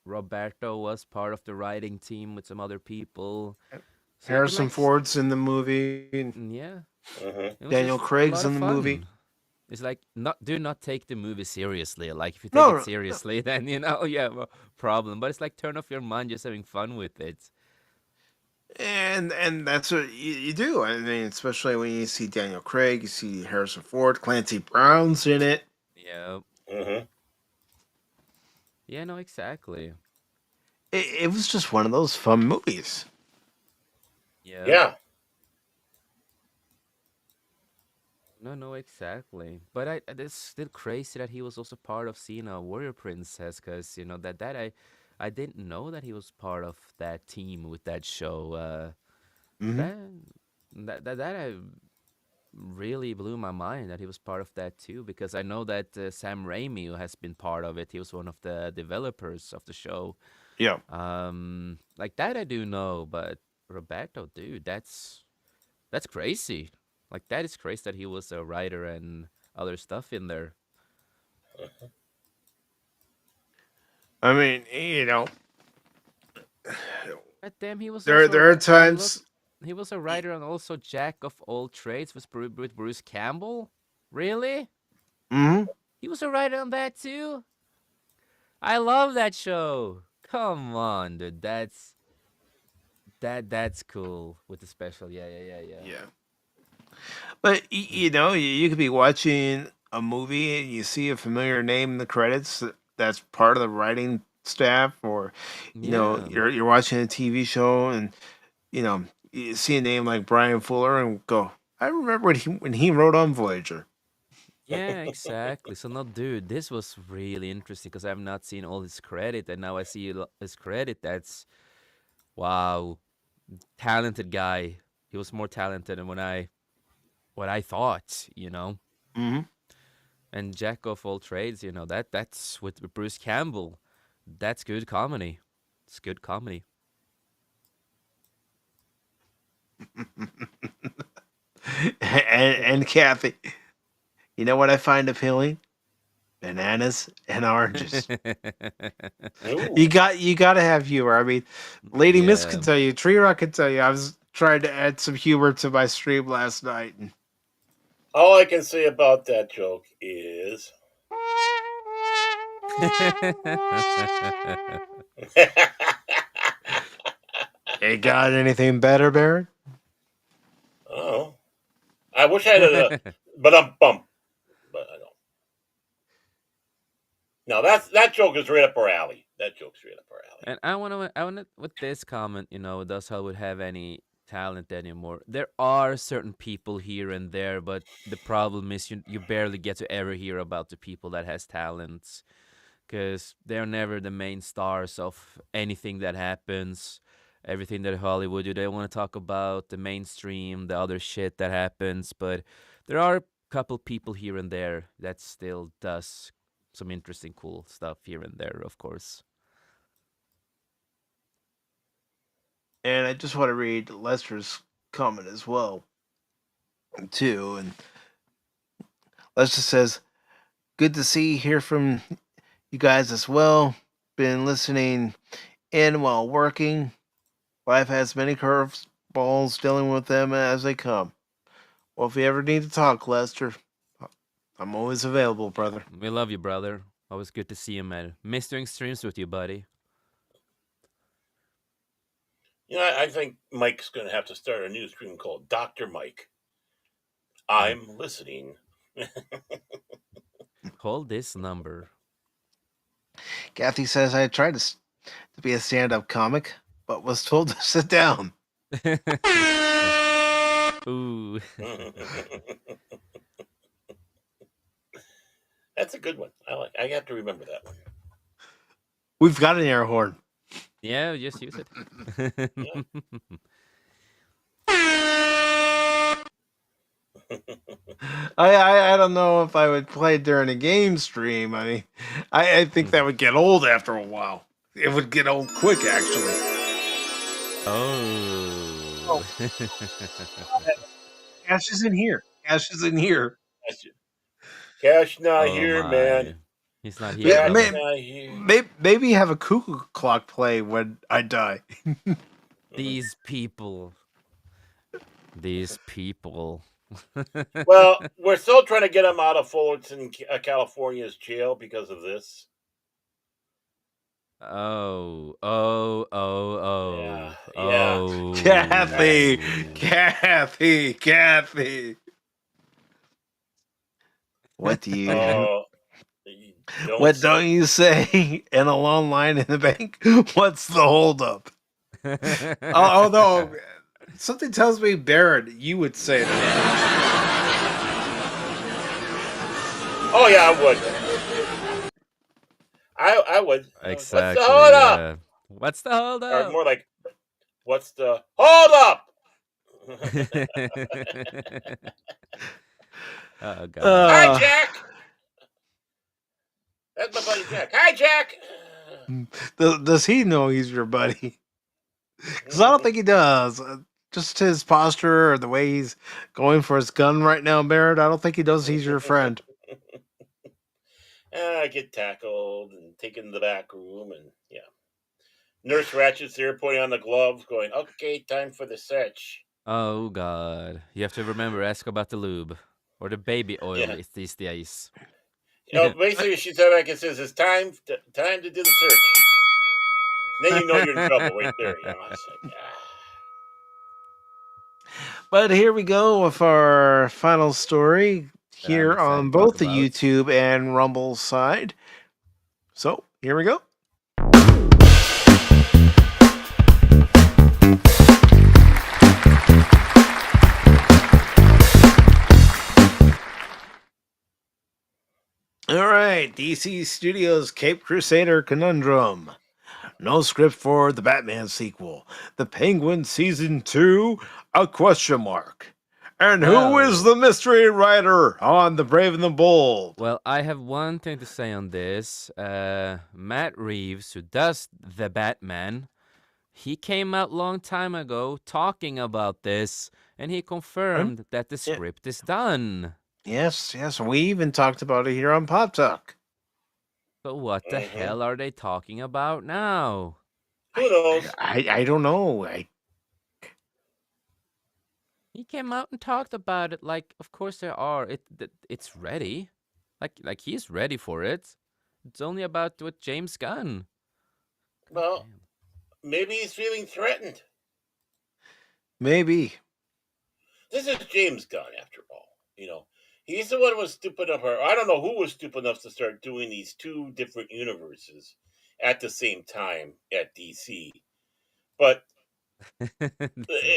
Roberto was part of the writing team with some other people. So you can Harrison like, Ford's in the movie, and yeah, Mm-hmm. it was Daniel just a Craig's lot of in the movie. fun. It's like do not take the movie seriously. Like if you take No, it no, seriously, then you have a problem. But it's like turn off your mind, just having fun with it. and that's what you do. I mean, especially when you see Daniel Craig, you see Harrison Ford, Clancy Brown's in it. Yeah, Mm-hmm. yeah, no, exactly. It was just one of those fun movies. Yeah. Yeah. No, exactly. But it's still crazy that he was also part of Xena Warrior Princess, because I didn't know that he was part of that team with that show. Mm-hmm. That that I really blew my mind that he was part of that too, because I know that Sam Raimi, who has been part of it, he was one of the developers of the show. Yeah. Like that I do know, but Roberto, dude, that's crazy. Like that is crazy that he was a writer and other stuff in there. I mean, But damn, he was there also there are I look, times. he was a writer and also jack of all trades with Bruce Campbell. Really? Mm-hmm. He was a writer on that too. I love that show. Come on, dude. That's cool with the special. Yeah. Yeah. But you could be watching a movie and you see a familiar name in the credits that's part of the writing staff, or Yeah. you're watching a TV show and you see a name like Brian Fuller and go, I remember when he wrote on Voyager. Yeah, exactly. So, no, dude, this was really interesting because I've not seen all his credit, and now I see his credit. That's wow, talented guy. He was more talented than what I thought, Mm-hmm. And jack of all trades, that's with Bruce Campbell. That's good comedy. It's good comedy. and Kathy, you know what I find appealing? Bananas and oranges. You got to have humor. I mean, Lady Miss Yeah. can tell you, Tree Rock can tell you. I was trying to add some humor to my stream last night. And All I can say about that joke is. hey, got anything better, Baron? Oh, I wish I had but I'm bummed. But I don't. No, that joke is right up our alley. That joke's right up our alley. And I wanna with this comment, does Hollywood have any talent anymore? There are certain people here and there, but the problem is you barely get to ever hear about the people that has talents, because they're never the main stars of anything that happens. Everything that Hollywood do, they want to talk about the mainstream, the other shit that happens, but there are a couple people here and there that still does some interesting, cool stuff here and there, of course. And I just want to read Lester's comment as well, too. And Lester says, "Good to hear from you guys as well. Been listening in while working. Life has many curveballs, dealing with them as they come. Well, if you ever need to talk, Lester, I'm always available, brother." We love you, brother. Always good to see you, man. Miss doing streams with you, buddy. I think Mike's going to have to start a new stream called Dr. Mike. I'm listening. Call this number. Kathy says, I tried to be a stand-up comic, but was told to sit down. Ooh. That's a good one. I have to remember that one. We've got an air horn. Yeah, just use it. I don't know if I would play during a game stream. I mean, I think that would get old after a while. It would get old quick, actually. Oh. Cash is in here. Cash is in here. Cash not here, man. He's not here. Cash not here. Maybe have a cuckoo clock play when I die. These people. These people. Well, we're still trying to get him out of Fullerton, California's jail because of this. Oh. Yeah. Oh. Kathy. What do you? Don't you say in a long line in the bank? What's the holdup? Although something tells me, Barrett, you would say that. Oh yeah, I would. I would. What's the hold Exactly. up? Yeah. What's the hold Or up? more like, what's the hold up? Oh God. Hi, Uh, Jack. That's my buddy Jack. Hi, Jack. does he know he's your buddy? Because I don't think he does. Just his posture or the way he's going for his gun right now, Barrett, I don't think he does he's your friend. I get tackled and taken to the back room, and yeah. Nurse Ratchet's there putting on the gloves, going, okay, time for the search. Oh God. You have to remember, ask about the lube or the baby oil Yeah. is these days. Basically, she said back and says, it's time to do the search. Then you know you're in trouble right there. It's like, But here we go with our final story That I'm here excited on to talk both the about. YouTube and Rumble side. So here we go. All right, DC Studios Cape Crusader Conundrum. No script for the Batman sequel. The Penguin Season 2? A question mark. And who is Well, the mystery writer on The Brave and the Bold? well, I have one thing to say on this. Matt Reeves, who does the Batman, he came out long time ago talking about this, and he confirmed that the Yeah. script is done. Yes, we even talked about it here on Pop Talk. So what the hell are they talking about now? who knows? I don't know. He came out and talked about it like, of course there are. It's ready, like he's ready for it. It's only about with James Gunn. Well, maybe he's feeling threatened. Maybe. This is James Gunn, after all. He's the one who was stupid enough, or I don't know who was stupid enough to start doing these two different universes at the same time at DC. But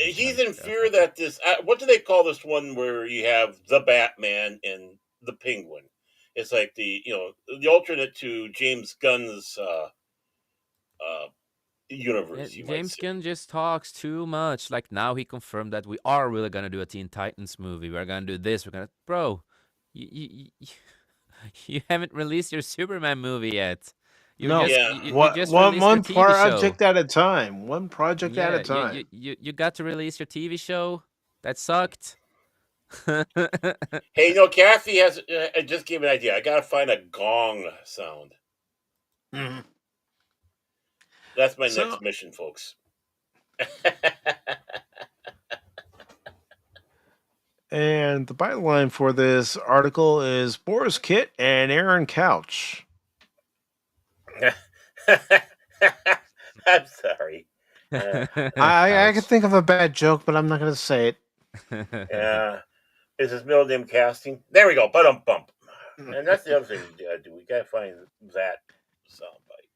he's in fear that this. What do they call this one where you have the Batman and the Penguin? It's like the alternate to James Gunn's uh, universe, you might James say. Gunn just talks too much. Like now he confirmed that we are really gonna do a Teen Titans movie. We're gonna do this. We're gonna, bro. You you haven't released your Superman movie yet. No. You just released your One TV show. project at a time. One project at a Yeah, time. you got to release your TV show. That sucked. Hey, Kathy has I just gave an idea. I gotta find a gong sound. Mhm. That's my So- next mission, folks. And the byline for this article is Boris Kit and Aaron Couch. I'm sorry. I can think of a bad joke, but I'm not going to say it. Yeah. Is his middle name Casting? There we go. Bump. And that's the other thing we gotta do. We gotta find that soundbite.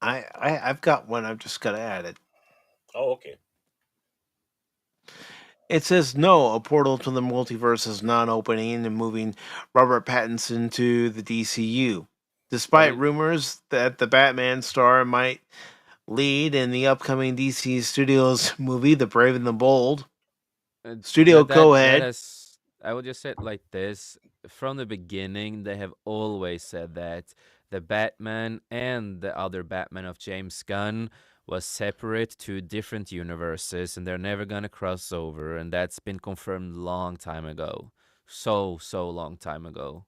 I've got one. I've just got to add it. Oh, okay. It says no, a portal to the multiverse is not opening and moving Robert Pattinson to the DCU. Despite rumors that the Batman star might lead in the upcoming DC Studios movie, The Brave and the Bold, studio co-head. I would just say it like this. From the beginning, they have always said that the Batman and the other Batman of James Gunn was separate to different universes, and they're never gonna cross over, and that's been confirmed long time ago. So long time ago.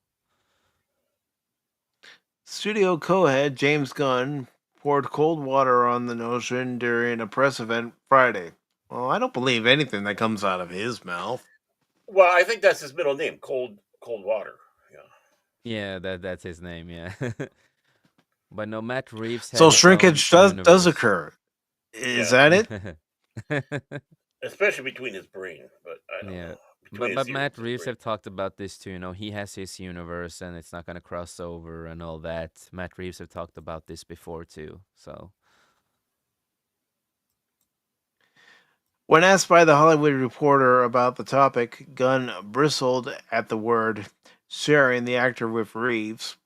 Studio co-head James Gunn poured cold water on the notion during a press event Friday. Well, I don't believe anything that comes out of his mouth. Well, I think that's his middle name, Cold Water. Yeah, that's his name. Yeah. But no, Matt Reeves has So his own shrinkage does universe. occur. Is that it? Especially between his brain, but I don't know. But Matt Reeves have talked about this too. He has his universe and it's not gonna cross over and all that. Matt Reeves have talked about this before too. So when asked by the Hollywood Reporter about the topic, Gunn bristled at the word sharing the actor with Reeves.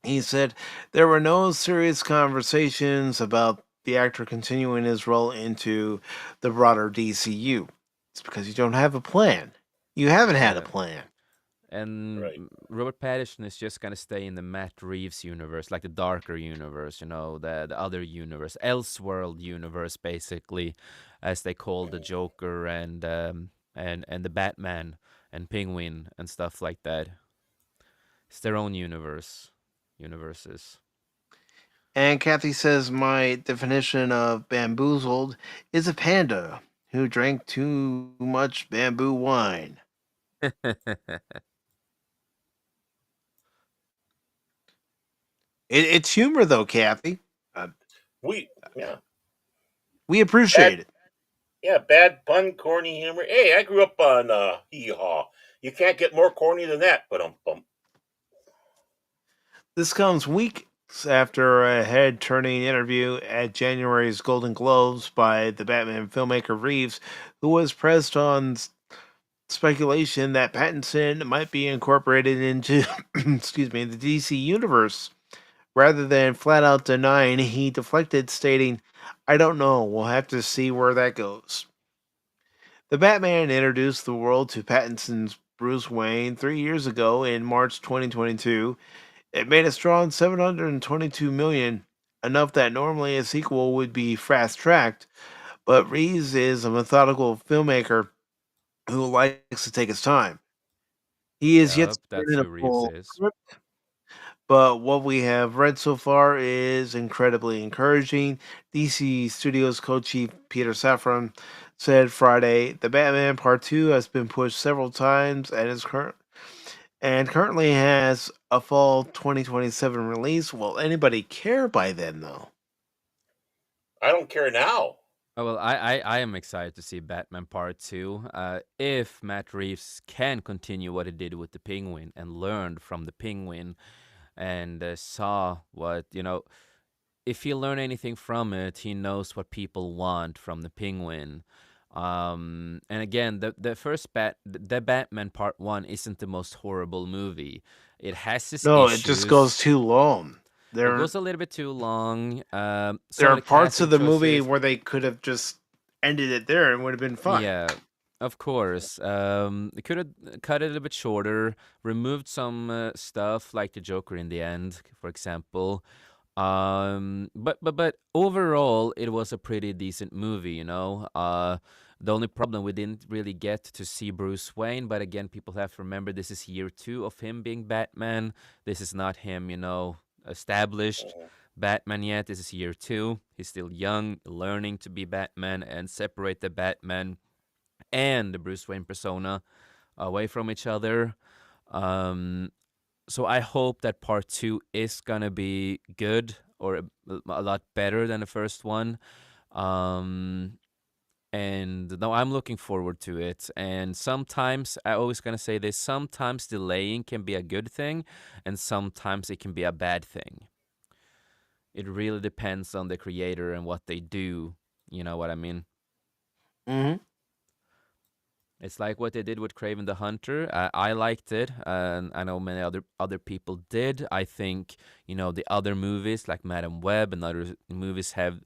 He said there were no serious conversations about the actor continuing his role into the broader DCU. It's because you don't have a plan. You haven't had a Yeah. plan. And Right. Robert Pattinson is just gonna stay in the Matt Reeves universe, like the darker universe, the other universe, Elseworld universe, basically, as they call the Joker and the Batman and Penguin and stuff like that. It's their own universes. And Kathy says my definition of bamboozled is a panda who drank too much bamboo wine. It's humor, though, Kathy. Uh, We yeah. we appreciate Bad it. yeah, bad pun, corny humor. Hey, I grew up on Hee Haw. You can't get more corny than that, but bum. This comes weeks after a head turning interview at January's Golden Globes by the Batman filmmaker Reeves, who was pressed on speculation that Pattinson might be incorporated into excuse me, the DC universe. Rather than flat out denying, he deflected, stating, I don't know, we'll have to see where that goes. The Batman introduced the world to Pattinson's Bruce Wayne 3 years ago in March 2022. It made a strong 722 million, enough that normally a sequel would be fast tracked, but Reeves is a methodical filmmaker who likes to take his time. He is yet to Yup, turn that's in a who Reeves full is. script, but what we have read so far is incredibly encouraging. DC Studios co-chief Peter Safran said Friday, "The Batman Part 2 has been pushed several times and currently has a fall 2027 release. Will anybody care by then, though?" I don't care now. Oh, well, I am excited to see Batman Part 2. If Matt Reeves can continue what he did with the Penguin and learned from the Penguin and saw what, if he learned anything from it, he knows what people want from the Penguin. And again, the first the Batman Part 1 isn't the most horrible movie. It has its No, it just goes issues. too long. It There, goes a little bit too long. there Some of are the parts casting of the movie choices. where they could have just ended it there and would have been fine. Yeah, of course. They could have cut it a little bit shorter, removed some stuff like the Joker in the end, for example. But overall, it was a pretty decent movie. The only problem, we didn't really get to see Bruce Wayne, but again, people have to remember this is year 2 of him being Batman. This is not him, established Batman yet. This is year 2. He's still young, learning to be Batman and separate the Batman and the Bruce Wayne persona away from each other. Um, so I hope that part 2 is gonna be good or a lot better than the first one. Um, and no, I'm looking forward to it. And sometimes, I always gonna say this, sometimes delaying can be a good thing, and sometimes it can be a bad thing. It really depends on the creator and what they do. You know what I mean? Hmm. It's like what they did with Craven the Hunter. I liked it, and I know many other people did. I think the other movies like Madam Web and other movies have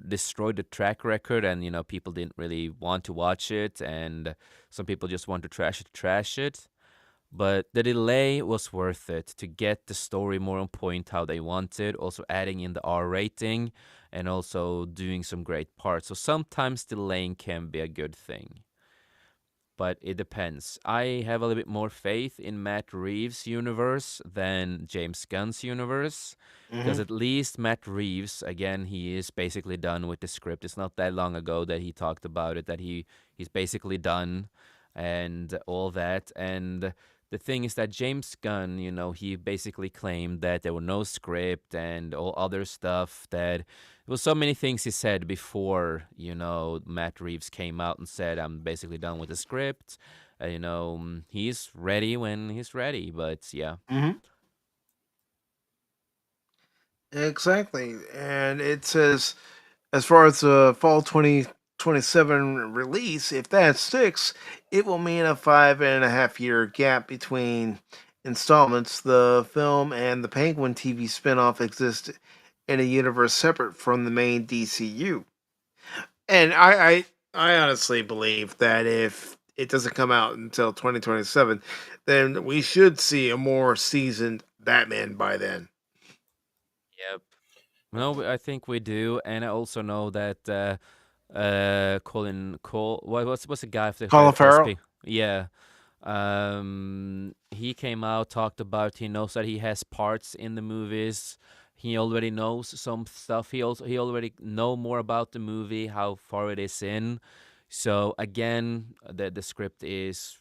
destroyed the track record, and people didn't really want to watch it, and some people just want to trash it. But the delay was worth it to get the story more on point how they wanted, also adding in the R rating, and also doing some great parts. So sometimes delaying can be a good thing, but it depends. I have a little bit more faith in Matt Reeves' universe than James Gunn's universe, because Hmm. at least Matt Reeves, again, he is basically done with the script. It's not that long ago that he talked about it, that he's basically done and all that. And the thing is that James Gunn, he basically claimed that there were no script and all other stuff, that there was so many things he said before, Matt Reeves came out and said, I'm basically done with the script. He's ready when he's ready, but yeah. Hmm. Exactly. And it says, as far as the fall 2027 release, if that sticks, it will mean a 5.5 year gap between installments, the film and the Penguin TV spinoff exist in a universe separate from the main DCU. And I honestly believe that if it doesn't come out until 2027, then we should see a more seasoned Batman by then. Yep. No, I think we do, and I also know that Colin Cole, what's the guy that Colin played Farrell? Frisbee? Yeah. He came out, talked about he knows that he has parts in the movies. He already knows some stuff. He already know more about the movie, how far it is in. So again, the script is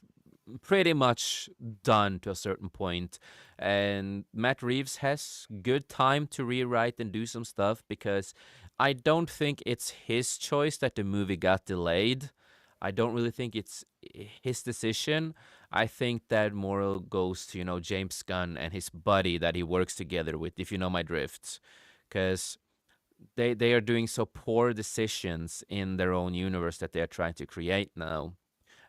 pretty much done to a certain point. And Matt Reeves has good time to rewrite and do some stuff because I don't think it's his choice that the movie got delayed. I don't really think it's his decision. I think that moral goes to, James Gunn and his buddy that he works together with, if you know my drifts. Because they are doing so poor decisions in their own universe that they are trying to create now.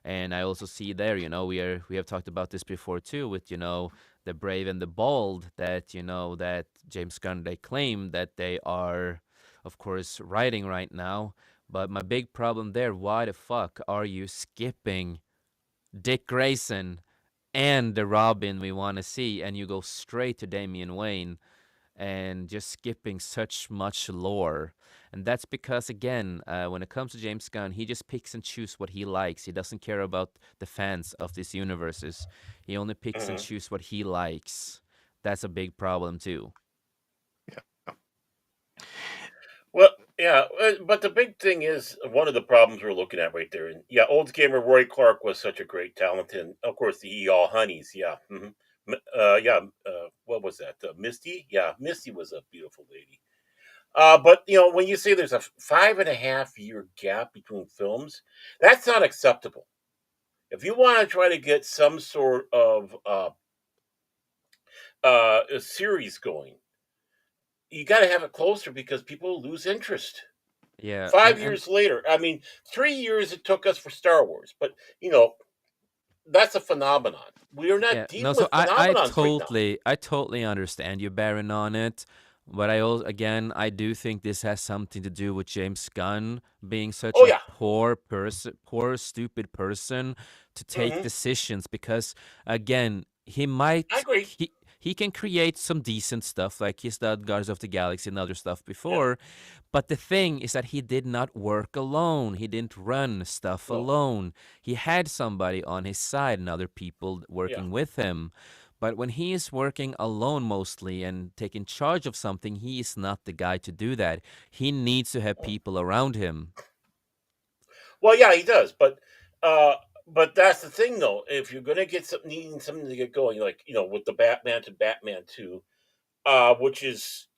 And I also see there, we have talked about this before too, with the Brave and the Bold, that that James Gunn, they claim that they are, of course, writing right now. But my big problem there, why the fuck are you skipping Dick Grayson and the Robin we want to see, and you go straight to Damian Wayne? And just skipping such much lore. And that's because, again, when it comes to James Gunn, he just picks and chooses what he likes. He doesn't care about the fans of these universes. He only picks and chooses what he likes. That's a big problem, too. Well, yeah, but the big thing is one of the problems we're looking at right there. And yeah, old gamer Roy Clark was such a great talent, and of course the All Honeys. Yeah, yeah. What was that? Misty. Yeah, Misty was a beautiful lady. But when you say there's a 5.5 year gap between films, that's not acceptable. If you want to try to get some sort of a series going, you got to have it closer because people lose interest. Yeah, 5 years later, I mean, 3 years it took us for Star Wars, but that's a phenomenon. We are not yeah. No, dealing so with phenomenons right now. I totally understand you, Baron, on it. But I also, again, I do think this has something to do with James Gunn being such Oh a yeah. poor person, poor, stupid person to take Hmm. decisions. Because again, I agree. he can create some decent stuff, like he's done Guardians of the Galaxy and other stuff Yeah. before. But the thing is that he did not work alone. He didn't run stuff No. alone. He had somebody on his side and other people Yeah. working with him. But when he is working alone mostly and taking charge of something, he is not the guy to do that. He needs to have people around him. Well, yeah, he does, uh, but that's the thing, though. If you're gonna get needing something to get going, like with the Batman to Batman 2, which is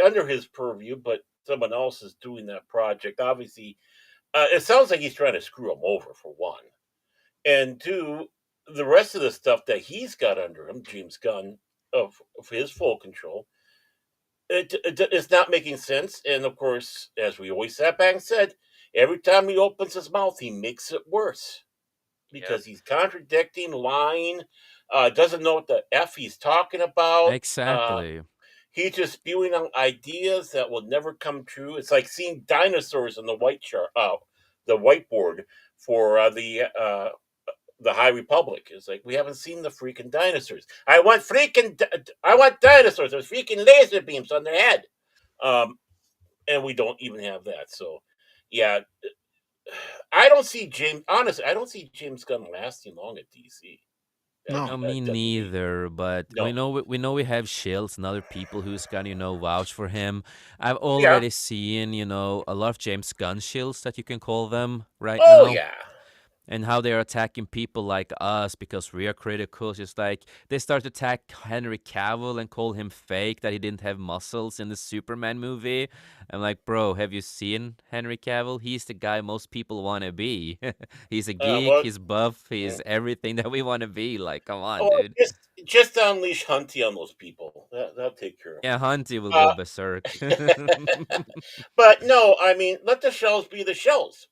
under his purview, but someone else is doing that project. Obviously, it sounds like he's trying to screw him over for one, and two, the rest of the stuff that he's got under him, James Gunn, of his full control, it's not making sense. And of course, as we always sat back and said, every time he opens his mouth, he makes it worse Yep. because he's contradicting, lying, doesn't know what the f he's talking about. Exactly. He's just spewing out ideas that will never come true. It's like seeing dinosaurs on the the whiteboard for the High Republic. It's like we haven't seen the freaking dinosaurs. I want dinosaurs. There's freaking laser beams on their head, um, and we don't even have that. So, yeah, I don't see James. Honestly, I don't see James Gunn lasting long at DC. No. Me WWE. neither, but No. we know we have Shields and other people who's gonna vouch for him. I've Yeah. already seen a lot of James Gunn Shields that you can call them right Oh now, yeah. and how they're attacking people like us because we are critical. It's just like they start to attack Henry Cavill and call him fake that he didn't have muscles in the Superman movie. I'm like, bro, have you seen Henry Cavill? He's the guy most people want to be. He's a geek. Well. He's buff. mm, He's everything that we want to be. Like, come on, Oh, dude. just unleash Hunty on those people. That'll take care of Yeah, Hunty will go them. berserk. But no, I mean, let the shells be the shells.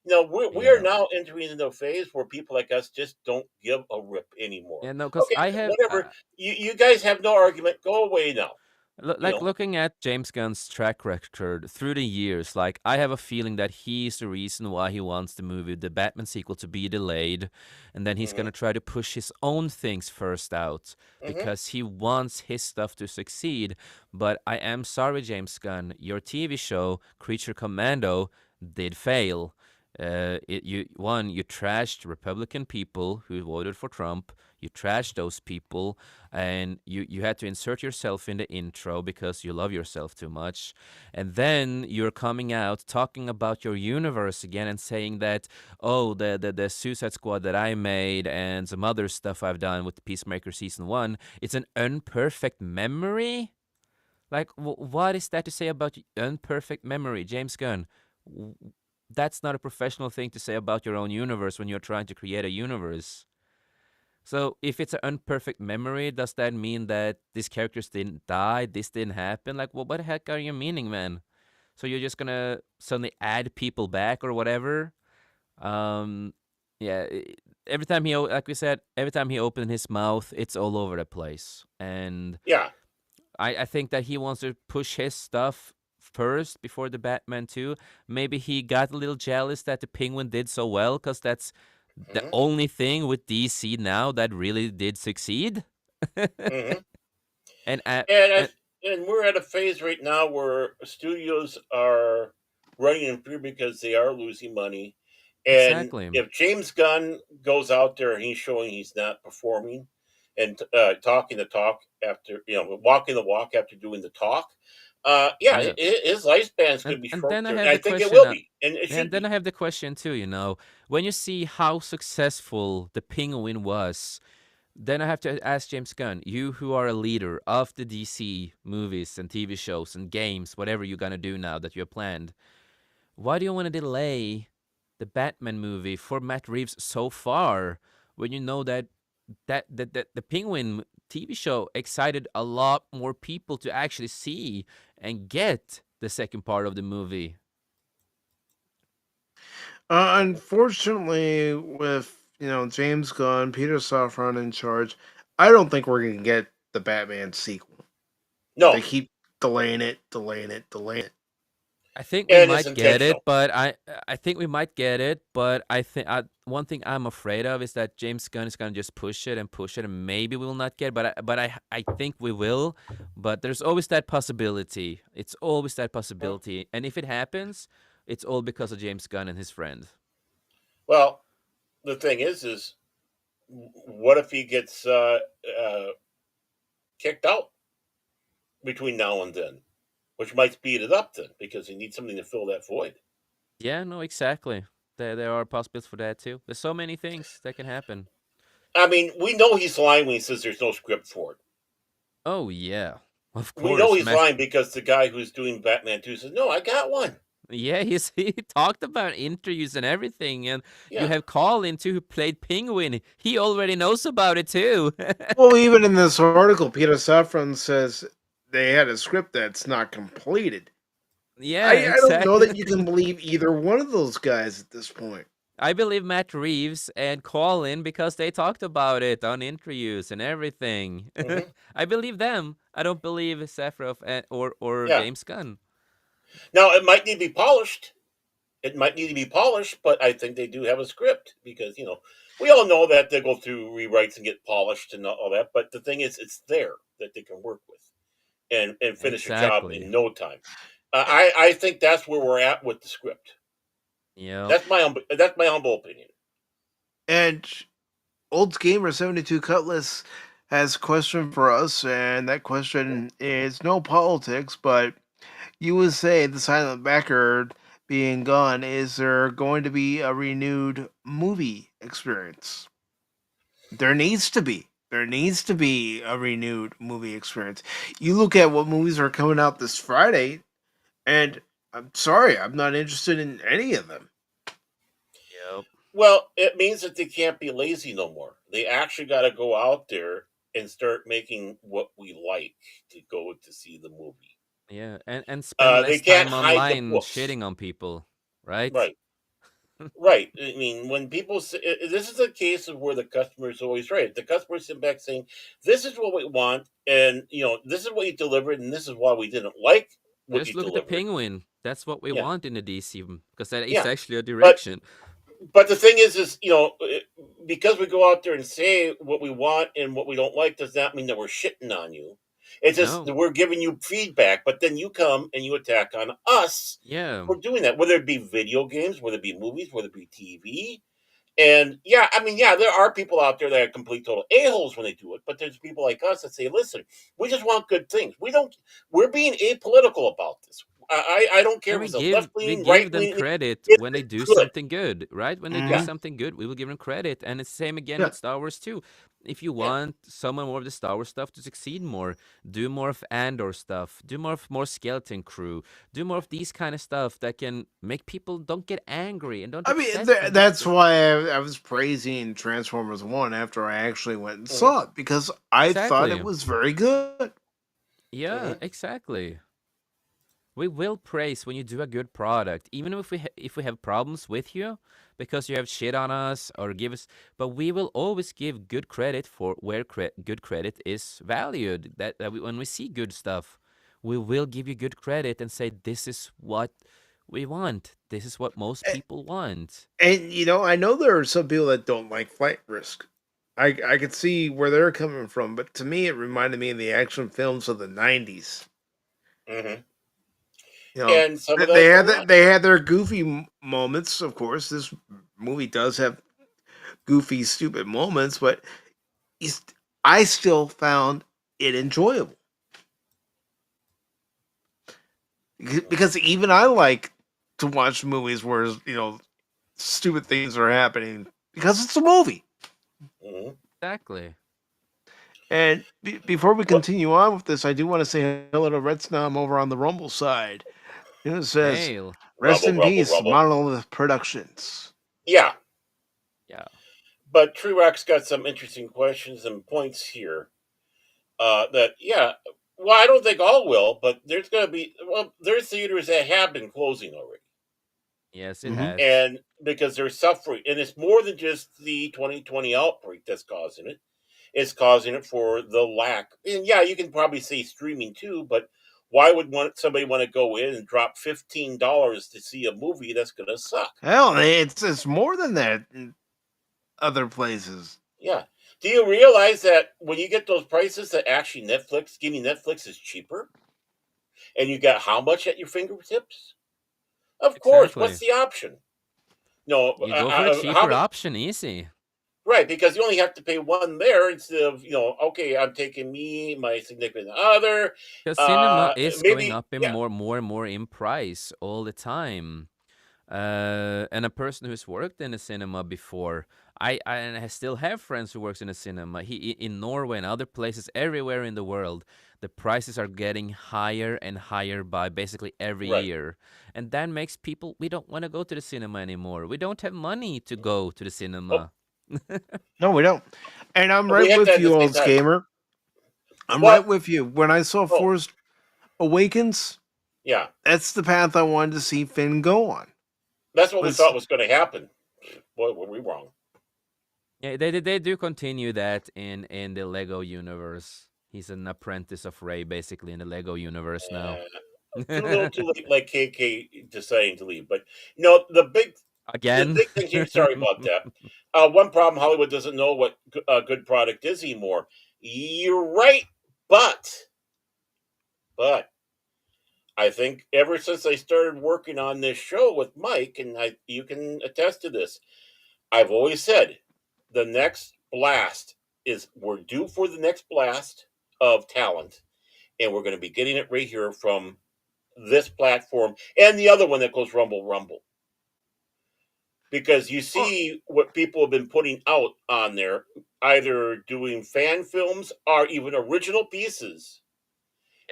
No, we are Yeah. now entering into a phase where people like us just don't give a rip anymore. Yeah, no, because Okay, I have whatever. You guys have no argument. Go away now. You Like know. looking at James Gunn's track record through the years, like I have a feeling that he's the reason why he wants the movie, the Batman sequel, to be delayed, and then he's Hmm. gonna try to push his own things first out Hmm. because he wants his stuff to succeed. But I am sorry, James Gunn, your TV show Creature Commando did fail. You trashed Republican people who voted for Trump. You trashed those people, and you had to insert yourself in the intro because you love yourself too much, and then you're coming out talking about your universe again and saying that, oh, the Suicide Squad that I made and some other stuff I've done with Peacemaker season 1, it's an unperfect memory. Like, what is that to say about unperfect memory, James Gunn? W- that's not a professional thing to say about your own universe when you're trying to create a universe. So if it's an unperfect memory, does that mean that these characters didn't die? This didn't happen? Like, what the heck are you meaning, man? So you're just gonna suddenly add people back or whatever? Um, yeah. Every time like we said, every time he opened his mouth, it's all over the place. And Yeah. I think that he wants to push his stuff first before the Batman 2. Maybe he got a little jealous that the Penguin did so well because that's the Hmm. only thing with DC now that really did succeed. Hmm. and at, And and we're at a phase right now where studios are running in fear because they are losing money. And exactly. if James Gunn goes out there and he's showing he's not performing and talking the talk after, walking the walk after doing the talk, yeah, Yeah. his lifespan is going And to be and short then I there. And have I the think it question will be, and it and should then I be. have the question too, when you see how successful the Penguin was, then I have to ask James Gunn, you who are a leader of the DC movies and TV shows and games, whatever you're gonna do now that you have planned, why do you want to delay the Batman movie for Matt Reeves so far when you know that the Penguin TV show excited a lot more people to actually see and get the second part of the movie? Unfortunately, with James Gunn, Peter Safran in charge, I don't think we're gonna get the Batman sequel. If they No, keep delaying it, delaying it, delaying it. I think we and it's might get it, intentional. but I think we might get it, but one thing I'm afraid of is that James Gunn is gonna just push it, and maybe we will not get. But I think we will. But there's always that possibility. It's always that possibility, and if it happens, it's all because of James Gunn and his friend. Well, the thing is what if he gets kicked out between now and then, which might speed it up then because he needs something to fill that void. Yeah, no, exactly. There are possibilities for that too. There's so many things that can happen. I mean, we know he's lying when he says there's no script for it. Oh yeah, of We know course, he's Matt. lying because the guy who's doing Batman 2 says, "No, I got one." Yeah, he talked about interviews and everything, and you Yeah. have Colin too, who played Penguin. He already knows about it too. Well, even in this article, Peter Safran says they had a script that's not completed. Yeah, I don't know exactly. that you can believe either one of those guys at this point. I believe Matt Reeves and Colin because they talked about it on interviews and everything. Hmm. I believe them. I don't believe Safroff or Yeah. James Gunn. Now it might need to be polished. It might need to be polished, but I think they do have a script because we all know that they go through rewrites and get polished and all that. But the thing is, it's there that they can work with and finish a job Exactly. in no time. I think that's where we're at with the script. Yeah. That's my humble opinion. And Old Gamer 72 Cutlass has a question for us, and that question is no politics, but you would say the silent backer being gone, is there going to be a renewed movie experience? There needs to be. There needs to be a renewed movie experience. You look at what movies are coming out this Friday, and I'm sorry, I'm not interested in any of them. Yep. Well, it means that they can't be lazy no more. They actually got to go out there and start making what we like to go to see the movie. Yeah, and spend They less can't time hide the online books, shitting on people, right? right? Right. I mean, when people say, this is a case of where the customer is always right. The customer sitting back saying, "This is what we want, and this is what you delivered, and this is why we didn't like what Just you look at the delivered." penguin. That's what we Yeah, want in the DC, because that is yeah. actually a But direction. the thing is, because we go out there and say what we want and what we don't like, does not mean that we're shitting on you. It's just No. that we're giving you feedback, but then you come and you attack on us Yeah. for doing that, whether it be video games, whether it be movies, whether it be TV. And yeah, I mean, yeah, there are people out there that are complete total a-holes when they do it, but there's people like us that say, listen, we just want good things. We're being apolitical about this. I don't care And if we it's a give left we leaning, right give them leaning. credit It's when they do good. something good, right? When they do Yeah, something good, we will give them credit. And it's same again Yeah. with Star Wars too. If you yeah. want some more of the Star Wars stuff to succeed more, do more of Andor stuff, do more Skeleton Crew, do more of these kind of stuff that can make people don't get angry and don't I mean, upset and that's get why I was praising Transformers 1 after I actually went and Mhm, saw it, because I thought it exactly. was very good. Yeah, mhm. exactly. We will praise when you do a good product, even if if we have problems with you because you have shit on us or give us. But we will always give good credit for where good credit is valued. When we see good stuff, we will give you good credit and say this is what we want. This is what most A- people want. And I know there are some people that don't like flight risk. I could see where they're coming from, but to me, it reminded me of the action films of the '90s. Mhm. You know, And some of they those were had right. they had their goofy moments. Of course, this movie does have goofy, stupid moments, but it's, I still found it enjoyable. Because even I like to watch movies where stupid things are happening because it's a movie. Mhm. Exactly. And before we Well, continue on with this, I do want to say hello to Red Snom over on the Rumble side. It says, Hail. "Rest rubble, in rubble, peace, rubble. Monolith Productions." Yeah, Yeah. but Tree Rock's got some interesting questions and points here. That yeah, well, I don't think all will, but there's going to be there's theaters that have been closing already, Yes, it Hmm. has. and because they're suffering, and it's more than just the 2020 outbreak that's causing it. It's causing it for the lack, and yeah, you can probably say streaming too, but why would somebody want to go in and drop $15 to see a movie that's going to suck? Hell, it's more than that in other places. Yeah. Do you realize that when you get those prices that actually Netflix is cheaper and you got how much at your fingertips? Of course. What's Exactly. the option? No, You go for the how cheaper many? option, easy. Right, because you only have to pay one there instead of okay, I'm taking me, my significant other, Because cinema is going maybe up in yeah, more and more in price all the time. And a person who's worked in a cinema before, and I still have friends who works in a cinema. In Norway and other places everywhere in the world, the prices are getting higher and higher by basically every right. year, and that makes people we don't want to go to the cinema anymore. We don't have money to go to the Oh, cinema. No, we don't. And I'm we right hit that with at the you, same old time. gamer. I'm Well, right with you. When I saw oh Force Awakens, yeah, that's the path I wanted to see Finn go on. that's what we Was thought was going to happen. Boy, were we wrong? Yeah, they do continue that in the Lego universe. He's an apprentice of Ray basically in the Lego universe now. Uh, too little, too late, like KK deciding to leave. But no, the Again. big thing here. Sorry about that. One problem: Hollywood doesn't know what a good product is anymore. You're right, but I think ever since I started working on this show with Mike, and you can attest to this, I've always said the next blast we're due for the next blast of talent, and we're going to be getting it right here from this platform and the other one that goes Rumble Rumble. Because you oh, see what people have been putting out on there, either doing fan films or even original pieces,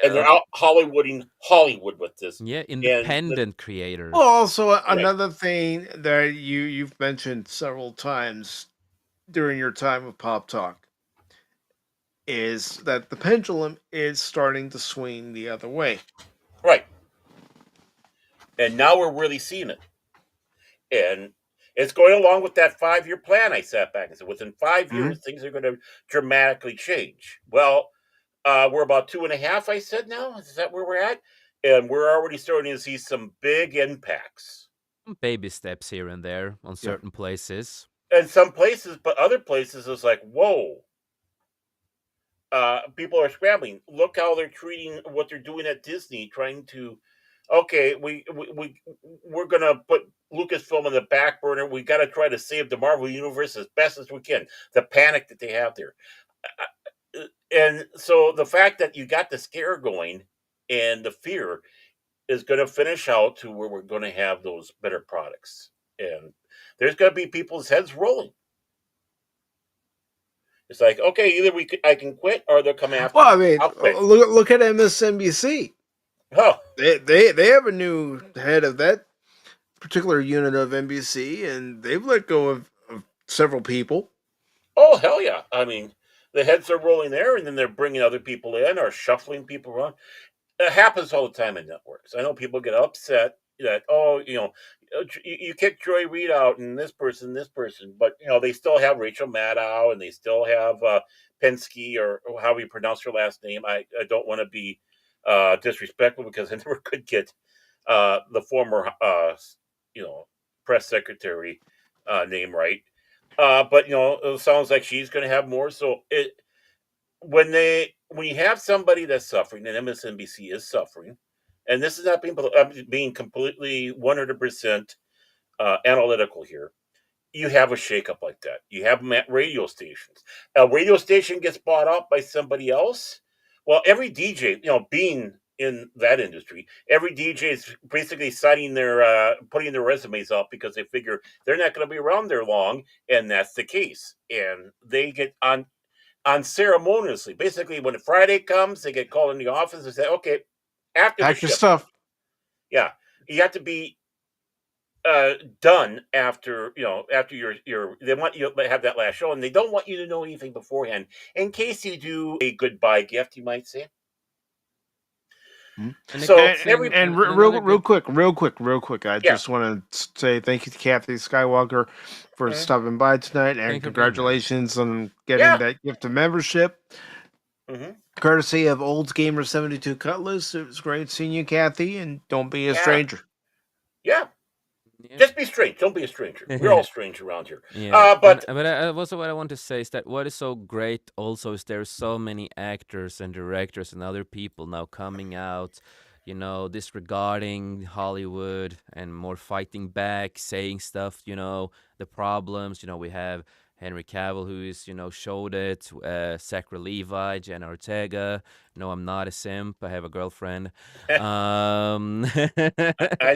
and they're Yeah. out Hollywooding Hollywood with this. Yeah, And independent well, creators. also right, another thing that you've mentioned several times during your time with Pop Talk is that the pendulum is starting to swing the other way. right, and now we're really seeing it. And It's going along with that 5-year plan. I sat back and said, within 5 years, things are going to dramatically change. Well, we're about 2.5. I said now. Is that where we're at? And we're already starting to see some big impacts. Baby steps here and there on certain places. And some places, but other places, it's like, whoa. People are scrambling. Look how they're treating what they're doing at Disney, trying to, okay, we're gonna put Lucasfilm in the back burner. We got to try to save the Marvel universe as best as we can. The panic that they have there, and so the fact that you got the scare going and the fear is going to finish out to where we're going to have those better products, and there's going to be people's heads rolling. It's like, okay, either I can quit or they'll come after. Well, I mean, I'll quit. look at MSNBC. Oh, they have a new head of that particular unit of NBC, and they've let go of several people. Oh, hell yeah! I mean, the heads are rolling there, and then they're bringing other people in or shuffling people around. It happens all the time in networks. I know people get upset that, oh, you kicked Joy Reid out and this person, but they still have Rachel Maddow and they still have Penske, or how you pronounce her last name. I don't want to be disrespectful because I never could get the former press secretary name right. But it sounds like she's going to have more. So when you have somebody that's suffering, and MSNBC is suffering, and this is not being completely 100% analytical here. You have a shakeup like that. You have them at radio stations. A radio station gets bought out by somebody else. Well, every DJ, being in that industry, every DJ is basically putting their resumes up because they figure they're not going to be around there long, and that's the case. And they get on ceremoniously. Basically, when Friday comes, they get called in the office and say, "Okay, after pack your stuff." Yeah, you have to be done after your. They want you to have that last show, and they don't want you to know anything beforehand in case you do a goodbye gift, you might say. So, and real quick, I just want to say thank you to Kathy Skywalker for stopping by tonight, and congratulations on getting that gift of membership. Courtesy of Old Gamer 72 Cutlass. It was great seeing you, Kathy, and don't be a stranger. Yeah. Just be strange. Don't be a stranger. We're all strange around here. Yeah. But also what I want to say is that what is so great also is there's so many actors and directors and other people now coming out, disregarding Hollywood and more fighting back, saying stuff, the problems. We have Henry Cavill, who is, showed it, Zachary Levi, Jenna Ortega. No, I'm not a simp. I have a girlfriend. I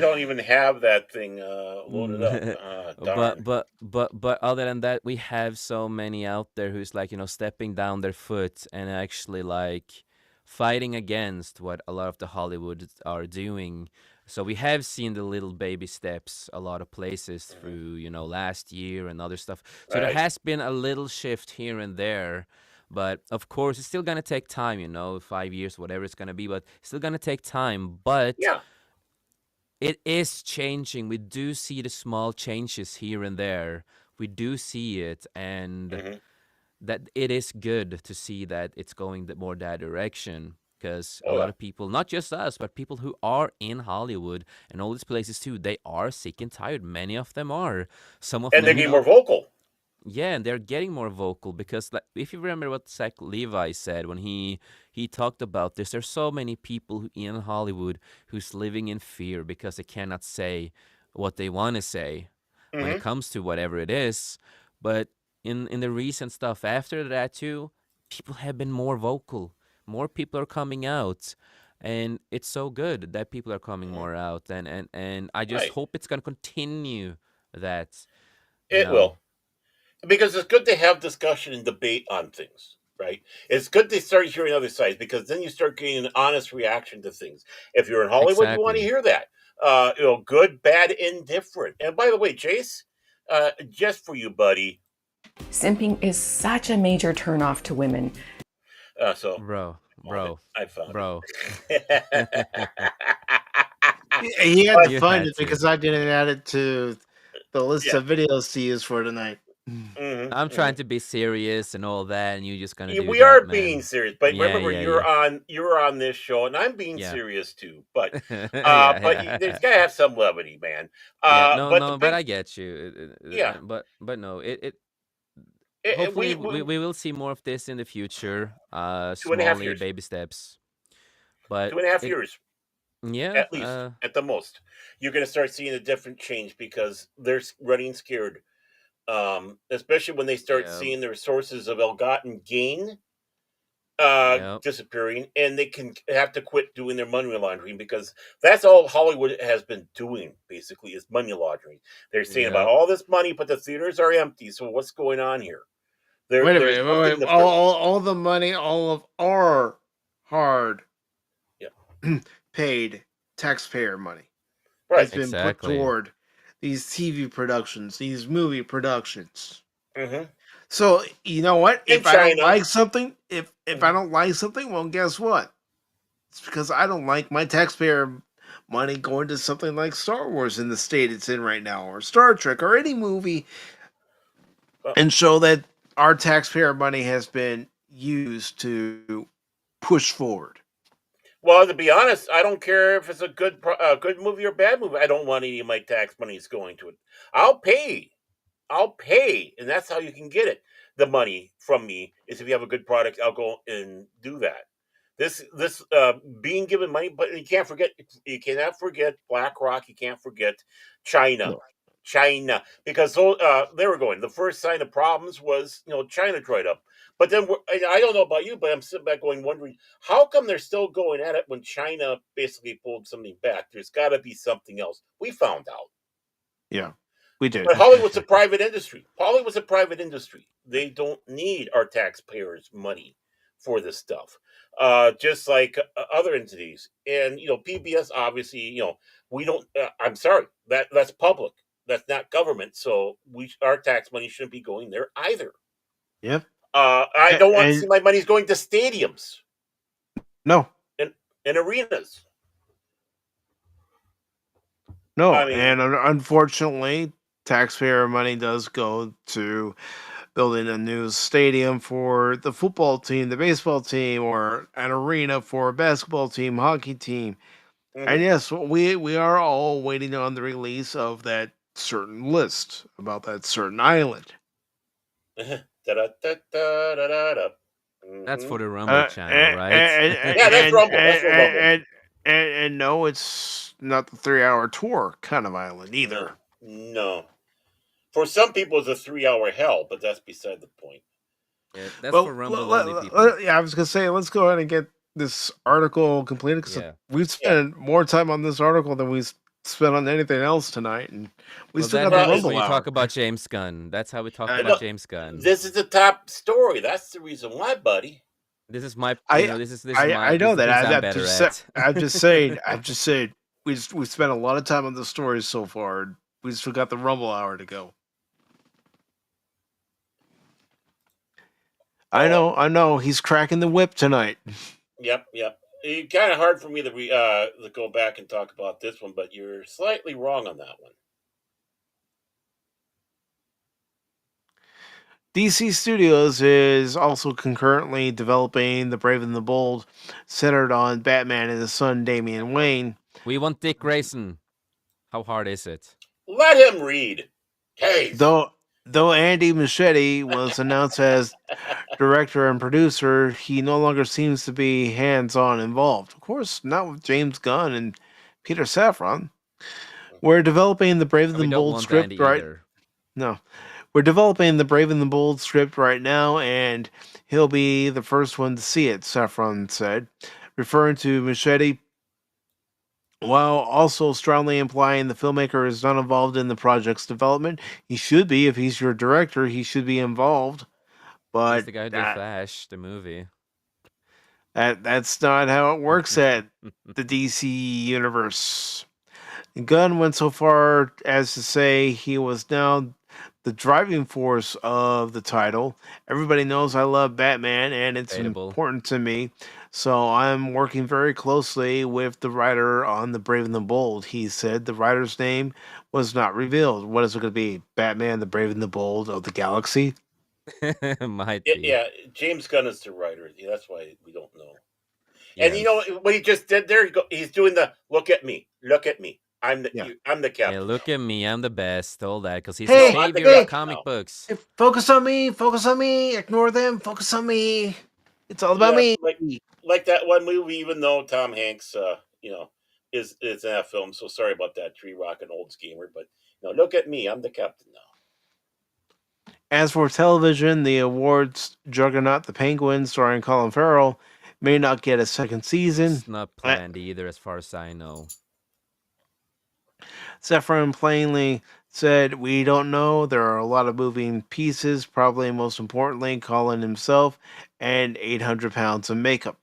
don't even have that thing loaded up. But other than that, we have so many out there who's like, stepping down their foot and actually like fighting against what a lot of the Hollywood are doing. So we have seen the little baby steps a lot of places through, last year and other stuff. So there has been a little shift here and there. But of course, it's still going to take time, 5 years, whatever it's going to be. But it's still going to take time. But it is changing. We do see the small changes here and there. We do see it. And that it is good to see that it's going more that direction. Because a lot of people, not just us, but people who are in Hollywood and all these places too, they are sick and tired. Many of them are. Some of them, they're getting more vocal. Yeah, and they're getting more vocal because, like, if you remember what Zach Levi said when he talked about this, there's so many people in Hollywood who's living in fear because they cannot say what they want to say when it comes to whatever it is. But in the recent stuff after that too, people have been more vocal. More people are coming out, and it's so good that people are coming more out, and I just hope it's going to continue that. It will, because it's good to have discussion and debate on things, right? It's good to start hearing other sides because then you start getting an honest reaction to things. If you're in Hollywood, you want to hear that, good, bad, indifferent. And by the way, Jace, just for you, buddy, simping is such a major turnoff to women. Bro. I found bro. He had to find it because I didn't add it to the list Yeah. of videos to use for tonight. I'm trying to be serious and all that, and you're just gonna do We that, are man. being serious, but Yeah, remember yeah, you're yeah. on this show, and I'm being Yeah. serious too. But Yeah, there's yeah. gotta have some levity, man. Yeah, no, But the no, but big I get you. yeah, But no, it it, hopefully we we will see more of this in the future. 2.5 Smallly, years, baby steps. But 2.5 it, years yeah, at least, at the most. You're gonna start seeing a different change because they're running scared. Especially when they start yeah, seeing their sources of ill-gotten gain yeah, disappearing, and they can have to quit doing their money laundering because that's all Hollywood has been doing. Basically, is money laundering. They're saying about yeah. all this money, but the theaters are empty. So what's going on here? Wait a There's minute, something wait. nefarious. All the money, all of our hard Yeah, paid taxpayer money has right. been put Exactly. toward these TV productions, these movie productions. Hmm. So you know what? In If I don't China, like something, if I don't like something, well, guess what? It's because I don't like my taxpayer money going to something like Star Wars in the state it's in right now, or Star Trek, or any movie, uh, and show that our taxpayer money has been used to push forward. well, to be honest, I don't care if it's a good movie or bad movie. I don't want any of my tax monies going to it. I'll pay. I'll pay, and that's how you can get it. The money from me is if you have a good product, I'll go and do that. This being given money, but you cannot forget BlackRock. You can't forget China, No. China, because they were going. The first sign of problems was China dried up. But then I don't know about you, but I'm sitting back going wondering how come they're still going at it when China basically pulled something back. There's got to be something else. We found out. Yeah, we did. But Hollywood's a private industry. Hollywood's a private industry. They don't need our taxpayers' money for this stuff. Just like other entities, and PBS obviously, we don't. I'm sorry, that's public. That's not government. So our tax money shouldn't be going there either. Yep. I don't want to see And my money's going to stadiums no, and arenas. no, I mean, and unfortunately, taxpayer money does go to building a new stadium for the football team, the baseball team, or an arena for a basketball team, hockey team. And mhm. yes, we are all waiting on the release of that certain list about that certain island. Da-da-da-da-da-da-da. That's for Mhm. the Rumble Uh, channel, and, right? and, Yeah, that's and, Rumble. That's and, for Rumble. and no, it's not the 3 hour tour kind of island either. No, no. For some people, it's a 3 hour hell, but that's beside the point. Yeah, that's for Well, Rumble only people. yeah, I was gonna say, let's go ahead and get this article completed because Yeah. we've Yeah. spent more time on this article than we spent on anything else tonight, and we Well, still that got the Well, happens when Rumble you talk hour. about James Gunn. That's how we talk I about know. no, James Gunn. this is the top story. That's the reason why, buddy. This is my, I I know this is that. things I'm I'm better just at. I'm just saying. I'm just saying. We spent a lot of time on the stories so far. And we still got the Rumble hour to go. Oh, I know. He's cracking the whip tonight. yep, yep. It's kind of hard for me to go back and talk about this one, but you're slightly wrong on that one. DC Studios is also concurrently developing The Brave and the Bold, centered on Batman and his son Damian Wayne. We want Dick Grayson. How hard is it? Let him read. Case. Though Andy Muschietti was announced as director and producer, he no longer seems to be hands-on involved. Of course, not with James Gunn and Peter Safran. We're developing the Brave and We the don't Bold want Andy script right. either. No, we're developing the Brave and the Bold script right now, and he'll be the first one to see it. Safran said, referring to Muschietti, while also strongly implying the filmmaker is not involved in the project's development. He should be. If he's your director, he should be involved. He's But the guy who did Flash, the movie. that's not how it works at the DC universe. Gunn went so far as to say he was now the driving force of the title. Everybody knows I love Batman and it's Debatable. important to me. So I'm working very closely with the writer on The Brave and the Bold. He said the writer's name was not revealed. What is it going to be? Batman, the Brave and the Bold of the Galaxy? Might Yeah, be. yeah, James Gunn is the writer. Yeah, that's why we don't know. And you know Yes. what he just did there? He's doing the look at me. Yeah. I'm the Hey, captain now. look at me. I'm the best. All that. Because he's the No, Hey, I'm the savior of hey, captain comic now. books. focus on me, focus on me. Ignore them, focus on me. It's all about Yeah, me. like that one movie. Even though Tom Hanks, is in that film. So sorry about that, Tree Rock and Olds gamer. But look at me. I'm the captain now. As for television, the awards juggernaut The Penguin, starring Colin Farrell, may not get a second season. It's not Uh, planned either, as far as I know. Sefron plainly said, "We don't know. There are a lot of moving pieces, probably most importantly, Colin himself and 800 pounds of makeup."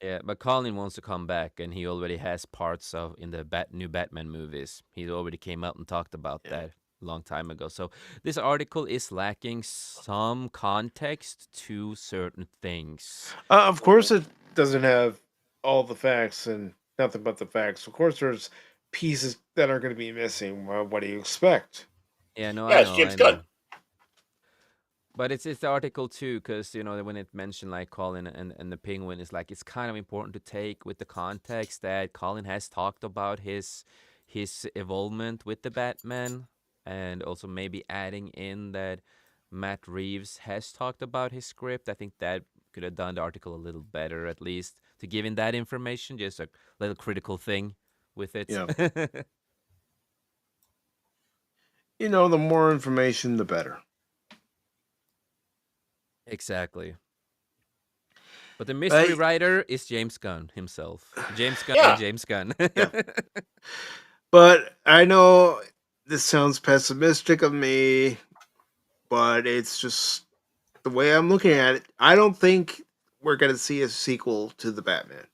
Yeah, but Colin wants to come back, and he already has parts of in the new Batman movies. He already came out and talked about Yeah. that a long time ago. So this article is lacking some context to certain things. Of course, it doesn't have all the facts and nothing but the facts. Of course, there's pieces that are going to be missing. Well, what do you expect? Yeah, no, Yeah, I it's know, James I Gunn. know. But it's the article too, because when it mentioned like Colin and the Penguin, is like it's kind of important to take with the context that Colin has talked about his involvement with the Batman, and also maybe adding in that Matt Reeves has talked about his script. I think that could have done the article a little better, at least to give in that information. Just a little critical thing with it. Yeah. The more information, the better. Exactly. But the mystery But writer is James Gunn himself. James Gunn and Yeah, James Gunn. yeah, but I know this sounds pessimistic of me, but it's just the way I'm looking at it. I don't think we're going to see a sequel to the Batman.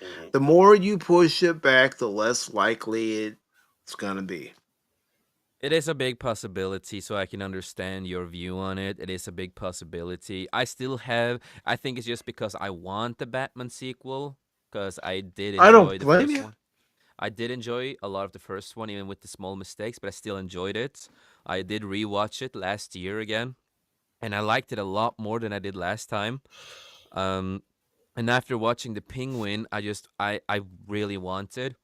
Mhm. The more you push it back, the less likely it's going to be. It is a big possibility, so I can understand your view on it. It is a big possibility. I think it's just because I want the Batman sequel, because I did I enjoy don't the blame first you. one. I did enjoy a lot of the first one, even with the small mistakes, but I still enjoyed it. I did rewatch it last year again, and I liked it a lot more than I did last time. Um, and after watching The Penguin, I really wanted.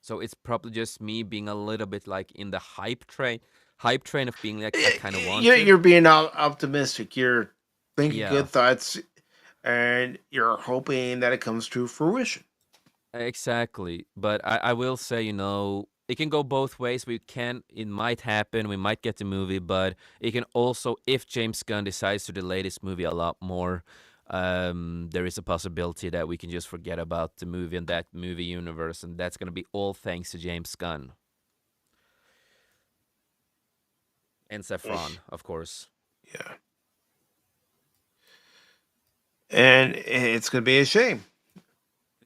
So it's probably just me being a little bit like in the hype train of being like I kind of wanted. You're being optimistic. You're thinking Yeah, good thoughts, and you're hoping that it comes to fruition. exactly. But I will say, it can go both ways. It might happen. We might get the movie, but it can also, if James Gunn decides to delay this movie a lot more, there is a possibility that we can just forget about the movie and that movie universe, and that's gonna be all thanks to James Gunn and Saffron, of course. Yeah, and it's going to be a shame,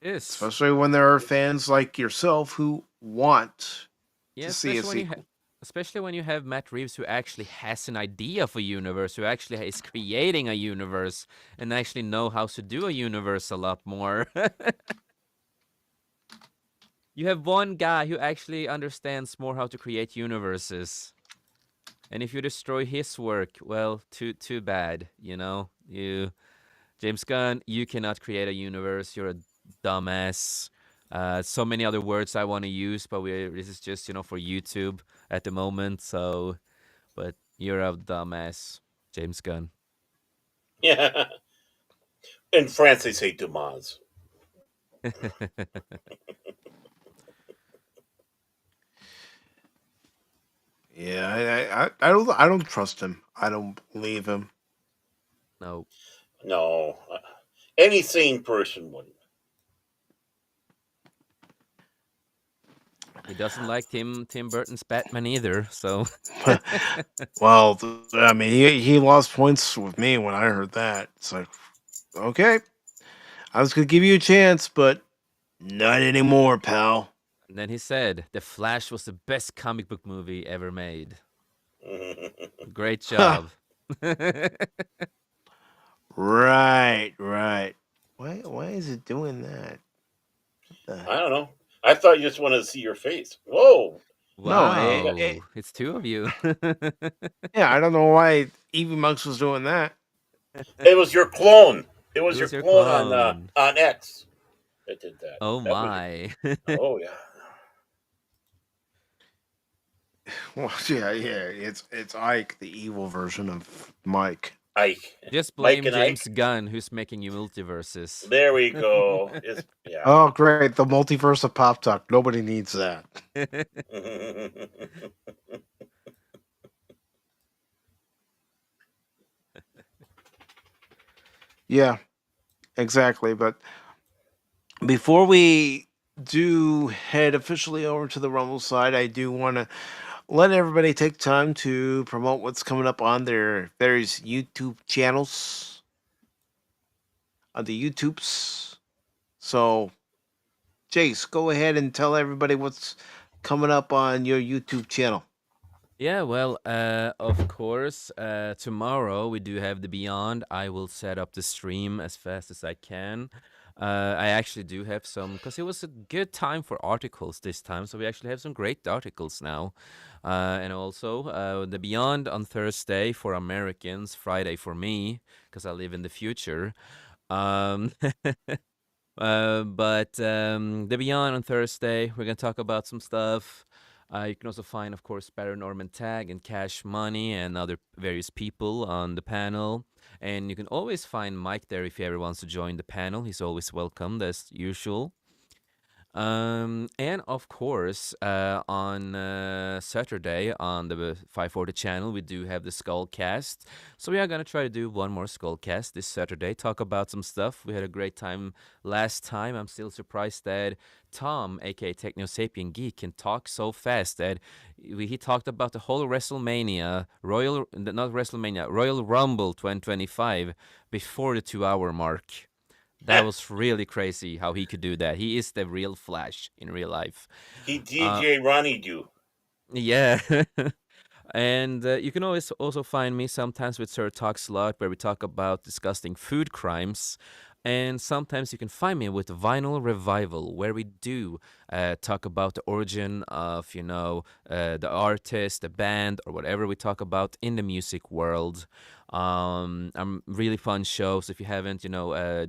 It is. especially when there are fans like yourself who want Yeah, to see a sequel. especially when you have Matt Reeves who actually has an idea for a universe, who actually is creating a universe and actually know how to do a universe a lot more. You have one guy who actually understands more how to create universes. And if you destroy his work, well, too bad, You James Gunn, you cannot create a universe. You're a dumbass. So many other words I want to use, but this is just for YouTube at the moment. So, but you're a dumbass, James Gunn. Yeah. In France, they say Dumas. Yeah, I don't trust him. I don't believe him. No, No, any sane person wouldn't. he doesn't like Tim Burton's Batman either. So, Well, I mean, he lost points with me when I heard that. It's like, okay, I was gonna give you a chance, but not anymore, pal. and then he said, "The Flash was the best comic book movie ever made. Great Huh. job." Right, right. Why is it doing that? What the I don't know. I thought you just wanted to see your face. Whoa. No, Wow, it's two of you. yeah, I don't know why Evie Monks was doing that. It was your clone. It It was your was your clone clone. on X that did that. Oh That was my. oh yeah. Well, yeah, it's Ike, the evil version of Mike. Ike, Just Mike blame and Ike. James Gunn, who's making you multiverses. There we go. It's yeah. Oh, great, the multiverse of Pop Talk. Nobody needs that. Yeah, exactly. But before we do head officially over to the Rumble side, I do want to let everybody take time to promote what's coming up on their various YouTube channels, on the YouTubes. So, Jace, go ahead and tell everybody what's coming up on your YouTube channel. Yeah, well, of course, tomorrow we do have the Beyond. I will set up the stream as fast as I can. I actually do have some, because it was a good time for articles this time, so we actually have some great articles now. And also, the Beyond on Thursday for Americans, Friday for me, because I live in the future. Um, the Beyond on Thursday, we're gonna talk about some stuff. You can also find, of course, Paranorman Tag and Cash Money and other various people on the panel. And you can always find Mike there if he ever wants to join the panel. He's always welcomed, as usual. And of course, on Saturday on the 540 channel, we do have the Skullcast. So we are gonna try to do one more Skullcast this Saturday. Talk about some stuff. We had a great time last time. I'm still surprised that Tom, aka Techno Sapien Geek, can talk so fast. That he talked about the whole WrestleMania, not WrestleMania, Royal Rumble 2025 before the 2 hour mark. That was really crazy how he could do that. He is the real Flash in real life. He DJ Ronnie do. Yeah. And you can always also find me sometimes with Sir Talk Slot, where we talk about disgusting food crimes. And sometimes you can find me with Vinyl Revival, where we do talk about the origin of, the artist, the band, or whatever we talk about in the music world. Really fun shows. If you haven't,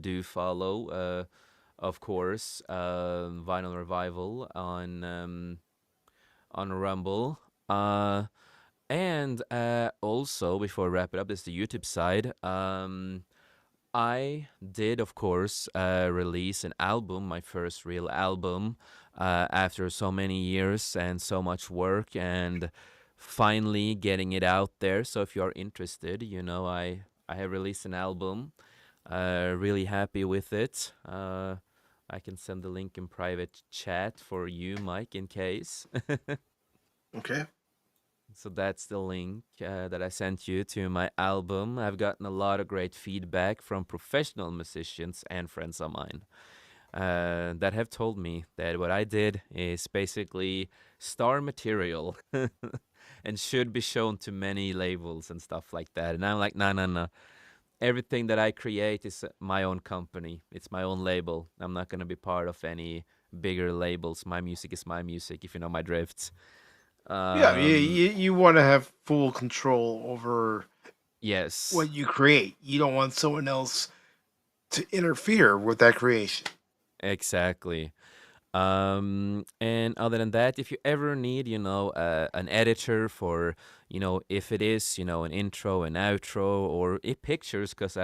do follow, of course, Vinyl Revival on Rumble. And also, before we wrap it up, this is the YouTube side. I did, of course, release an album, my first real album, after so many years and so much work, and finally getting it out there. So if you are interested, I have released an album. Really happy with it. I can send the link in private chat for you, Mike, in case. Okay. So that's the link that I sent you to my album. I've gotten a lot of great feedback from professional musicians and friends of mine that have told me that what I did is basically star material and should be shown to many labels and stuff like that. And I'm like, no. Everything that I create is my own company. It's my own label. I'm not going to be part of any bigger labels. My music is my music, if you know my drift. Yeah, you want to have full control over Yes. what you create. You don't want someone else to interfere with that creation. Exactly. And other than that, if you ever need, an editor for, if it is, an intro, an outro, or pictures, because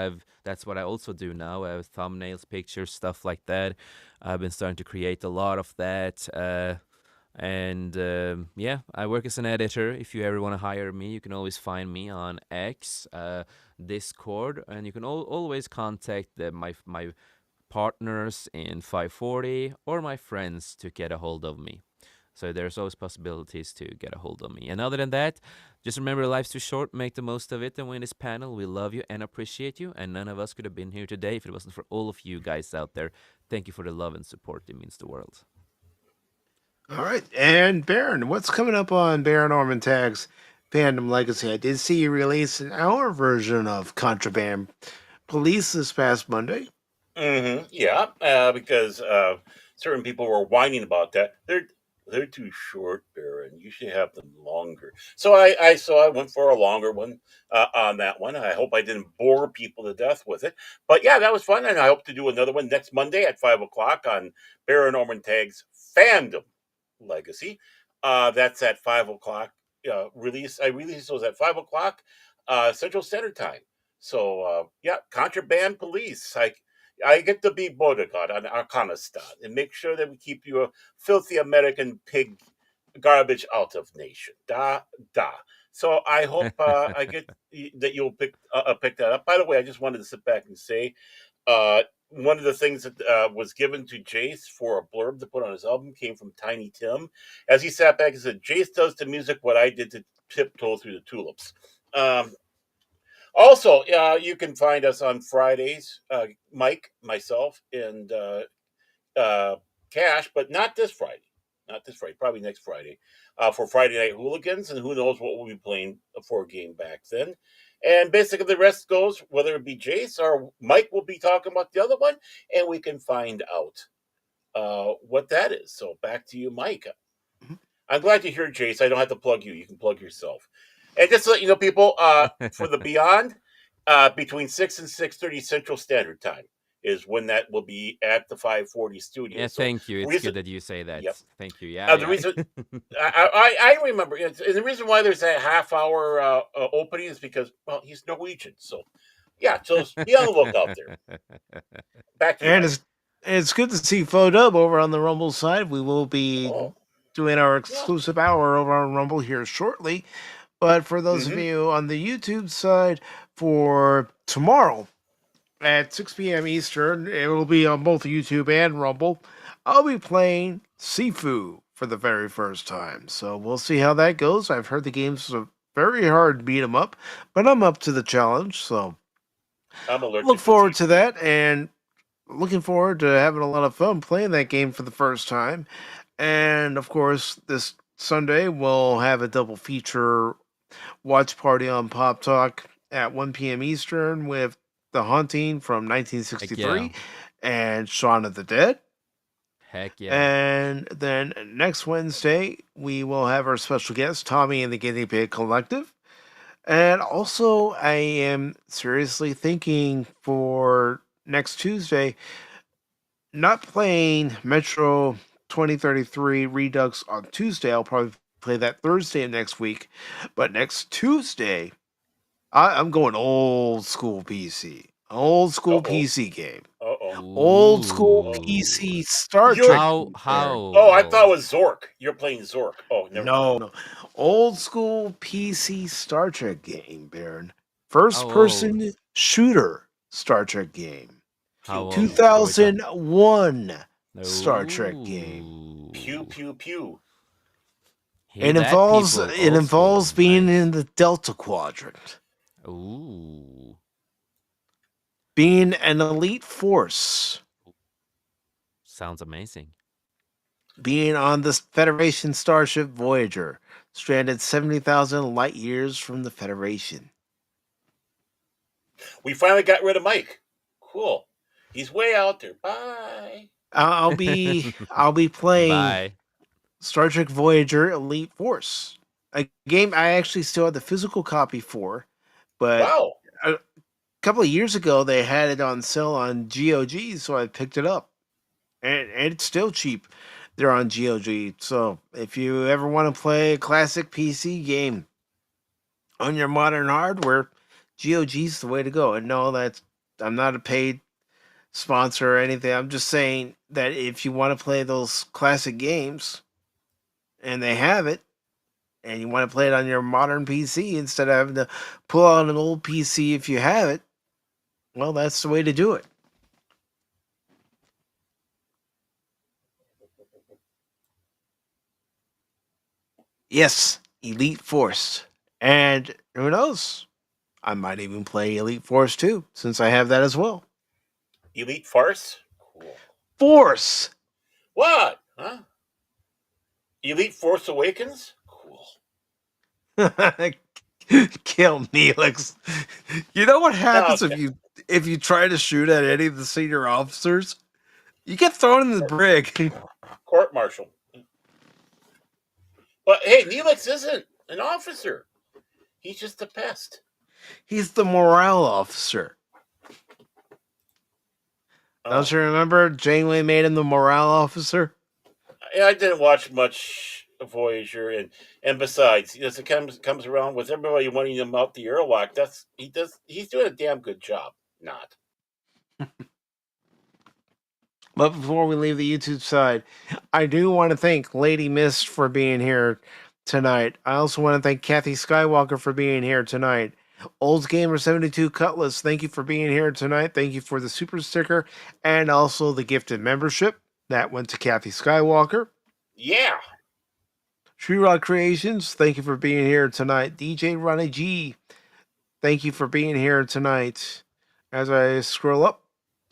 that's what I also do now. I have thumbnails, pictures, stuff like that. I've been starting to create a lot of that. And I work as an editor. If you ever want to hire me, you can always find me on X, Discord, and you can always contact my partners in 540 or my friends to get a hold of me. So there's always possibilities to get a hold of me. And other than that, just remember life's too short, make the most of it. And win this panel, we love you and appreciate you. And none of us could have been here today if it wasn't for all of you guys out there. Thank you for the love and support. It means the world. All right. And Baron, what's coming up on Baron Norman Tag's Fandom Legacy? I did see you release an hour version of Contraband Police this past Monday. Yeah, because certain people were whining about that. They're too short, Baron. You should have them longer. So I went for a longer one on that one. I hope I didn't bore people to death with it. But yeah, that was fun, and I hope to do another one next Monday at 5 o'clock on Baron Norman Tag's Fandom Legacy. That's at 5 o'clock. Release. I release those at 5 o'clock Central Standard Time. So yeah, Contraband Police. I get to be bodyguard on Arkanistan and make sure that we keep you a filthy American pig garbage out of nation. Da. So I hope I get that you'll pick that up. By the way, I just wanted to sit back and say one of the things that was given to Jace for a blurb to put on his album came from Tiny Tim. As he sat back and said, Jace does to music what I did to Tiptoe Through the Tulips. Also, you can find us on Fridays, Mike, myself, and Cash, but not this Friday. Not this Friday, probably next Friday, for Friday Night Hooligans, and who knows what we'll be playing for a game back then. And basically, the rest goes, whether it be Jace or Mike will be talking about the other one, and we can find out what that is. So back to you, Mike. I'm glad to hear, Jace. I don't have to plug you. You can plug yourself. And just to let you know, people, for the Beyond, between 6 and 6:30 Central Standard Time is when that will be at the 540 studio. Yeah, thank you. It's good that you say that. Yep. Thank you. Yeah. The reason I remember, and the reason why there's a half-hour opening is because, well, he's Norwegian. So, yeah, so be on the lookout there. Back to you. And it's good to see Fodub over on the Rumble side. We will be doing our exclusive hour over on Rumble here shortly. But for those of you on the YouTube side, for tomorrow at 6 p.m. Eastern, it will be on both YouTube and Rumble. I'll be playing Sifu for the very first time. So we'll see how that goes. I've heard the game's very hard to beat them up, but I'm up to the challenge. So look forward to that, and looking forward to having a lot of fun playing that game for the first time. And of course, this Sunday we'll have a double feature watch party on Pop Talk at 1 p.m. Eastern with The Haunting from 1963 and Shaun of the Dead. Heck yeah. And then next Wednesday, we will have our special guest, Tommy and the Guinea Pig Collective. And also, I am seriously thinking for next Tuesday, not playing Metro 2033 Redux on Tuesday. I'll probably play that Thursday of next week. But next Tuesday, I'm going old school PC. Old school PC game. Old school PC Star Trek. How? Oh, I thought it was Zork. You're playing Zork. Oh, never mind. No. Old school PC Star Trek game, Baron. First person shooter Star Trek game. 2001 Star Trek game. Pew pew pew. It involves being in the Delta Quadrant. Ooh. Being an elite force. Sounds amazing. Being on the Federation starship Voyager, stranded 70,000 light years from the Federation. We finally got rid of Mike. Cool. He's way out there. Bye. I'll be playing Star Trek Voyager Elite Force, a game I actually still have the physical copy for, but a couple of years ago they had it on sale on GOG, so I picked it up, and it's still cheap. They're on GOG, so if you ever want to play a classic PC game on your modern hardware, GOG's the way to go. And no, I'm not a paid sponsor or anything. I'm just saying that if you want to play those classic games and they have it, and you want to play it on your modern PC instead of having to pull out an old PC if you have it, well, that's the way to do it. Yes, Elite Force. And who knows? I might even play Elite Force 2, since I have that as well. Elite Farce? Cool. Force! What? Huh? Elite Force Awakens? Cool. Kill Neelix. You know what happens if you try to shoot at any of the senior officers? You get thrown in the brig. Court martial. But hey, Neelix isn't an officer. He's just a pest. He's the morale officer. Don't you remember Janeway made him the morale officer? I didn't watch much Voyager, and besides, as it comes around with everybody wanting him out the airlock, he's doing a damn good job. Not. But before we leave the YouTube side, I do want to thank Lady Mist for being here tonight. I also want to thank Kathy Skywalker for being here tonight. Old Gamer 72 Cutlass, thank you for being here tonight. Thank you for the super sticker and also the gifted membership. That went to Kathy Skywalker. Yeah. Tree Rock Creations, thank you for being here tonight. DJ Ronnie G, thank you for being here tonight. As I scroll up,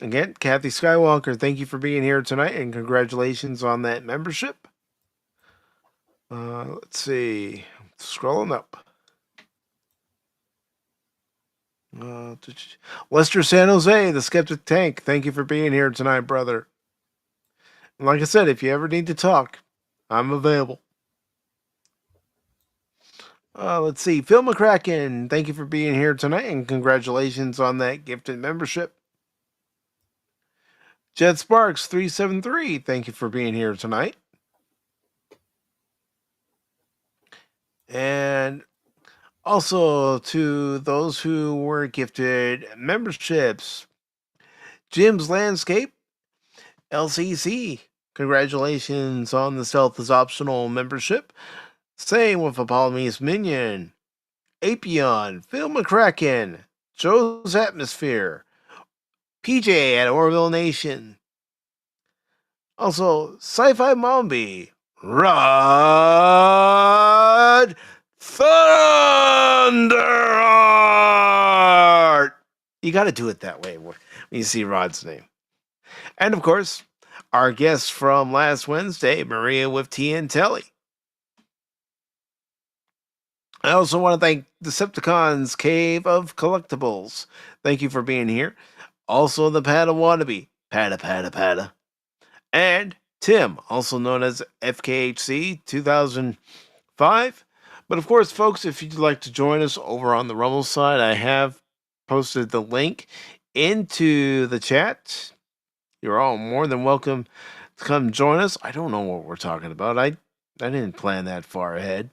again, Kathy Skywalker, thank you for being here tonight and congratulations on that membership. Let's see. Scrolling up. Lester San Jose, the Skeptic Tank, thank you for being here tonight, brother. And like I said, if you ever need to talk, I'm available. Let's see. Phil McCracken, thank you for being here tonight and congratulations on that gifted membership. Jet Sparks 373, thank you for being here tonight. And also to those who were gifted memberships, Jim's Landscape, LCC, congratulations on the Stealth is Optional membership. Same with Apollome's Minion, Apion, Phil McCracken, Joe's Atmosphere, PJ at Orville Nation. Also, Sci-Fi Mombi, Rod Thunderheart. You got to do it that way when you see Rod's name. And of course, our guest from last Wednesday, Maria with Tea and Telly. I also want to thank Decepticons Cave of Collectibles. Thank you for being here. Also, the Pada Wannabe, Pada. And Tim, also known as FKHC 2005. But of course, folks, if you'd like to join us over on the Rumble side, I have posted the link into the chat. You're all more than welcome to come join us. I don't know what we're talking about. I didn't plan that far ahead.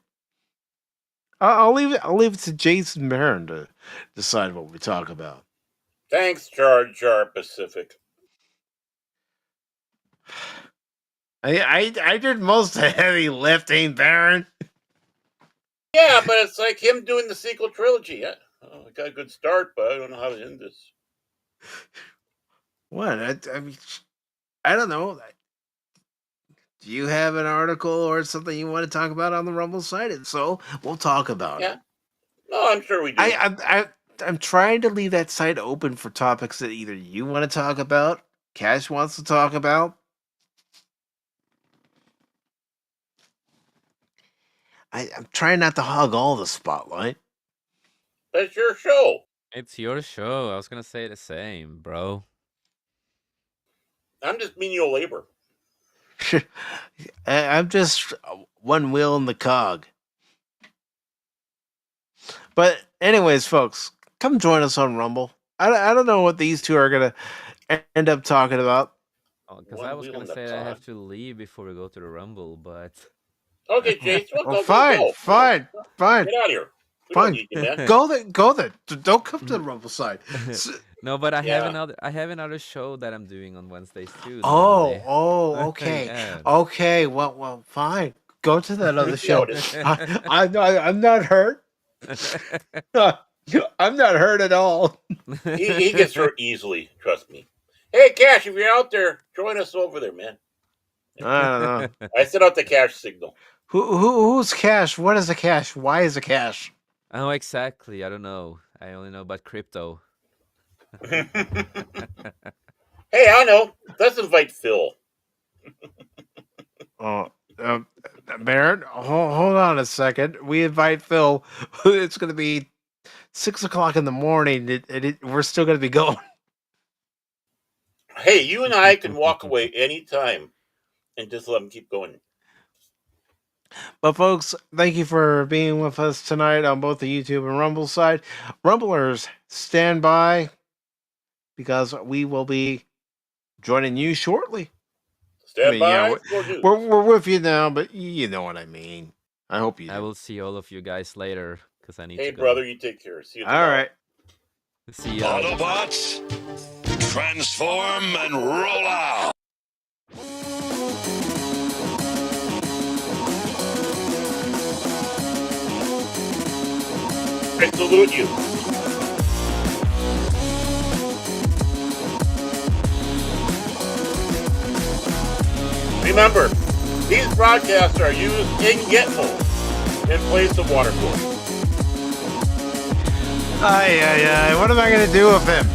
I'll leave it to Jason Barron to decide what we talk about. Thanks, Jar Jar Pacific. I did most of the heavy lifting, Baron. Yeah, but it's like him doing the sequel trilogy. I got a good start, but I don't know how to end this. What? I mean, I don't know. Do you have an article or something you want to talk about on the Rumble site? If so, we'll talk about it. No, I'm sure we do. I'm trying to leave that site open for topics that either you want to talk about, Cash wants to talk about. I'm trying not to hog all the spotlight. That's your show. It's your show. I was gonna say the same, bro. I'm just menial labor. I'm just one wheel in the cog. But anyways, folks, come join us on Rumble. I don't know what these two are going to end up talking about. Because I was going to say I have to leave before we go to the Rumble, but... Okay, Jace. Well, fine. Get out of here. Fine. Go there. Don't come to the Rumble side. No, but I have another show that I'm doing on Wednesdays too. Okay. Yeah. Okay. Well, fine. Go to that other show. I'm not hurt. I'm not hurt at all. He gets hurt easily. Trust me. Hey, Cash, if you're out there, join us over there, man. I don't know. I sent out the Cash signal. Who's Cash? What is a Cash? Why is a Cash? Oh, exactly. I don't know. I only know about crypto. Hey, I know. Let's invite Phil. Barrett, hold on a second. We invite Phil. It's going to be 6 o'clock in the morning. We're still going to be going. Hey, you and I can walk away anytime and just let him keep going. But folks, thank you for being with us tonight on both the YouTube and Rumble side. Rumblers, stand by because we will be joining you shortly. Stand by. Yeah, we're with you now, but you know what I mean. I hope you do. I will see all of you guys later because I need to go. Hey, brother, you take care. See you tomorrow. All right. See you. Autobots, transform and roll out. I salute you. Remember, these broadcasts are used in Gitmo in place of water course. What am I going to do with him?